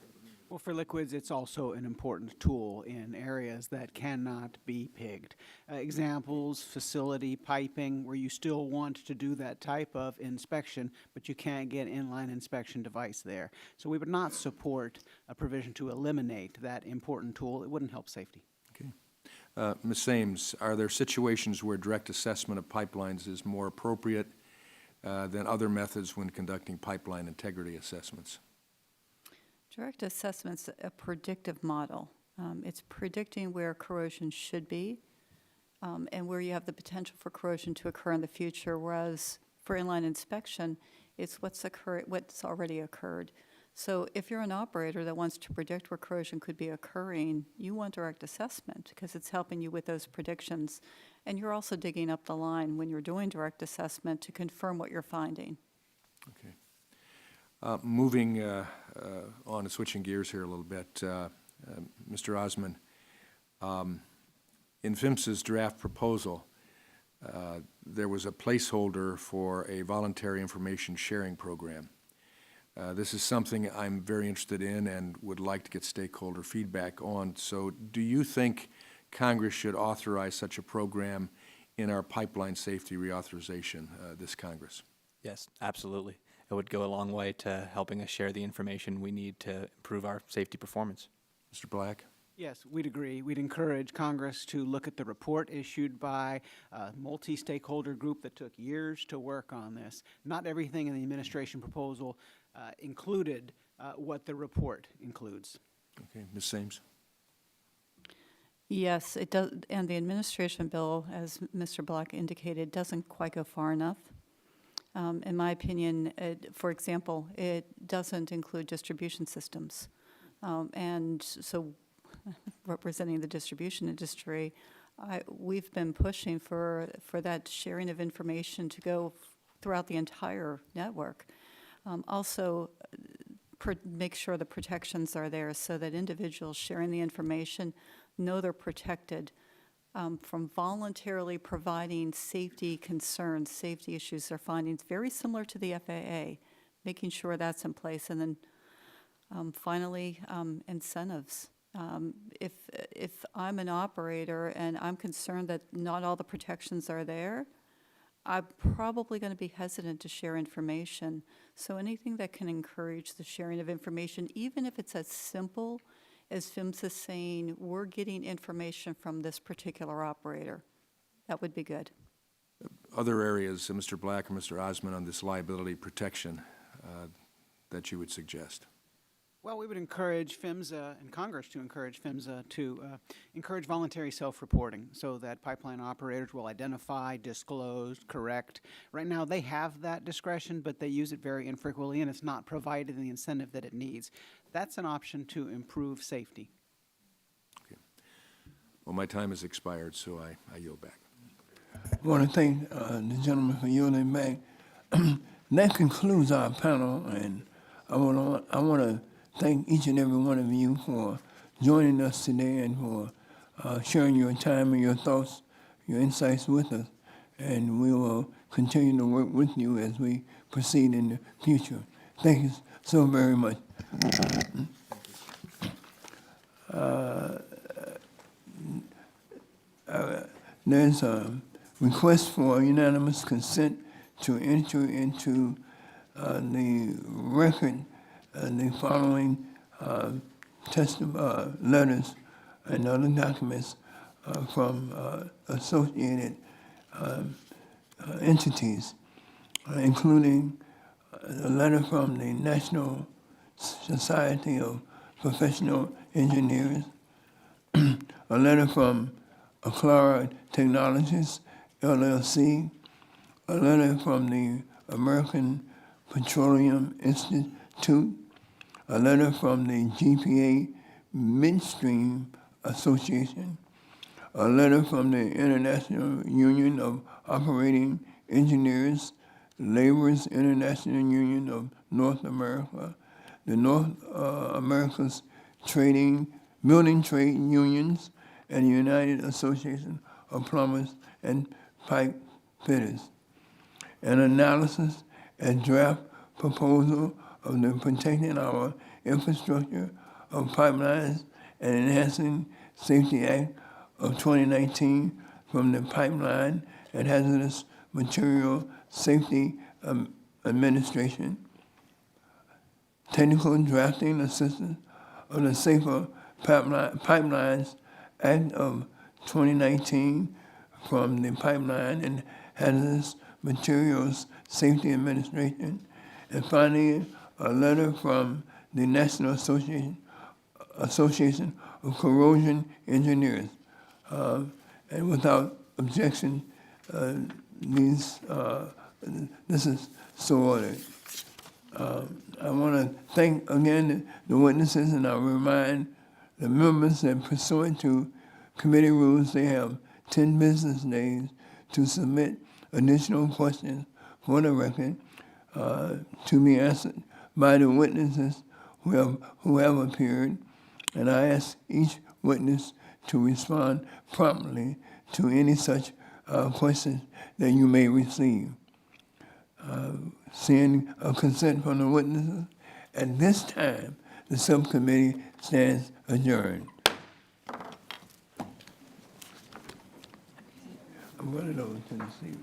Well, for liquids, it's also an important tool in areas that cannot be pigged. Examples, facility piping, where you still want to do that type of inspection, but you can't get inline inspection device there. So we would not support a provision to eliminate that important tool. It wouldn't help safety. Okay. Ms. Ames, are there situations where direct assessment of pipelines is more appropriate than other methods when conducting pipeline integrity assessments? Direct assessment's a predictive model. It's predicting where corrosion should be and where you have the potential for corrosion to occur in the future, whereas for inline inspection, it's what's already occurred. So if you're an operator that wants to predict where corrosion could be occurring, you want direct assessment because it's helping you with those predictions. And you're also digging up the line when you're doing direct assessment to confirm what you're finding. Okay. Moving on and switching gears here a little bit, Mr. Osman, in PHMSA's draft proposal, there was a placeholder for a voluntary information sharing program. This is something I'm very interested in and would like to get stakeholder feedback on. So do you think Congress should authorize such a program in our pipeline safety reauthorization this Congress? Yes, absolutely. It would go a long way to helping us share the information we need to improve our safety performance. Mr. Black? Yes, we'd agree. We'd encourage Congress to look at the report issued by a multi-stakeholder group that took years to work on this. Not everything in the administration proposal included what the report includes. Okay, Ms. Sames? Yes, it does, and the administration bill, as Mr. Black indicated, doesn't quite go far enough. In my opinion, for example, it doesn't include distribution systems. And so representing the distribution industry, we've been pushing for that sharing of information to go throughout the entire network. Also, make sure the protections are there so that individuals sharing the information know they're protected from voluntarily providing safety concerns, safety issues or findings, very similar to the FAA, making sure that's in place. And then finally, incentives. If I'm an operator and I'm concerned that not all the protections are there, I'm probably going to be hesitant to share information. So anything that can encourage the sharing of information, even if it's as simple as PHMSA saying, we're getting information from this particular operator, that would be good. Other areas, Mr. Black or Mr. Osman, on this liability protection that you would suggest? Well, we would encourage PHMSA and Congress to encourage PHMSA to encourage voluntary self-reporting so that pipeline operators will identify, disclose, correct. Right now, they have that discretion, but they use it very infrequently, and it's not provided the incentive that it needs. That's an option to improve safety. Okay. Well, my time has expired, so I yield back. I want to thank the gentleman for yielding back. That concludes our panel, and I want to thank each and every one of you for joining us today and for sharing your time and your thoughts, your insights with us. And we will continue to work with you as we proceed in the future. Thank you so very much. There's a request for unanimous consent to enter into the record the following letters and other documents from associated entities, including a letter from the National Society of Professional Engineers, a letter from Aclara Technologies, LLC, a letter from the American Petroleum Institute, a letter from the GPA Midstream Association, a letter from the International Union of Operating Engineers, Laborers International Union of North America, the North America's Building Trade Unions, and the United Association of Plumbers and Pipe Fitters. An analysis and draft proposal of the Protecting Our Infrastructure of Pipelines and Enhancing Safety Act of 2019 from the Pipeline and Hazardous Material Safety Administration. Technical drafting assistance of the Safer Pipelines Act of 2019 from the Pipeline and Hazardous Materials Safety Administration. And finally, a letter from the National Association of Corrosion Engineers. And without objection, this is so ordered. I want to thank again the witnesses, and I remind the members that pursuant to committee rules, they have 10 business days to submit additional questions for the record to be answered by the witnesses who have appeared, and I ask each witness to respond promptly to any such questions that you may receive. Seeing a consent from the witnesses, at this time, the subcommittee stands adjourned. I'm going to go to the seat.